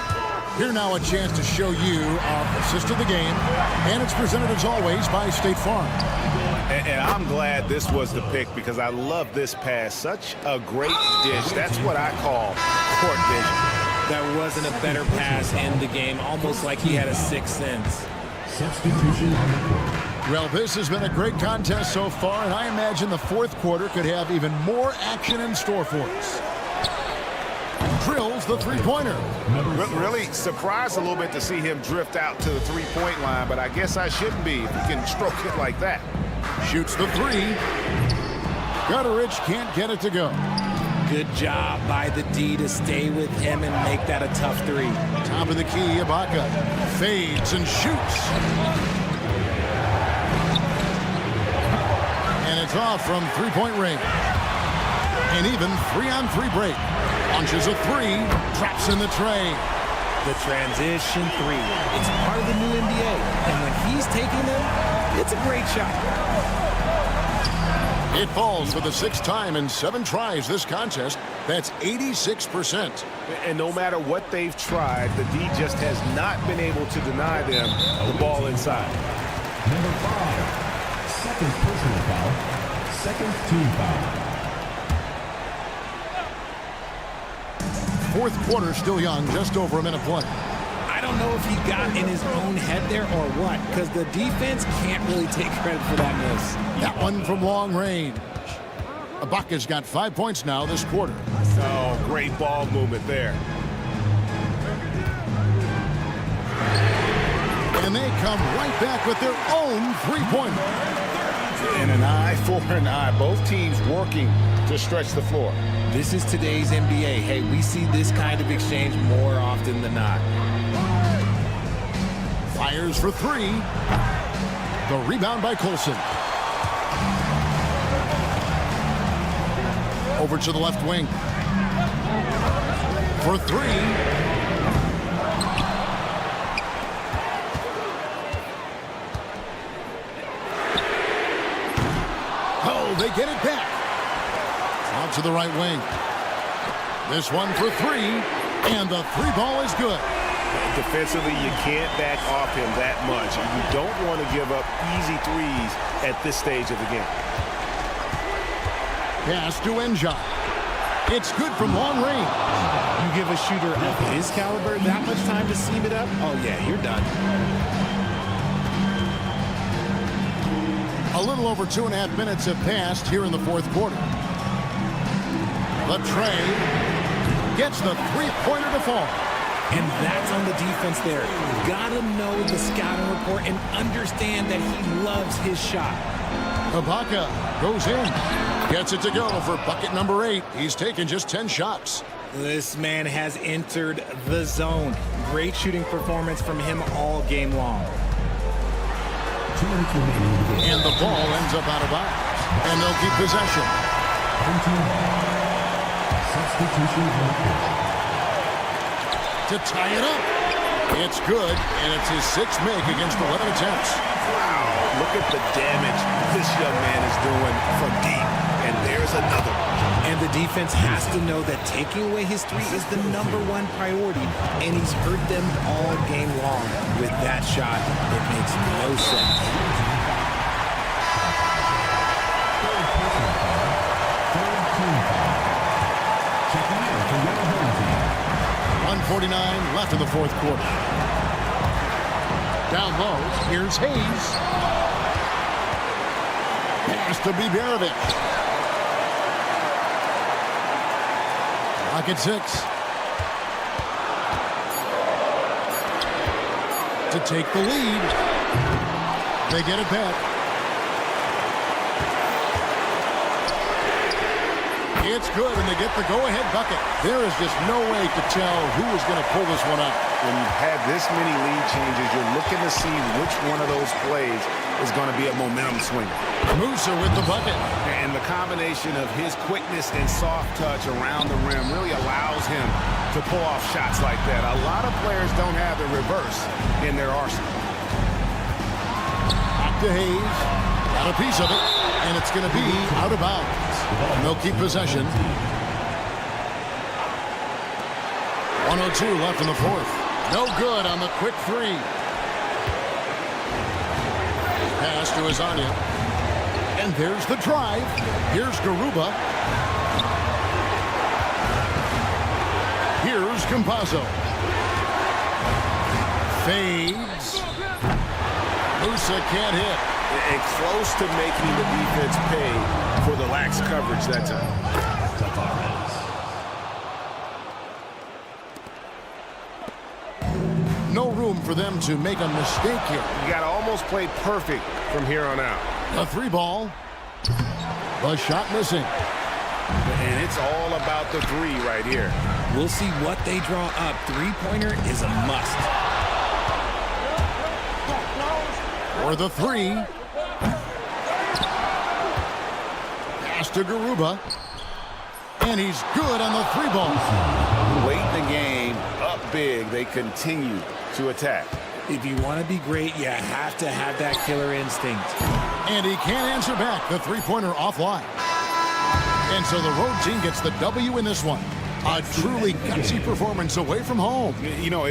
Here now a chance to show you our assist of the game. And it's presented as always by State Farm. And I'm glad this was the pick because I love this pass. Such a great dish. That's what I call court vision. There wasn't a better pass in the game, almost like he had a sixth sense. Substitution on the court. Well, this has been a great contest so far, and I imagine the fourth quarter could have even more action in store for us. Drills the three-pointer. Really surprised a little bit to see him drift out to the three-point line, but I guess I shouldn't be if he can stroke it like that. Shoots the three. Gutteridge can't get it to go. Good job by the D to stay with him and make that a tough three. Top of the key, Ibaka fades and shoots. And it's off from three-point range. An even 3-on-3 break. Launches a three, traps in the tray. The transition three. It's part of the new NBA. And when he's taking them, it's a great shot. It falls for the sixth time in 7 tries this contest. That's 86%. And no matter what they've tried, the D just has not been able to deny them the ball inside. Number 5, second personal foul, second team foul. Fourth quarter still young, just over a minute play. I don't know if he got in his own head there or what, because the defense can't really take credit for that miss. That one from long range. Ibaka's got 5 points now this quarter. Oh, great ball movement there. And they come right back with their own three-pointer. And an eye for an eye. Both teams working to stretch the floor. This is today's NBA. Hey, we see this kind of exchange more often than not. Fires for three. The rebound by Colson. Over to the left wing. For three. Oh, they get it back. Out to the right wing. This one for three. And the three ball is good. Defensively, you can't back off him that much. You don't want to give up easy threes at this stage of the game. Pass to Enja. It's good from long range. You give a shooter of his caliber that much time to seam it up? Oh, yeah, you're done. A little over 2.5 minutes have passed here in the fourth quarter. Latrey gets the three-pointer to fall. And that's on the defense there. Gotta know the scouting report and understand that he loves his shot. Ibaka goes in. Gets it to go for bucket number 8. He's taken just 10 shots. This man has entered the zone. Great shooting performance from him all game long. And the ball ends up out of bounds. And they'll keep possession. Substitution. To tie it up. It's good, and it's his 6th make against 11 attempts. Wow, look at the damage this young man is doing from deep. And there's another one. And the defense has to know that taking away his three is the #1 priority, and he's hurt them all game long. With that shot, it makes no sense. 1:49 left in the fourth quarter. Down low, here's Hayes. Has to be Berovich. Lock at 6. To take the lead. They get it back. It's good, and they get the go-ahead bucket. There is just no way to tell who is going to pull this one out. When you've had this many lead changes, you're looking to see which one of those plays is going to be a momentum swinger. Musa with the bucket. And the combination of his quickness and soft touch around the rim really allows him to pull off shots like that. A lot of players don't have the reverse in their arsenal. Back to Hayes. Got a piece of it, and it's going to be out of bounds. And they'll keep possession. 1:02 left in the fourth. No good on the quick 3. Pass to Azania. And there's the drive. Here's Garuba. Here's Campazzo. Fades. Musa can't hit. And close to making the defense pay for the lax coverage that time. No room for them to make a mistake here. You got to almost play perfect from here on out. A 3 ball. The shot missing. And it's all about the 3 right here. We'll see what they draw up. Three-pointer is a must. For the 3. Pass to Garuba. And he's good on the 3 ball. Late in the game, up big, they continue to attack. If you want to be great, you have to have that killer instinct. And he can't answer back. The 3-pointer offline. And so the road team gets the W in this one. A truly gutsy performance away from home. You know,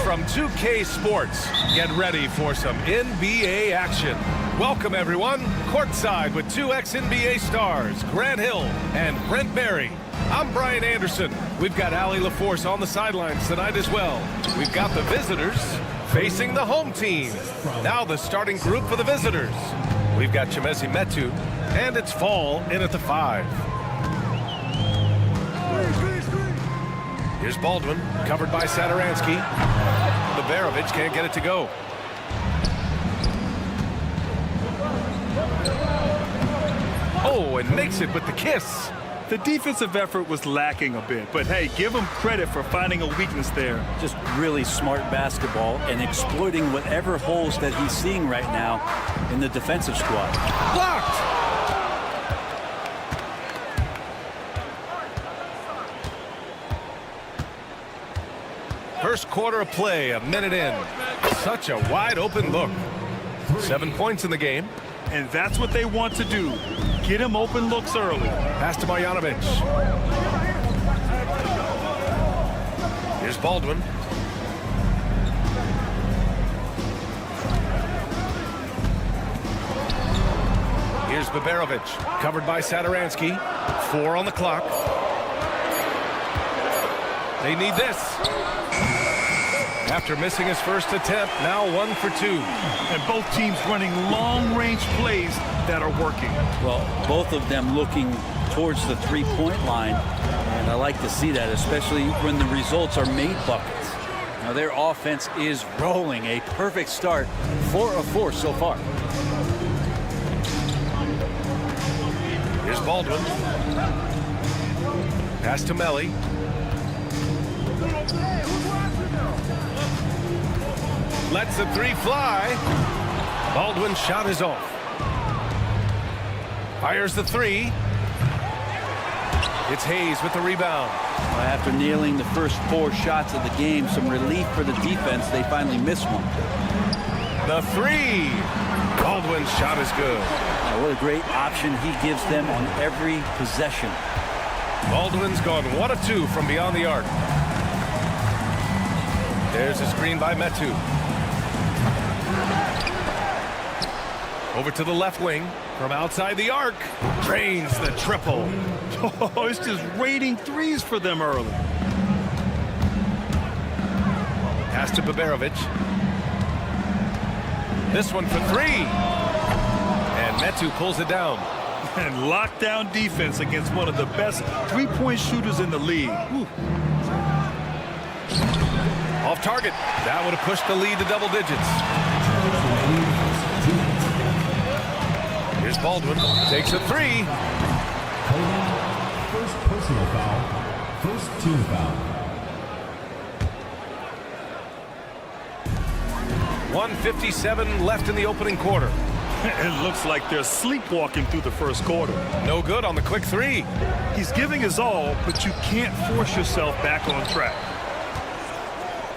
from 2K Sports. Get ready for some NBA action. Welcome, everyone. Courtside with two ex-NBA stars, Grant Hill and Brent Barry. I'm Brian Anderson. We've got Allie LaForce on the sidelines tonight as well. We've got the visitors facing the home team. Now the starting group for the visitors. We've got Chimezie Metu, and it's Fall in at the 5. Here's Baldwin, covered by Satoransky. Liberovic can't get it to go. Oh, and makes it with the kiss. The defensive effort was lacking a bit, but hey, give him credit for finding a weakness there. Just really smart basketball and exploiting whatever holes that he's seeing right now in the defensive squad. Blocked! First quarter of play, a minute in. Such a wide open look. 7 points in the game. And that's what they want to do. Get him open looks early. Pass to Marjanovic. Here's Baldwin. Here's Liberovic, covered by Satoransky. 4 on the clock. They need this. After missing his first attempt, now 1 for 2. And both teams running long-range plays that are working. Well, both of them looking towards the three-point line, and I like to see that, especially when the results are made buckets. Now their offense is rolling. A perfect start, 4 of 4 so far. Here's Baldwin. Pass to Melli. Lets the 3 fly. Baldwin's shot is off. Fires the 3. It's Hayes with the rebound. After nailing the first 4 shots of the game, some relief for the defense. They finally missed one. The 3. Baldwin's shot is good. What a great option he gives them on every possession. Baldwin's gone 1 of 2 from beyond the arc. There's a screen by Metu. Over to the left wing from outside the arc. Drains the triple. Oh, it's just raining threes for them early. Pass to Liberovic. This one for 3. And Metu pulls it down. And lockdown defense against one of the best three-point shooters in the league. Whew. Off target. That would have pushed the lead to double digits. Here's Baldwin. Takes a 3. First personal foul. First team foul. 1:57 left in the opening quarter. It looks like they're sleepwalking through the first quarter. No good on the quick 3. He's giving his all, but you can't force yourself back on track.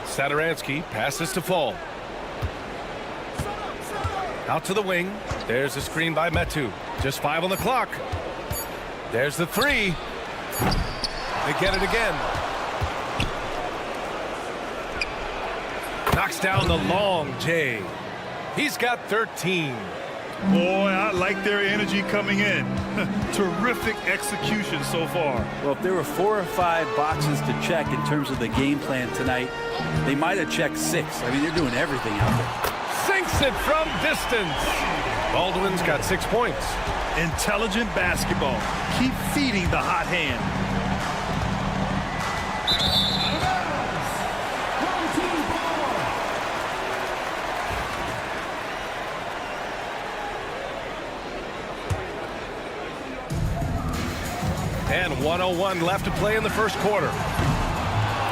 Satoransky passes to Fall. Out to the wing. There's a screen by Metu. Just 5 on the clock. There's the 3. They get it again. Knocks down the long J. He's got 13. Boy, I like their energy coming in. Terrific execution so far. Well, if there were 4 or 5 boxes to check in terms of the game plan tonight, they might have checked 6. I mean, they're doing everything out there. Sinks it from distance. Baldwin's got 6 points. Intelligent basketball. Keep feeding the hot hand. And 1:01 left to play in the first quarter.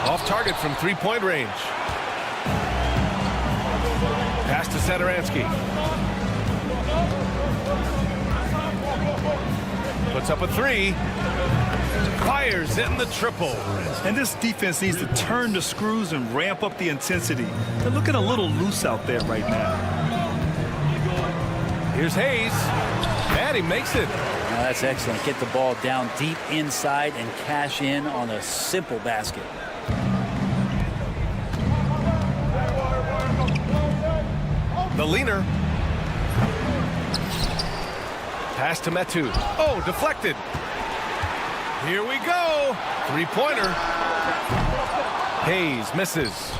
Off target from 3-point range. Pass to Satoransky. Puts up a 3. Fires it in the triple. And this defense needs to turn the screws and ramp up the intensity. They're looking a little loose out there right now. Here's Hayes. And he makes it. Now that's excellent. Get the ball down deep inside and cash in on a simple basket. The leaner. Pass to Metu. Oh, deflected. Here we go. Three-pointer. Hayes misses.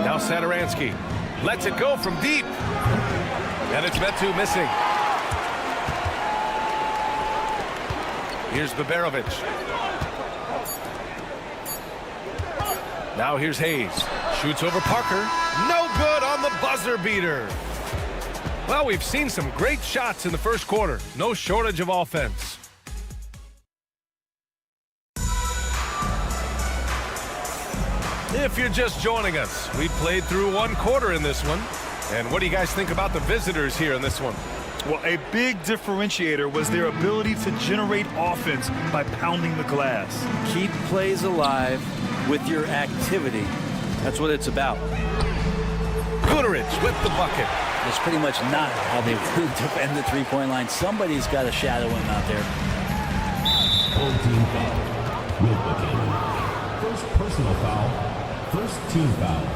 Now Satoransky lets it go from deep. And it's Metu missing. Here's Baberovic. Now here's Hayes. Shoots over Parker. No good on the buzzer beater. Well, we've seen some great shots in the first quarter. No shortage of offense. If you're just joining us, we played through one quarter in this one. And what do you guys think about the visitors here in this one? Well, a big differentiator was their ability to generate offense by pounding the glass. Keep plays alive with your activity. That's what it's about. Guterich with the bucket. That's pretty much not how they would defend the three-point line. Somebody's got to shadow him out there. Full team foul. Will Buchanan. First personal foul. First team foul.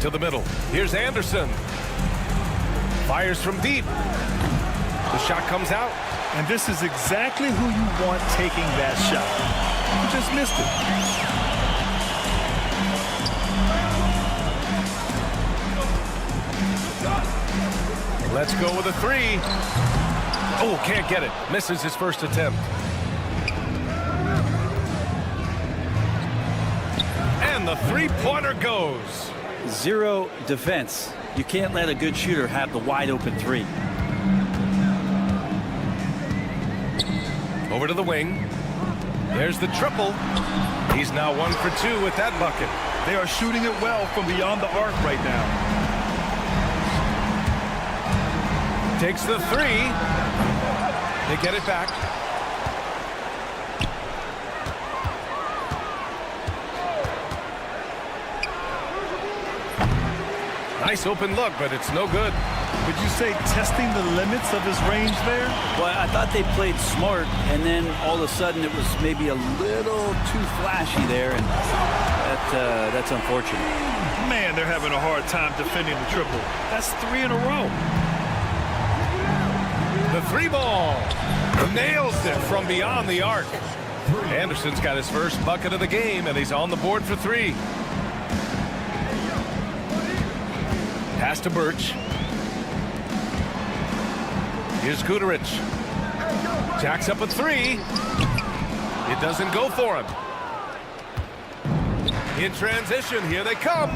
To the middle. Here's Anderson. Fires from deep. The shot comes out. And this is exactly who you want taking that shot. You just missed it. Let's go with a three. Oh, can't get it. Misses his first attempt. And the three-pointer goes. Zero defense. You can't let a good shooter have the wide open three. Over to the wing. There's the triple. He's now 1 for 2 with that bucket. They are shooting it well from beyond the arc right now. Takes the three. They get it back. Nice open look, but it's no good. Would you say testing the limits of his range there? Well, I thought they played smart, and then all of a sudden it was maybe a little too flashy there, and that's unfortunate. Man, they're having a hard time defending the triple. That's 3 in a row. The three ball. Nails it from beyond the arc. Anderson's got his first bucket of the game, and he's on the board for 3. Pass to Birch. Here's Guterich. Jacks up a 3. It doesn't go for him. In transition, here they come.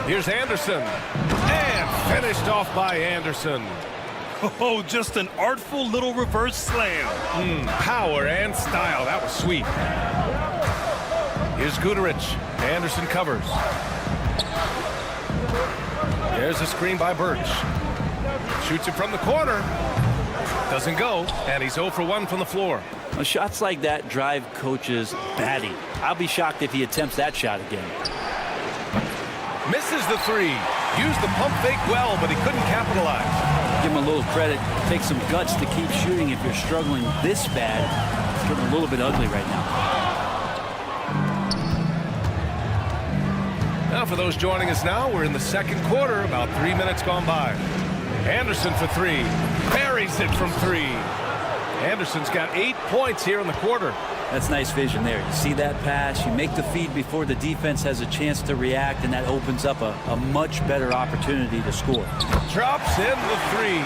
Here's Anderson. And finished off by Anderson. Oh, just an artful little reverse slam. Power and style. That was sweet. Here's Guterich. Anderson covers. There's a screen by Birch. Shoots it from the corner. Doesn't go, and he's 0 for 1 from the floor. Well, shots like that drive coaches batty. I'll be shocked if he attempts that shot again. Misses the 3. Used the pump fake well, but he couldn't capitalize. Give him a little credit. Take some guts to keep shooting if you're struggling this bad. It's getting a little bit ugly right now. Now for those joining us now, we're in the second quarter, about 3 minutes gone by. Anderson for 3. Buries it from 3. Anderson's got 8 points here in the quarter. That's nice vision there. You see that pass, you make the feed before the defense has a chance to react, and that opens up a much better opportunity to score. Drops in the 3.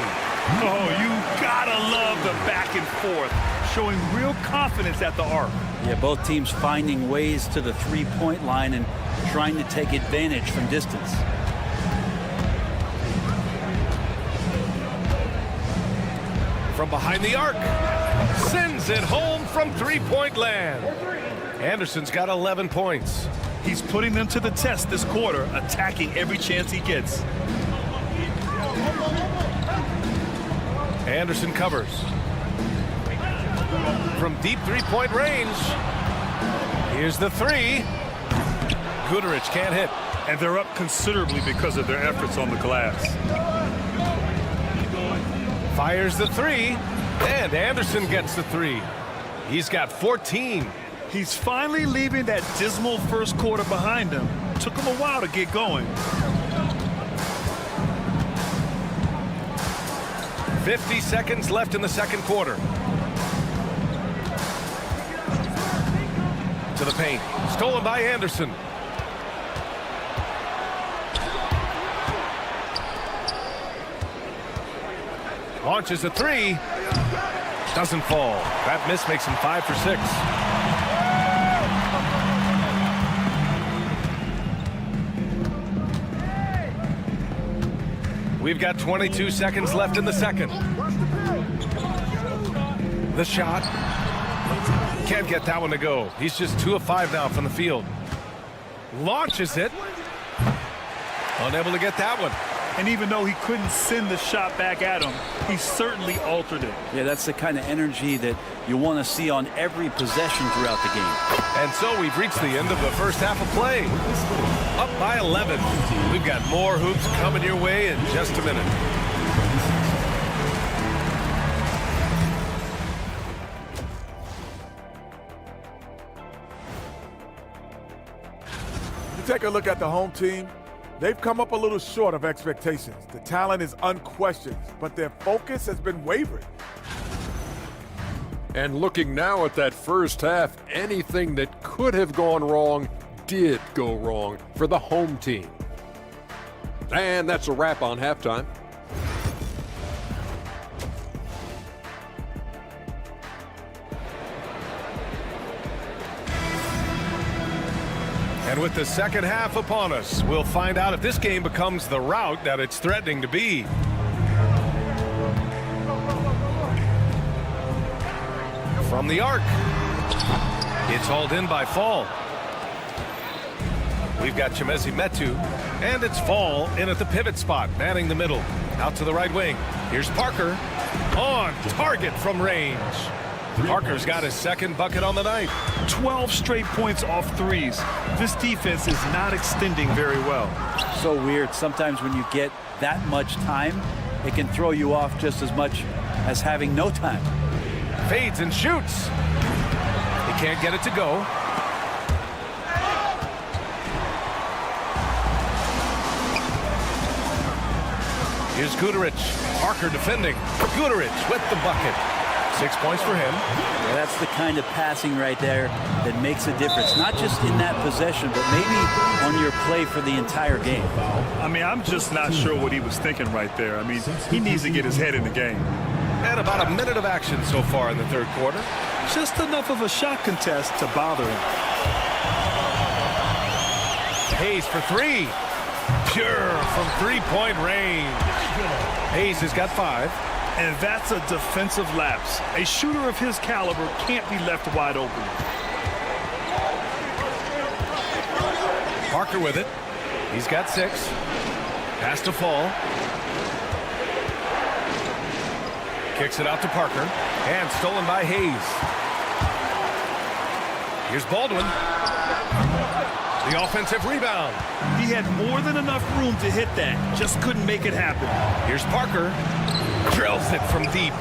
Oh, you gotta love the back and forth, showing real confidence at the arc. Yeah, both teams finding ways to the three-point line and trying to take advantage from distance. From behind the arc. Sends it home from three-point land. Anderson's got 11 points. He's putting them to the test this quarter, attacking every chance he gets. Anderson covers. From deep three-point range. Here's the 3. Guterich can't hit. And they're up considerably because of their efforts on the glass. Fires the 3. And Anderson gets the three. He's got 14. He's finally leaving that dismal first quarter behind him. Took him a while to get going. 50 seconds left in the second quarter. To the paint. Stolen by Anderson. Launches a three. Doesn't fall. That miss makes him 5 for 6. We've got 22 seconds left in the second. The shot. Can't get that one to go. He's just 2 of 5 now from the field. Launches it. Unable to get that one. And even though he couldn't send the shot back at him, he certainly altered it. Yeah, that's the kind of energy that you want to see on every possession throughout the game. And so we've reached the end of the first half of play. Up by 11. We've got more hoops coming your way in just a minute. You take a look at the home team. They've come up a little short of expectations. The talent is unquestioned, but their focus has been wavering. And looking now at that first half, anything that could have gone wrong did go wrong for the home team. And that's a wrap on halftime. And with the second half upon us, we'll find out if this game becomes the rout that it's threatening to be. From the arc. It's hauled in by Fall. We've got Chimezie Metu, and it's Fall in at the pivot spot, manning the middle. Out to the right wing. Here's Parker. On target from range. Parker's got his second bucket on the night. 12 straight points off threes. This defense is not extending very well. So weird. Sometimes when you get that much time, it can throw you off just as much as having no time. Fades and shoots. He can't get it to go. Here's Guterich. Parker defending. Guterich with the bucket. 6 points for him. Yeah, that's the kind of passing right there that makes a difference. Not just in that possession, but maybe on your play for the entire game. I mean, I'm just not sure what he was thinking right there. I mean, he needs to get his head in the game. And about a minute of action so far in the third quarter. Just enough of a shot contest to bother him. Hayes for three. Pure from three-point range. Hayes has got 5. And that's a defensive lapse. A shooter of his caliber can't be left wide open. Parker with it. He's got 6. Pass to Fall. Kicks it out to Parker. And stolen by Hayes. Here's Baldwin. The offensive rebound. He had more than enough room to hit that. Just couldn't make it happen. Here's Parker. Drills it from deep.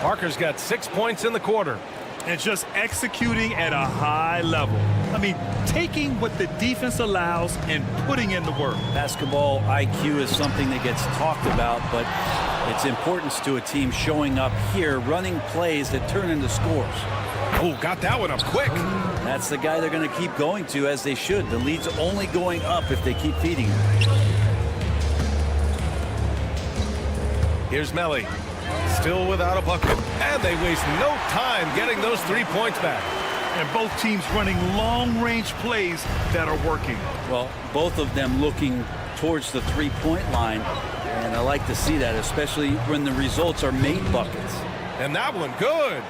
Parker's got 6 points in the quarter. And just executing at a high level. I mean, taking what the defense allows and putting in the work. Basketball IQ is something that gets talked about, but its importance to a team showing up here, running plays that turn into scores. Oh, got that one up quick. That's the guy they're going to keep going to, as they should. The lead's only going up if they keep feeding him. Here's Melly. Still without a bucket. And they waste no time getting those 3 points back. And both teams running long-range plays that are working. Well, both of them looking towards the three-point line. And I like to see that, especially when the results are made buckets. And that one good.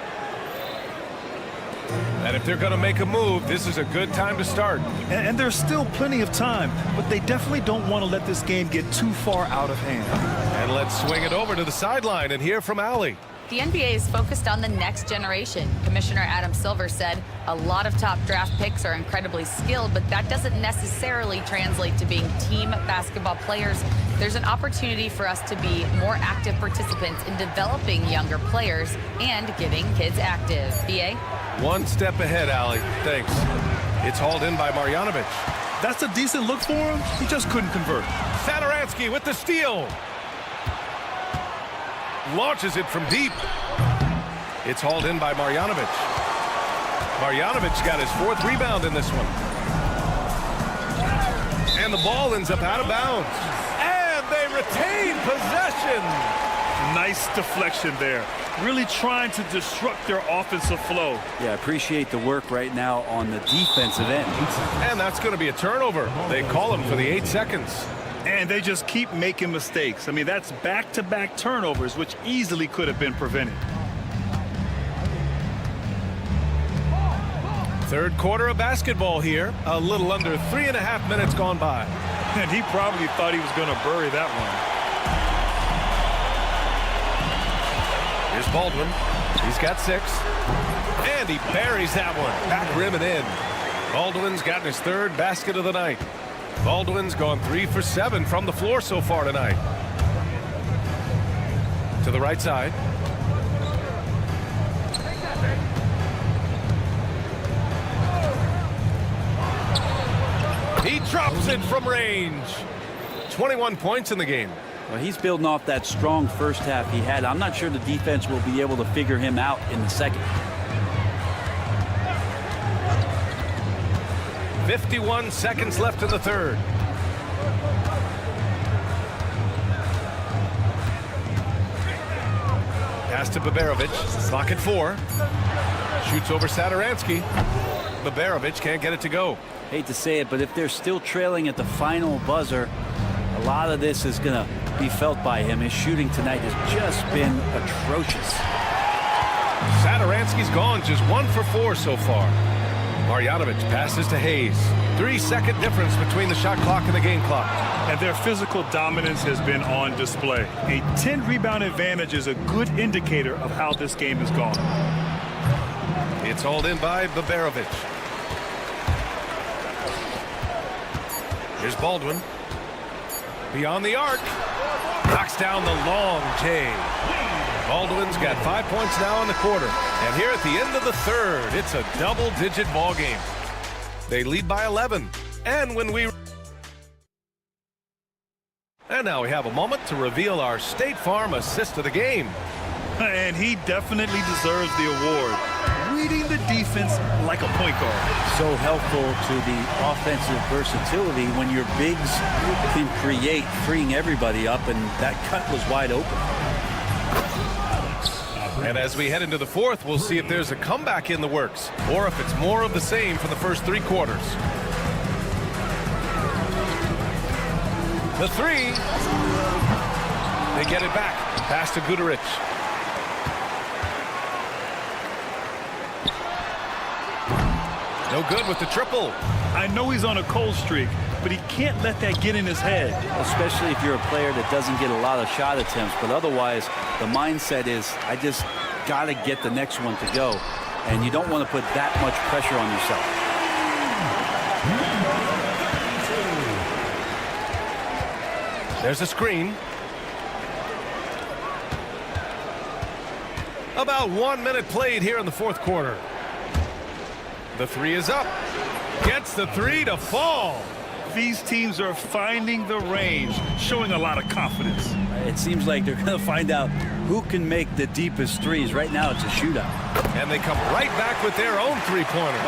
And if they're going to make a move, this is a good time to start. And there's still plenty of time, but they definitely don't want to let this game get too far out of hand. And let's swing it over to the sideline and hear from Allie. The NBA is focused on the next generation. Commissioner Adam Silver said a lot of top draft picks are incredibly skilled, but that doesn't necessarily translate to being team basketball players. There's an opportunity for us to be more active participants in developing younger players and getting kids active. BA? One step ahead, Allie. Thanks. It's hauled in by Marjanovic. That's a decent look for him. He just couldn't convert. Satoransky with the steal. Launches it from deep. It's hauled in by Marjanovic. Marjanovic got his 4th rebound in this one. And the ball ends up out of bounds. And they retain possession. Nice deflection there. Really trying to disrupt their offensive flow. Yeah, appreciate the work right now on the defensive end. And that's going to be a turnover. They call him for the 8 seconds. And they just keep making mistakes. I mean, that's back-to-back turnovers, which easily could have been prevented. Third quarter of basketball here. A little under 3.5 minutes gone by. And he probably thought he was going to bury that one. Here's Baldwin. He's got 6. And he buries that one. Back rim and in. Baldwin's gotten his 3rd basket of the night. Baldwin's gone 3 for 7 from the floor so far tonight. To the right side. He drops it from range. 21 points in the game. Well, he's building off that strong first half he had. I'm not sure the defense will be able to figure him out in the second. 51 seconds left in the third. Pass to Baberovic. Clock at 4. Shoots over Satoransky. Baberovic can't get it to go. Hate to say it, but if they're still trailing at the final buzzer, a lot of this is going to be felt by him. His shooting tonight has just been atrocious. Satoransky's gone, just 1 for 4 so far. Marjanovic passes to Hayes. 3-second difference between the shot clock and the game clock. And their physical dominance has been on display. A 10-rebound advantage is a good indicator of how this game has gone. It's hauled in by Baberovic. Here's Baldwin. Beyond the arc. Knocks down the long J. Baldwin's got 5 points now in the quarter. And here at the end of the third, it's a double-digit ball game. They lead by 11. And now we have a moment to reveal our State Farm assist of the game. And he definitely deserves the award. Reading the defense like a point guard. So helpful to the offensive versatility when your bigs can create, freeing everybody up, and that cut was wide open. And as we head into the fourth, we'll see if there's a comeback in the works or if it's more of the same for the first 3 quarters. The 3. They get it back. Pass to Guduric. No good with the triple. I know he's on a cold streak, but he can't let that get in his head. Especially if you're a player that doesn't get a lot of shot attempts, but otherwise the mindset is, I just got to get the next one to go. And you don't want to put that much pressure on yourself. There's a screen. About 1 minute played here in the fourth quarter. The 3 is up. Gets the 3 to fall. These teams are finding the range, showing a lot of confidence. It seems like they're going to find out who can make the deepest threes. Right now, it's a shootout. And they come right back with their own three-pointer.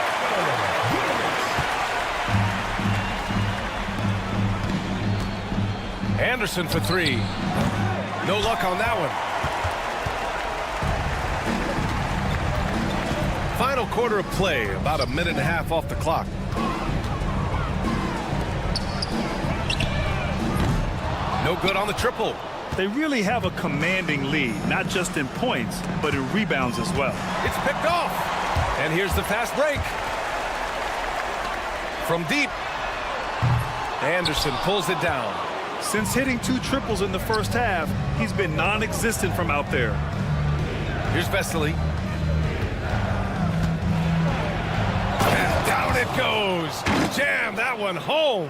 Anderson for 3. No luck on that one. Final quarter of play, about a minute and a half off the clock. No good on the triple. They really have a commanding lead, not just in points, but in rebounds as well. It's picked off. And here's the fast break. From deep. Anderson pulls it down. Since hitting 2 triples in the first half, he's been non-existent from out there. Here's Vesely. And down it goes. Jam that one home.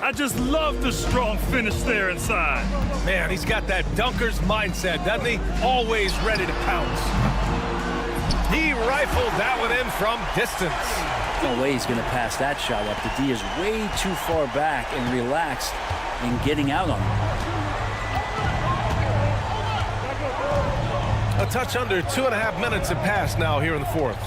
I just love the strong finish there inside. Man, he's got that dunker's mindset, doesn't he? Always ready to pounce. He rifled that one in from distance. No way he's going to pass that shot up. The D is way too far back and relaxed in getting out on him. A touch under 2.5 minutes have passed now here in the fourth.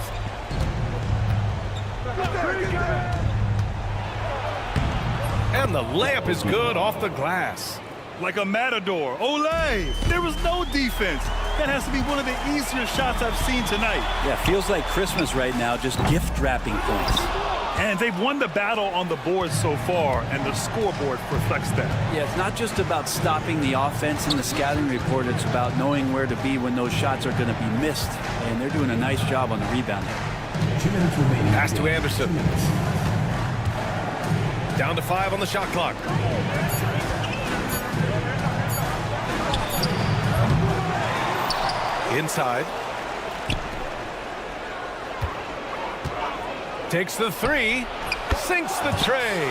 And the layup is good off the glass. Like a matador. Olay! There was no defense. That has to be one of the easier shots I've seen tonight. Yeah, feels like Christmas right now, just gift wrapping points. And they've won the battle on the board so far, and the scoreboard reflects that. Yeah, it's not just about stopping the offense in the scouting report. It's about knowing where to be when those shots are going to be missed. And they're doing a nice job on the rebound there. 2 minutes remaining. Pass to Anderson. Down to 5 on the shot clock. Inside. Takes the 3. Sinks the tray.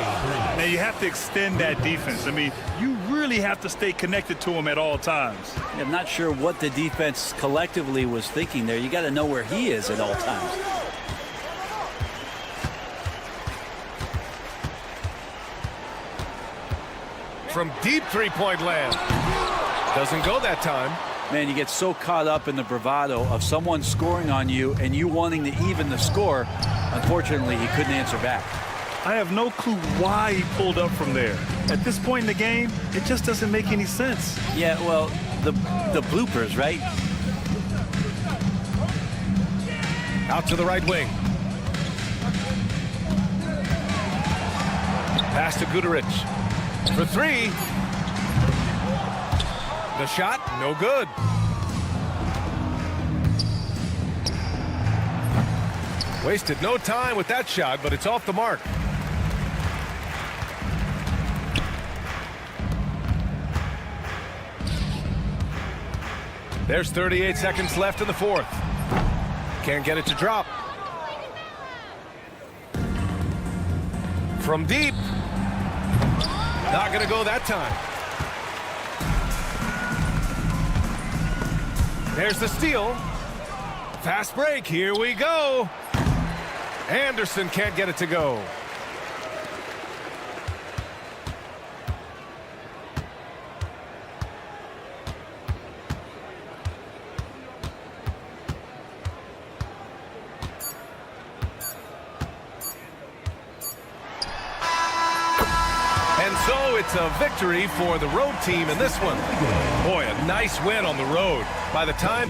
Now you have to extend that defense. I mean, you really have to stay connected to him at all times. I'm not sure what the defense collectively was thinking there. You got to know where he is at all times. From deep three-point land. Doesn't go that time. Man, you get so caught up in the bravado of someone scoring on you and you wanting to even the score. Unfortunately, he couldn't answer back. I have no clue why he pulled up from there. At this point in the game, it just doesn't make any sense. Yeah, well, the bloopers, right? Out to the right wing. Pass to Guterich. For 3. The shot, no good. Wasted no time with that shot, but it's off the mark. There's 38 seconds left in the fourth. Can't get it to drop. From deep. Not going to go that time. There's the steal. Fast break. Here we go. Anderson can't get it to go. And so it's a victory for the road team in this one. Boy, a nice win on the road. By the time